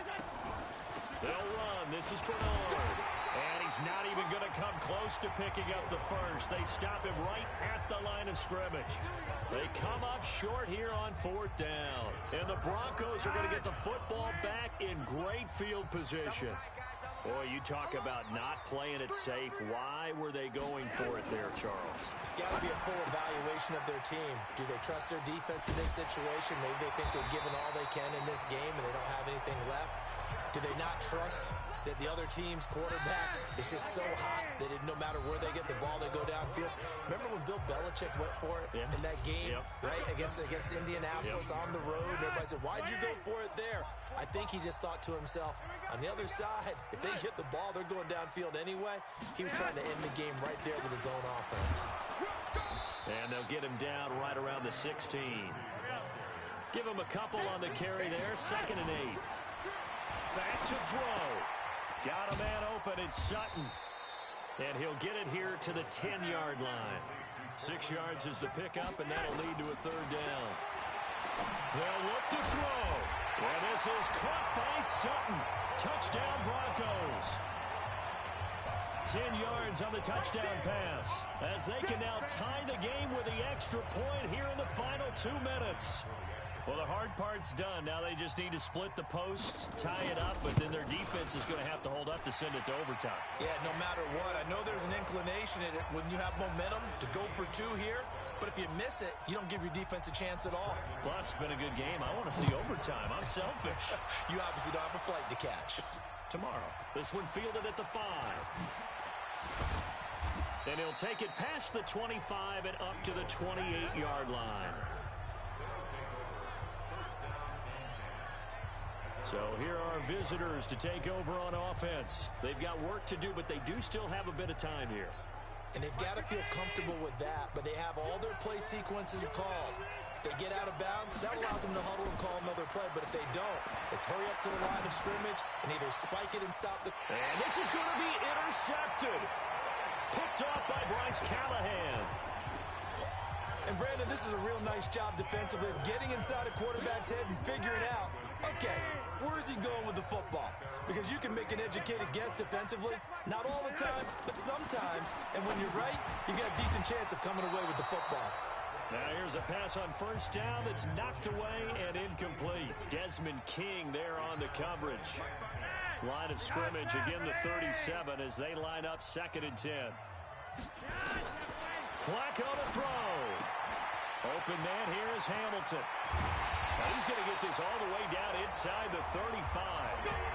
They'll run. This is Bernard. And he's not even going to come close to picking up the first. They stop him right at the line of scrimmage. They come up short here on 4th down. And the Broncos are going to get the football back in great field position. Boy, you talk about not playing it safe. Why were they going for it there, Charles? It's got to be a full evaluation of their team. Do they trust their defense in this situation? Maybe they think they've given all they can in this game and they don't have anything left. Do they not trust that the other team's quarterback is just so hot that no matter where they get the ball, they go downfield? Remember when Bill Belichick went for it in that game, right, against Indianapolis on the road? And everybody said, why'd you go for it there? I think he just thought to himself, on the other side, if they get the ball, they're going downfield anyway. He was trying to end the game right there with his own offense. And they'll get him down right around the 16. Give him a couple on the carry there, 2nd and 8. Back to throw. Got a man open, it's Sutton. And he'll get it here to the 10-yard line. 6 yards is the pickup, and that'll lead to a 3rd down. They'll look to throw. And this is caught by Sutton. Touchdown, Broncos. 10 yards on the touchdown pass, as they can now tie the game with the extra point here in the final 2 minutes. Well, the hard part's done. Now they just need to split the posts, tie it up, but then their defense is going to have to hold up to send it to overtime. Yeah, no matter what. I know there's an inclination in it when you have momentum to go for 2 here, but if you miss it, you don't give your defense a chance at all. Plus, it's been a good game. I want to see overtime. I'm selfish. You obviously don't have a flight to catch. Tomorrow, this one fielded at the 5. Then he'll take it past the 25 and up to the 28-yard line. So here are visitors to take over on offense. They've got work to do, but they do still have a bit of time here. And they've got to feel comfortable with that, but they have all their play sequences called. If they get out of bounds, that allows them to huddle and call another play. But if they don't, it's hurry up to the line of scrimmage and either spike it and stop the... And this is going to be intercepted. Picked off by Bryce Callahan. And Brandon, this is a real nice job defensively of getting inside a quarterback's head and figuring out, okay, where's he going with the football? Because you can make an educated guess defensively, not all the time, but sometimes. And when you're right, you've got a decent chance of coming away with the football. Now here's a pass on 1st down that's knocked away and incomplete. Desmond King there on the coverage. Line of scrimmage, again the 37 as they line up 2nd and 10. Flacco to throw. Open man here is Hamilton. Now he's going to get this all the way down inside the 35.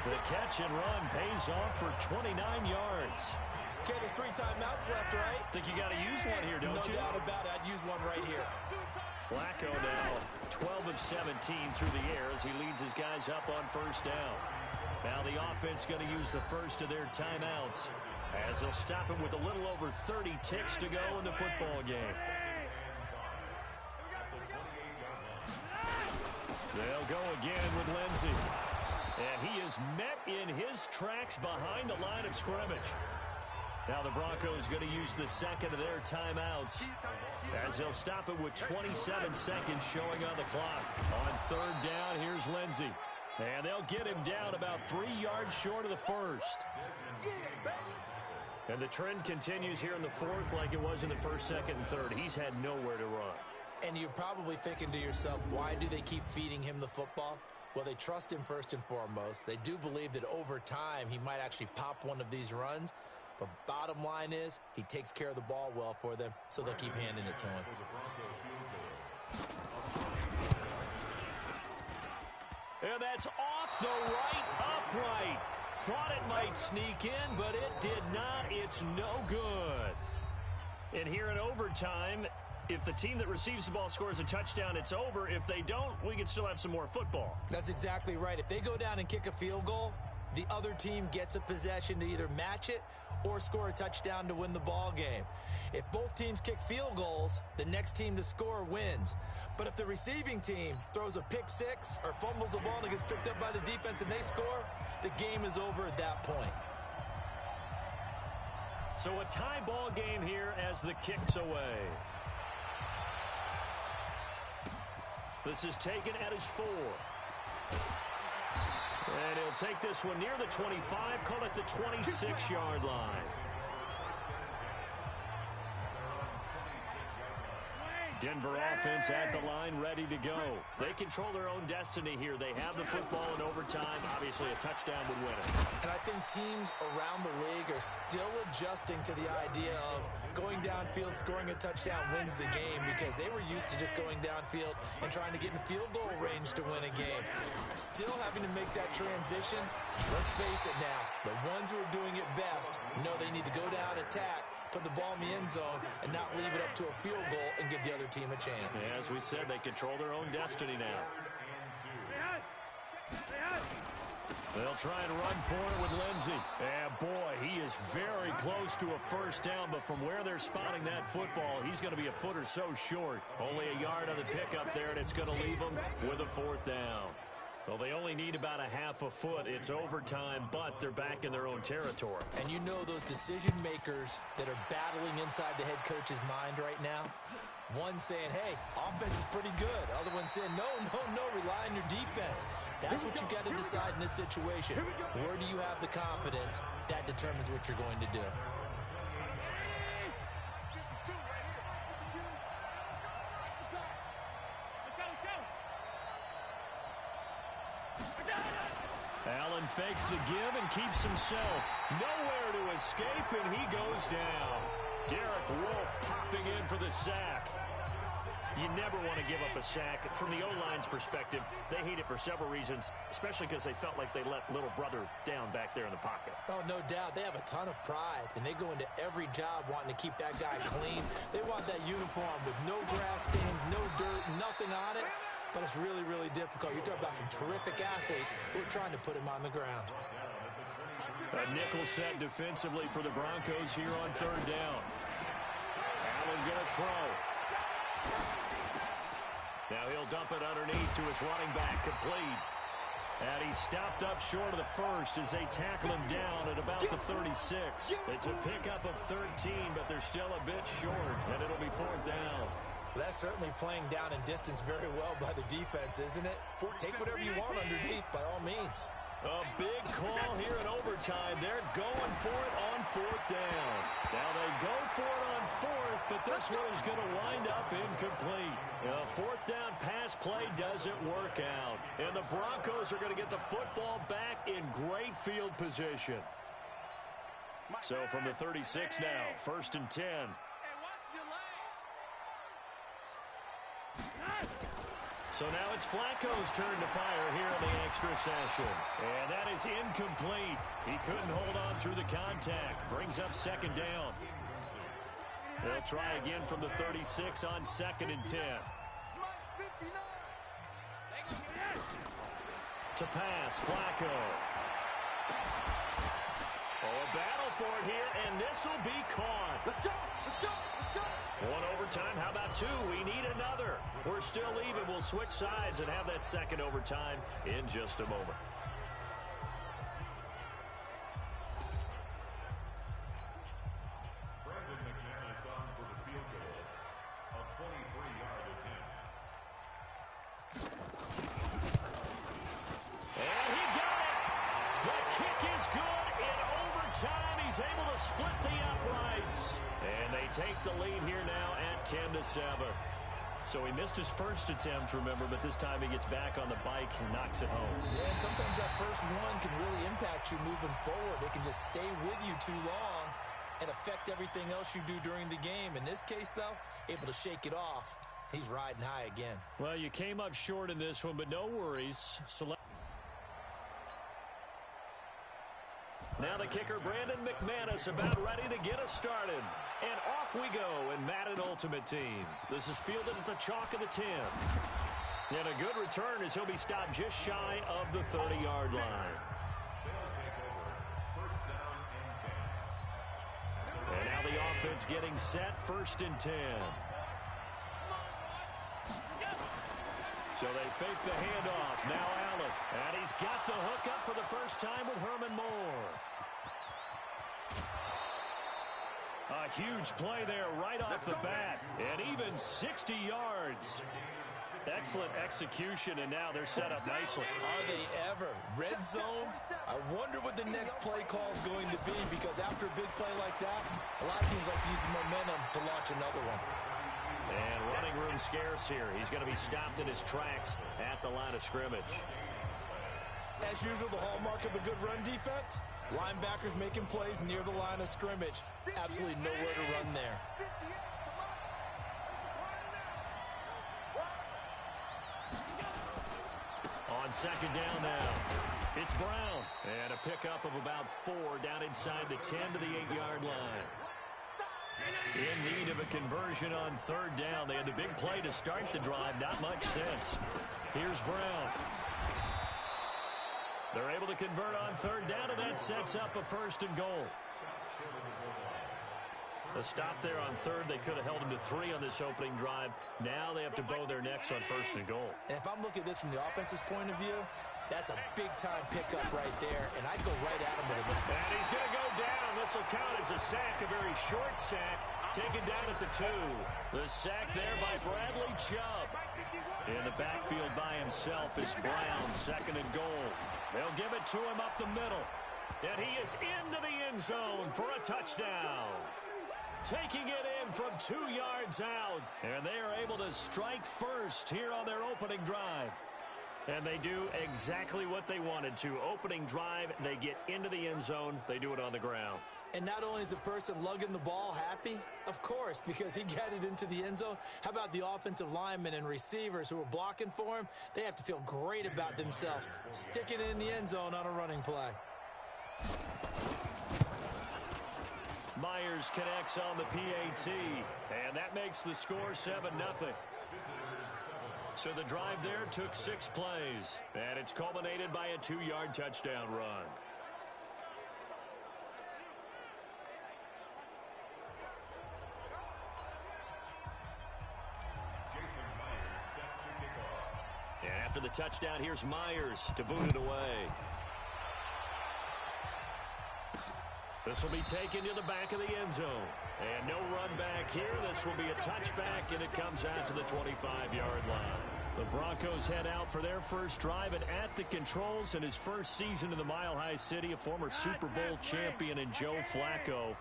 The catch and run pays off for 29 yards. Okay, there's 3 timeouts left, right? Think you got to use one here, don't you? No doubt about it. I'd use one right here. Flacco now 12 of 17 through the air as he leads his guys up on 1st down. Now the offense going to use the first of their timeouts as they'll stop him with a little over 30 ticks to go in the football game. They'll go again with Lindsey. And he is met in his tracks behind the line of scrimmage. Now the Broncos going to use the 2nd of their timeouts as they'll stop it with 27 seconds showing on the clock. On 3rd down, here's Lindsey. And they'll get him down about 3 yards short of the 1st. And the trend continues here in the 4th like it was in the 1st, 2nd, and 3rd. He's had nowhere to run. And you're probably thinking to yourself, why do they keep feeding him the football? Well, they trust him first and foremost. They do believe that over time he might actually pop one of these runs. But bottom line is, he takes care of the ball well for them, so they'll keep handing it to him. And that's off the right upright. Thought it might sneak in, but it did not. It's no good. And here in overtime, if the team that receives the ball scores a touchdown, it's over. If they don't, we can still have some more football. That's exactly right. If they go down and kick a field goal, the other team gets a possession to either match it or score a touchdown to win the ball game. If both teams kick field goals, the next team to score wins. But if the receiving team throws a pick 6 or fumbles the ball and it gets picked up by the defense and they score, the game is over at that point. So a tie ball game here as the kick's away. This is taken at his 4. And he'll take this one near the 25, call it the 26-yard line. Denver offense at the line, ready to go. They control their own destiny here. They have the football in overtime. Obviously, a touchdown would win it. And I think teams around the league are still adjusting to the idea of going downfield, scoring a touchdown wins the game, because they were used to just going downfield and trying to get in field goal range to win a game. Still having to make that transition. Let's face it now, the ones who are doing it best know they need to go down, attack, put the ball in the end zone, and not leave it up to a field goal and give the other team a chance. Yeah, as we said, they control their own destiny now. They'll try and run for it with Lindsey. And boy, he is very close to a first down, but from where they're spotting that football, he's going to be a foot or so short. Only a yard on the pickup there, and it's going to leave him with a fourth down. Well, they only need about a half a foot. It's overtime, but they're back in their own territory. And you know those decision makers that are battling inside the head coach's mind right now? One saying, hey, offense is pretty good. Other one saying, no, rely on your defense. That's what you got to decide in this situation. Where do you have the confidence? That determines what you're going to do. Allen fakes the give and keeps himself nowhere to escape, and he goes down. Derek Wolfe popping in for the sack. You never want to give up a sack. From the O-line's perspective, they hate it for several reasons, especially because they felt like they let little brother down back there in the pocket. Oh, no doubt. They have a ton of pride, and they go into every job wanting to keep that guy clean. They want that uniform with no grass stains, no dirt, nothing on it. But it's really, really difficult. You're talking about some terrific athletes who are trying to put him on the ground. A nickel set defensively for the Broncos here on third down. Allen going to throw. Now he'll dump it underneath to his running back, complete. And he stopped up short of the first as they tackle him down at about the 36. It's a pickup of 13, but they're still a bit short, and it'll be fourth down. That's certainly playing down in distance very well by the defense, isn't it? Take whatever you want underneath, by all means. A big call here in overtime. They're going for it on fourth down. Now they go for it on fourth, but this one is going to wind up incomplete. A fourth down pass play doesn't work out. And the Broncos are going to get the football back in great field position. So from the 36 now, 1st and 10. So now it's Flacco's turn to fire here in the extra session. And that is incomplete. He couldn't hold on through the contact. Brings up second down. They'll try again from the 36 on 2nd and 10. To pass, Flacco. Oh, a battle for it here, and this will be caught. Let's go, let's go, let's go. One overtime, how about two? We need another. We're still even. We'll switch sides and have that second overtime in just a moment. Brandon McManus on for the field goal. A 23-yard attempt. And he got it. The kick is good in overtime. He's able to split the uprights. And they take the lead here now at 10-7. So he missed his first attempt, remember, but this time he gets back on the bike and knocks it home. Yeah, and sometimes that first one can really impact you moving forward. It can just stay with you too long and affect everything else you do during the game. In this case, though, able to shake it off. He's riding high again. Well, you came up short in this one, but no worries. Now the kicker, Brandon McManus, about ready to get us started. And off we go in Madden Ultimate Team. This is fielded at the chalk of the 10. And a good return as he'll be stopped just shy of the 30-yard line. And now the offense getting set, 1st and 10. So they fake the handoff. Now Allen. And he's got the hookup for the first time with Herman Moore. A huge play there right off the bat. And even 60 yards. Excellent execution, and now they're set up nicely. Are they ever? Red zone? I wonder what the next play call is going to be, because after a big play like that, a lot of teams like to use momentum to launch another one. And running room scarce here. He's going to be stopped in his tracks at the line of scrimmage. As usual, the hallmark of a good run defense, linebackers making plays near the line of scrimmage. Absolutely nowhere to run there. On second down now, it's Brown. And a pickup of about 4 down inside the 10 to the 8-yard line. In need of a conversion on third down. They had the big play to start the drive. Not much sense. Here's Brown. They're able to convert on third down, and that sets up a 1st and goal. A stop there on third. They could have held him to 3 on this opening drive. Now they have to bow their necks on 1st and goal. And if I'm looking at this from the offense's point of view, that's a big-time pickup right there, and I'd go right at him with it. And he's going to go down. This will count as a sack, a very short sack, taken down at the 2. The sack there by Bradley Chubb. In the backfield by himself is Brown, 2nd and goal. They'll give it to him up the middle. And he is into the end zone for a touchdown. Taking it in from 2 yards out. And they are able to strike first here on their opening drive. And they do exactly what they wanted to. Opening drive, they get into the end zone. They do it on the ground. And not only is the person lugging the ball happy, of course, because he got it into the end zone. How about the offensive linemen and receivers who are blocking for him? They have to feel great about themselves, sticking it in the end zone on a running play. Myers connects on the PAT, and that makes the score 7-0. So the drive there took 6 plays, and it's culminated by a 2-yard touchdown run. And after the touchdown, here's Myers to boot it away. This will be taken to the back of the end zone. And no run back here. This will be a touchback, and it comes out to the 25-yard line. The Broncos head out for their first drive, and at the controls in his first season in the Mile High City, a former Super Bowl champion in Joe Flacco.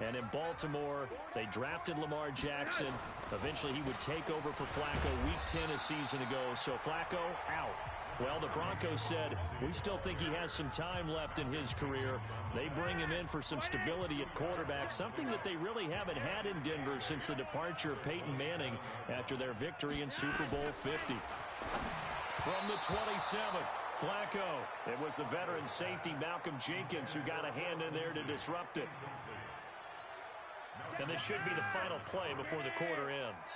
And in Baltimore, they drafted Lamar Jackson. Eventually, he would take over for Flacco week 10 a season ago. So Flacco out. Well, the Broncos said, we still think he has some time left in his career. They bring him in for some stability at quarterback, something that they really haven't had in Denver since the departure of Peyton Manning after their victory in Super Bowl 50. From the 27, Flacco. It was the veteran safety Malcolm Jenkins who got a hand in there to disrupt it. And this should be the final play before the quarter ends.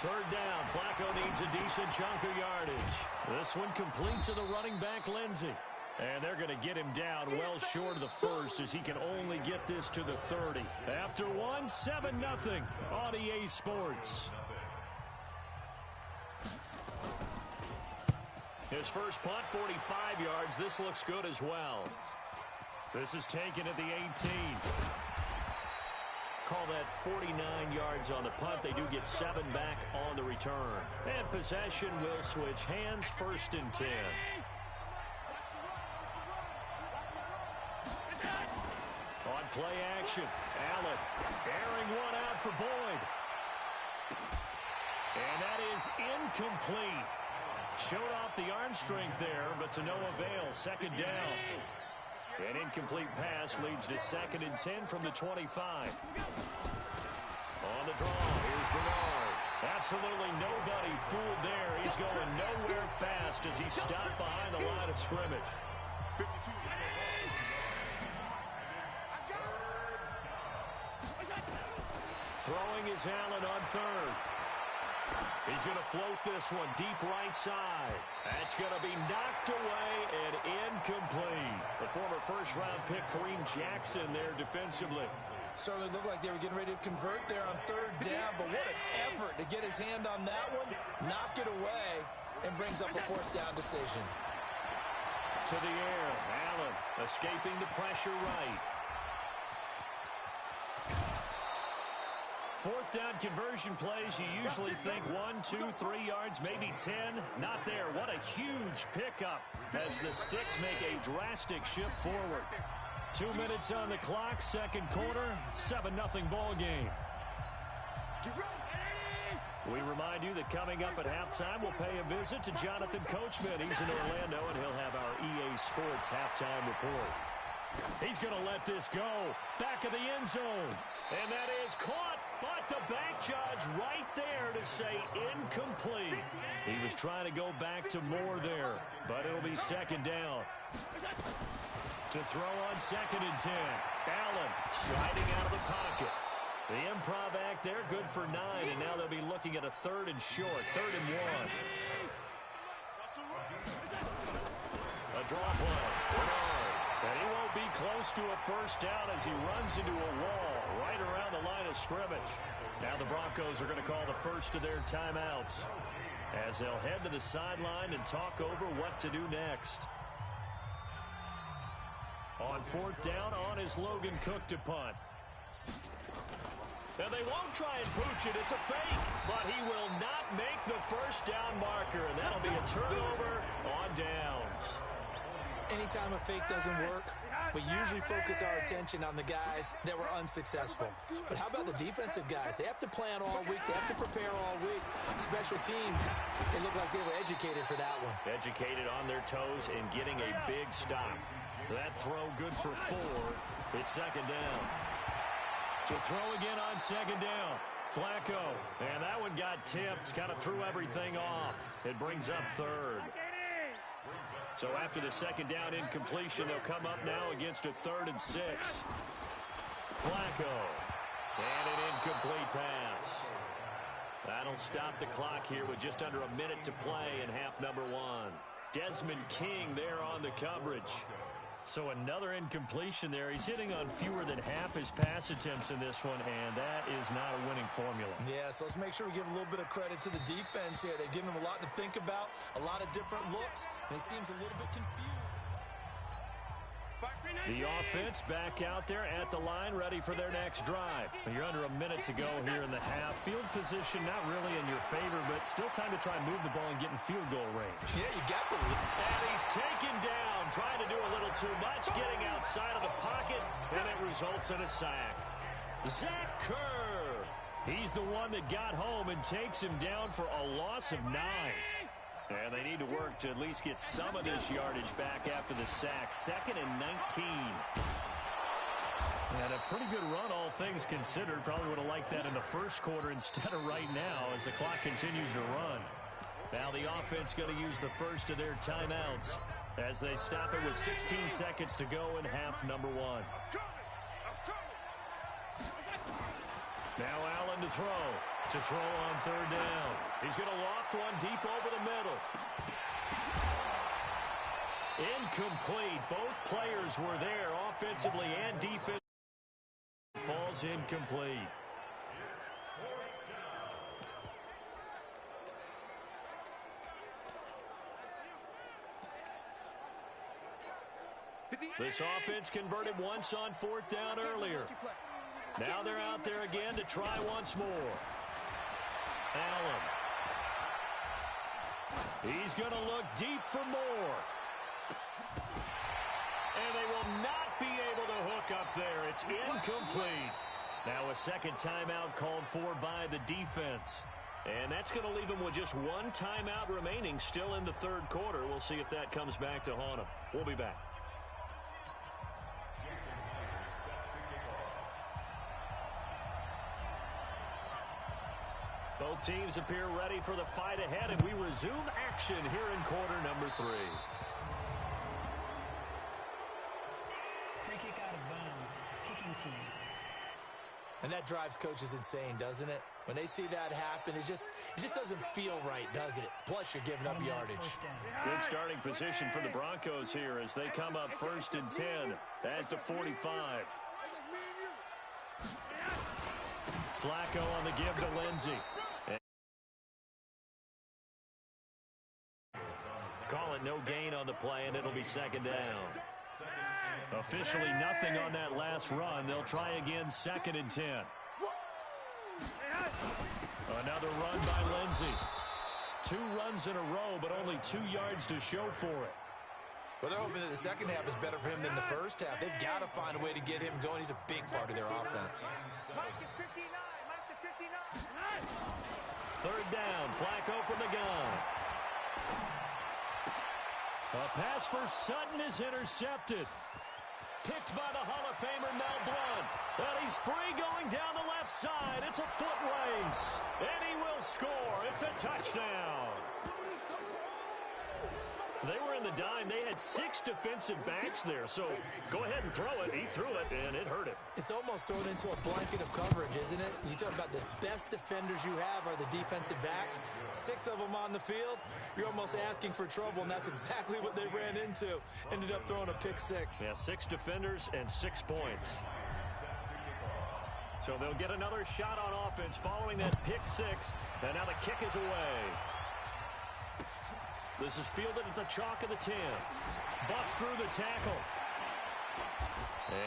Third down, Flacco needs a decent chunk of yardage. This one complete to the running back, Lindsey. And they're going to get him down well short of the first as he can only get this to the 30. After one, 7-0 on EA Sports. His first punt, 45 yards. This looks good as well. This is taken at the 18. Call that 49 yards on the punt. They do get 7 back on the return. And possession will switch hands, 1st and 10. On play action, Allen airing one out for Boyd. And that is incomplete. Showed off the arm strength there, but to no avail. 2nd down. An incomplete pass leads to 2nd and 10 from the 25. On the draw, here's Bernard. Absolutely nobody fooled there. He's going nowhere fast as he stopped behind the line of scrimmage. Throwing is Allen on 3rd. He's going to float this one deep right side. That's going to be knocked away and incomplete. The former first-round pick, Kareem Jackson, there defensively. Certainly looked like they were getting ready to convert there on 3rd down, but what an effort to get his hand on that one, knock it away, and brings up a 4th down decision. To the air, Allen escaping the pressure right. 4th down conversion plays, you usually think 1, 2, 3 yards, maybe 10. Not there. What a huge pickup as the Sticks make a drastic shift forward. 2 minutes on the clock, second quarter, 7-0 ball game. We remind you that coming up at halftime, we'll pay a visit to Jonathan Coachman. He's in Orlando, and he'll have our EA Sports halftime report. He's going to let this go. Back of the end zone. And that is caught, but the bank judge right there to say incomplete. He was trying to go back to Moore there, but it'll be second down. To throw on 2nd and 10. Allen sliding out of the pocket. The improv act there, good for 9, and now they'll be looking at a 3rd and short, 3rd and 1. A draw play. Bernard. And he won't be close to a first down as he runs into a wall right around the line of scrimmage. Now the Broncos are going to call the first of their timeouts as they'll head to the sideline and talk over what to do next. On 4th down, on is Logan Cook to punt. And they won't try and pooch it. It's a fake. But he will not make the first down marker. And that'll be a turnover on downs. Anytime a fake doesn't work, we usually focus our attention on the guys that were unsuccessful. But how about the defensive guys? They have to plan all week. They have to prepare all week. Special teams, they look like they were educated for that one. Educated on their toes and getting a big stop. That throw good for 4. It's second down. To throw again on second down. Flacco. And that one got tipped. Kind of threw everything off. It brings up 3rd. So after the second down incompletion, they'll come up now against a 3rd and 6. Flacco. And an incomplete pass. That'll stop the clock here with just under a minute to play in half number 1. Desmond King there on the coverage. So another incompletion there. He's hitting on fewer than half his pass attempts in this one, and that is not a winning formula. Yeah, so let's make sure we give a little bit of credit to the defense here. They've given him a lot to think about, a lot of different looks, and he seems a little bit confused. The offense back out there at the line, ready for their next drive. You're under a minute to go here in the half. Field position not really in your favor, but still time to try and move the ball and get in field goal range. Yeah, you got the lead. And he's taken down, trying to do a little too much, getting outside of the pocket, and it results in a sack. Zach Kerr. He's the one that got home and takes him down for a loss of 9. And they need to work to at least get some of this yardage back after the sack. 2nd and 19. And a pretty good run, all things considered. Probably would have liked that in the first quarter instead of right now as the clock continues to run. Now the offense going to use the first of their timeouts as they stop it with 16 seconds to go in half number 1. Now Allen to throw. To throw on 3rd down. He's going to loft one deep over the middle. Incomplete. Both players were there offensively and defensively. Falls incomplete. This offense converted once on 4th down earlier. Now they're out there again to try once more. Allen. He's going to look deep for more. And they will not be able to hook up there. It's incomplete. Now a second timeout called for by the defense. And that's going to leave them with just one timeout remaining still in the 3rd quarter. We'll see if that comes back to haunt them. We'll be back. Both teams appear ready for the fight ahead, and we resume action here in quarter number 3. Free kick out of bounds. Kicking team. And that drives coaches insane, doesn't it? When they see that happen, it just doesn't feel right, does it? Plus, you're giving up yardage. Good starting position for the Broncos here as they come up 1st and 10 at the 45. Flacco on the give to Lindsey. Call it no gain on the play, and it'll be second down. Officially nothing on that last run. They'll try again 2nd and 10. Another run by Lindsey. 2 runs in a row, but only 2 yards to show for it. Well, they're hoping that the second half is better for him than the first half. They've got to find a way to get him going. He's a big part of their offense. Mike is 59. Mike is 59. Third down, Flacco from the gun. A pass for Sutton is intercepted. Picked by the Hall of Famer Mel Blount. And he's free going down the left side. It's a foot race. And he will score. It's a touchdown. They were in the dime. They had 6 defensive backs there. So go ahead and throw it. He threw it, and it hurt him. It's almost thrown into a blanket of coverage, isn't it? You talk about the best defenders you have are the defensive backs. 6 of them on the field. You're almost asking for trouble, and that's exactly what they ran into. Ended up throwing a pick 6. Yeah, 6 defenders and 6 points. So they'll get another shot on offense following that pick 6. And now the kick is away. This is fielded at the chalk of the 10. Bust through the tackle.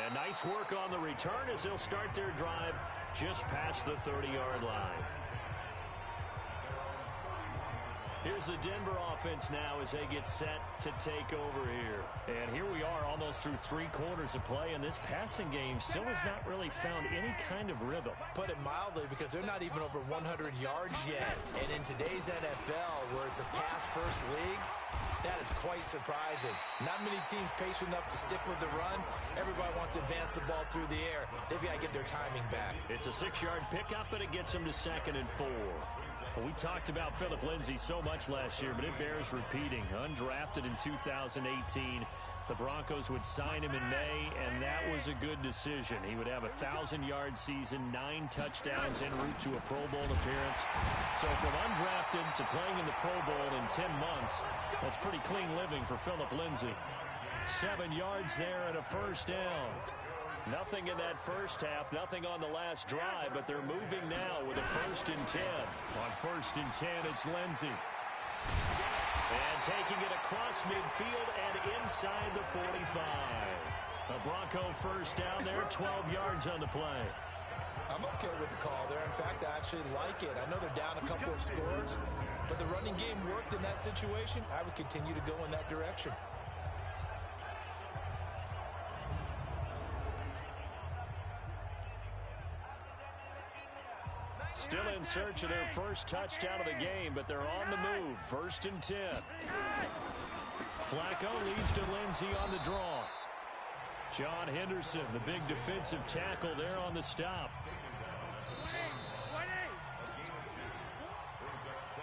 And nice work on the return as they'll start their drive just past the 30-yard line. Here's the Denver offense now as they get set to take over here. And here we are almost through 3 quarters of play, and this passing game still has not really found any kind of rhythm. Put it mildly, because they're not even over 100 yards yet. And in today's NFL, where it's a pass-first league, that is quite surprising. Not many teams patient enough to stick with the run. Everybody wants to advance the ball through the air. They've got to get their timing back. It's a 6-yard pickup, and it gets them to 2nd and 4. Well, we talked about Phillip Lindsay so much last year, but it bears repeating. Undrafted in 2018, the Broncos would sign him in May, and that was a good decision. He would have a 1,000-yard season, 9 touchdowns en route to a Pro Bowl appearance. So from undrafted to playing in the Pro Bowl in 10 months, that's pretty clean living for Phillip Lindsay. 7 yards there and a first down. Nothing in that first half, nothing on the last drive, but they're moving now with a 1st and 10. On 1st and 10, it's Lindsay. And taking it across midfield and inside the 45. A Bronco first down there, 12 yards on the play. I'm okay with the call there. In fact, I actually like it. I know they're down a couple of scores, but the running game worked in that situation. I would continue to go in that direction. Still in search of their first touchdown of the game, but they're on the move. 1st and 10. Flacco leads to Lindsay on the draw. John Henderson, the big defensive tackle there on the stop.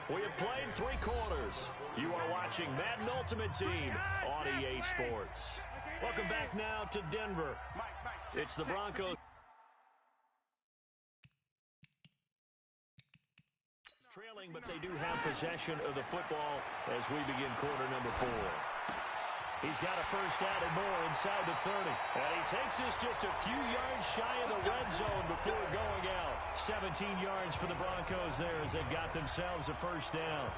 We have played 3 quarters. You are watching Madden Ultimate Team on EA Sports. Welcome back now to Denver. It's the Broncos. Trailing, but they do have possession of the football as we begin quarter number 4. He's got a first down and more inside the 30. And he takes this just a few yards shy of the red zone before going out. 17 yards for the Broncos there as they've got themselves a first down.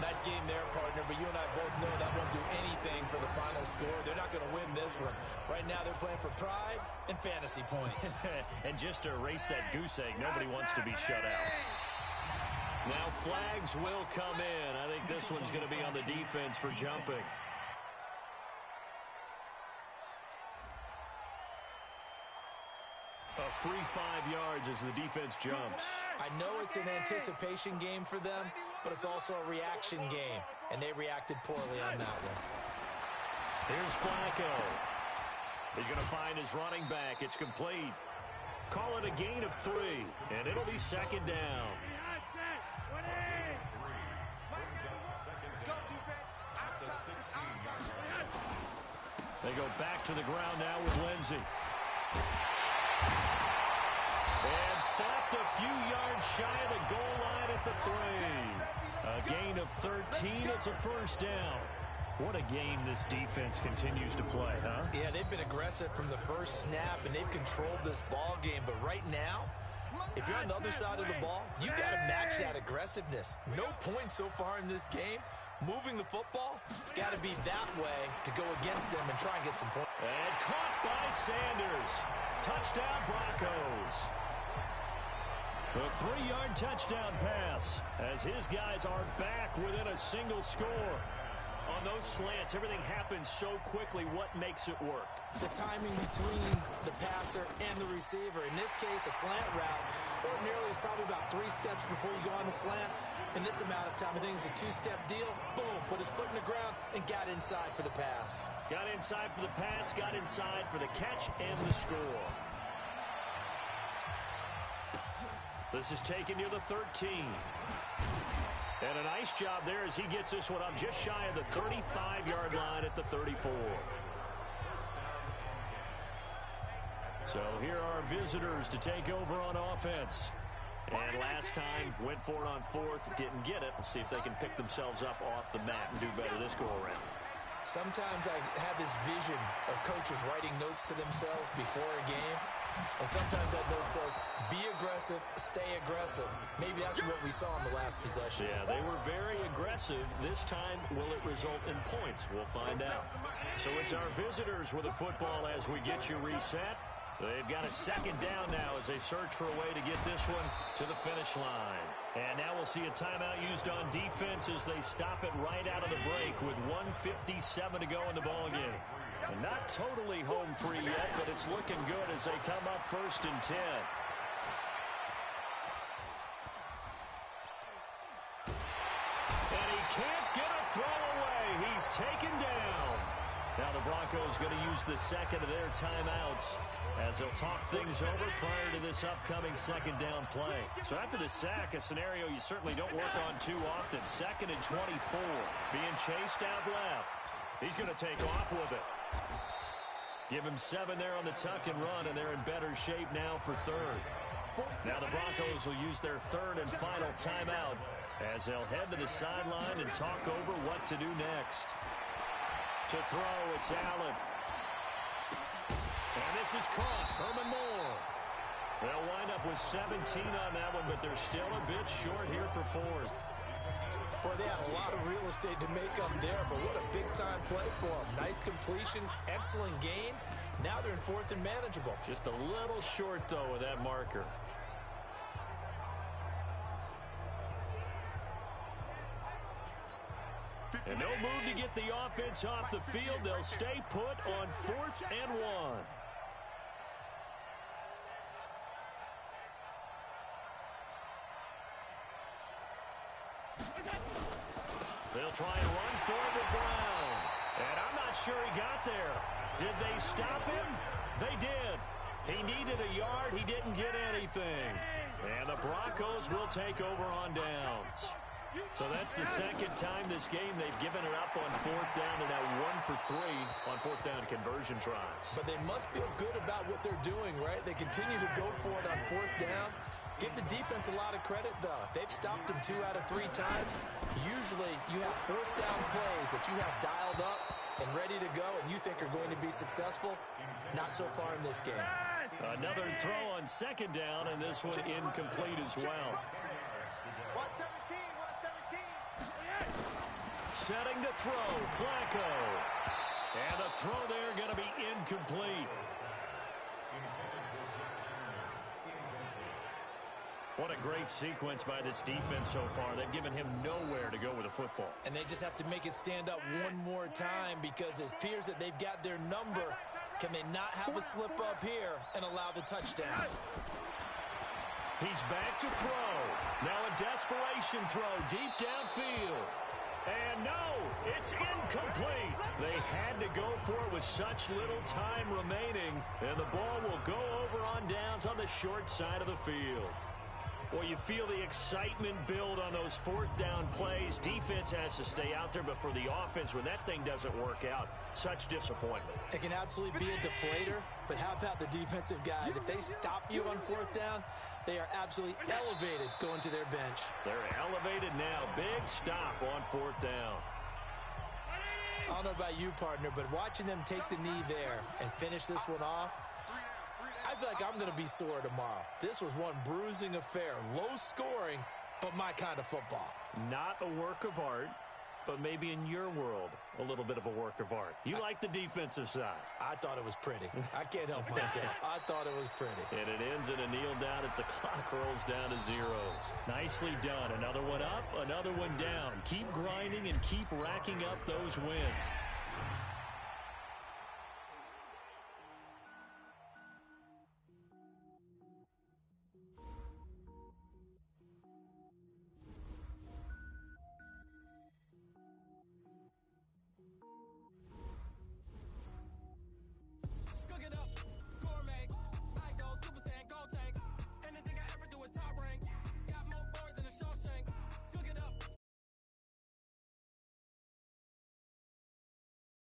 Nice game there, partner, but you and I both know that won't do anything for the final score. They're not going to win this one. Right now they're playing for pride and fantasy points. And just to erase that goose egg, nobody wants to be shut out. Now flags will come in. I think this one's going to be on the defense for jumping. A free 5 yards as the defense jumps. I know it's an anticipation game for them, but it's also a reaction game, and they reacted poorly on that one. Here's Flacco. He's going to find his running back. It's complete. Call it a gain of 3, and it'll be 2nd down. They go back to the ground now with Lindsay. And stopped a few yards shy of the goal line at the 3. A gain of 13. It's a first down. What a game this defense continues to play, huh? Yeah, they've been aggressive from the first snap, and they've controlled this ball game. But right now, if you're on the other side of the ball, you got to match that aggressiveness. No points so far in this game. Moving the football, got to be that way to go against them and try and get some points. And caught by Sanders. Touchdown, Broncos. A 3-yard touchdown pass as his guys are back within a single score. on those slants, everything happens so quickly. What makes it work? The timing between the passer and the receiver. In this case, a slant route ordinarily is probably about 3 steps before you go on the slant. In this amount of time, I think it's a 2-step deal. Boom, put his foot in the ground and got inside for the pass. Got inside for the pass, got inside for the catch and the score. This is taken near the 13. And a nice job there as he gets this one up just shy of the 35-yard line at the 34. So here are visitors to take over on offense. And last time, went for it on 4th, didn't get it. We'll see if they can pick themselves up off the mat and do better this go-around. Sometimes I have this vision of coaches writing notes to themselves before a game. And sometimes that note says, be aggressive, stay aggressive. Maybe that's what we saw in the last possession. Yeah, they were very aggressive. This time, will it result in points? We'll find out. So it's our visitors with the football as we get you reset. They've got a second down now as they search for a way to get this one to the finish line. And now we'll see a timeout used on defense as they stop it right out of the break with 1:57 to go in the ballgame. And not totally home free yet, but it's looking good as they come up 1st and 10. And he can't get a throw away. He's taken down. Now the Broncos going to use the second of their timeouts as they'll talk things over prior to this upcoming second down play. So after the sack, a scenario you certainly don't work on too often. 2nd and 24, being chased out left. He's going to take off with it. Give him 7 there on the tuck and run, and they're in better shape now for 3rd. Now the Broncos will use their 3rd and final timeout as they'll head to the sideline and talk over what to do next. To throw, it's Allen. And this is caught. Herman Moore. They'll wind up with 17 on that one, but they're still a bit short here for 4th. Boy, they had a lot of real estate to make up there, but what a big-time play for them. Nice completion, excellent gain. Now they're in 4th and manageable. Just a little short, though, of that marker. And no move to get the offense off the field. They'll stay put on 4th and 1. They'll try and run for it with Brown. And I'm not sure he got there. Did they stop him? They did. He needed a yard. He didn't get anything. And the Broncos will take over on downs. So that's the second time this game they've given it up on 4th down, and now 1 for 3 on 4th down conversion tries. But they must feel good about what they're doing, right? They continue to go for it on 4th down. Give the defense a lot of credit, though. They've stopped them 2 out of 3 times. Usually, you have 4th down plays that you have dialed up and ready to go, and you think are going to be successful. Not so far in this game. Another throw on 2nd down, and this one incomplete as well. 117. Setting to throw, Flacco. And the throw there going to be incomplete. What a great sequence by this defense so far. They've given him nowhere to go with the football. And they just have to make it stand up one more time because it appears that they've got their number. Can they not have a slip up here and allow the touchdown? He's back to throw. Now a desperation throw deep downfield. And no, it's incomplete. They had to go for it with such little time remaining. And the ball will go over on downs on the short side of the field. Well, you feel the excitement build on those 4th down plays. Defense has to stay out there, but for the offense, when that thing doesn't work out, such disappointment. It can absolutely be a deflator, but how about the defensive guys? If they stop you on 4th down, they are absolutely elevated going to their bench. They're elevated now. Big stop on 4th down. I don't know about you, partner, but watching them take the knee there and finish this one off, I feel like I'm going to be sore tomorrow. This was one bruising affair. Low scoring, but my kind of football. Not a work of art, but maybe in your world, a little bit of a work of art. You like the defensive side. I thought it was pretty. I can't help myself. I thought it was pretty. And it ends in a kneel down as the clock rolls down to zeros. Nicely done. Another one up, another one down. Keep grinding and keep racking up those wins.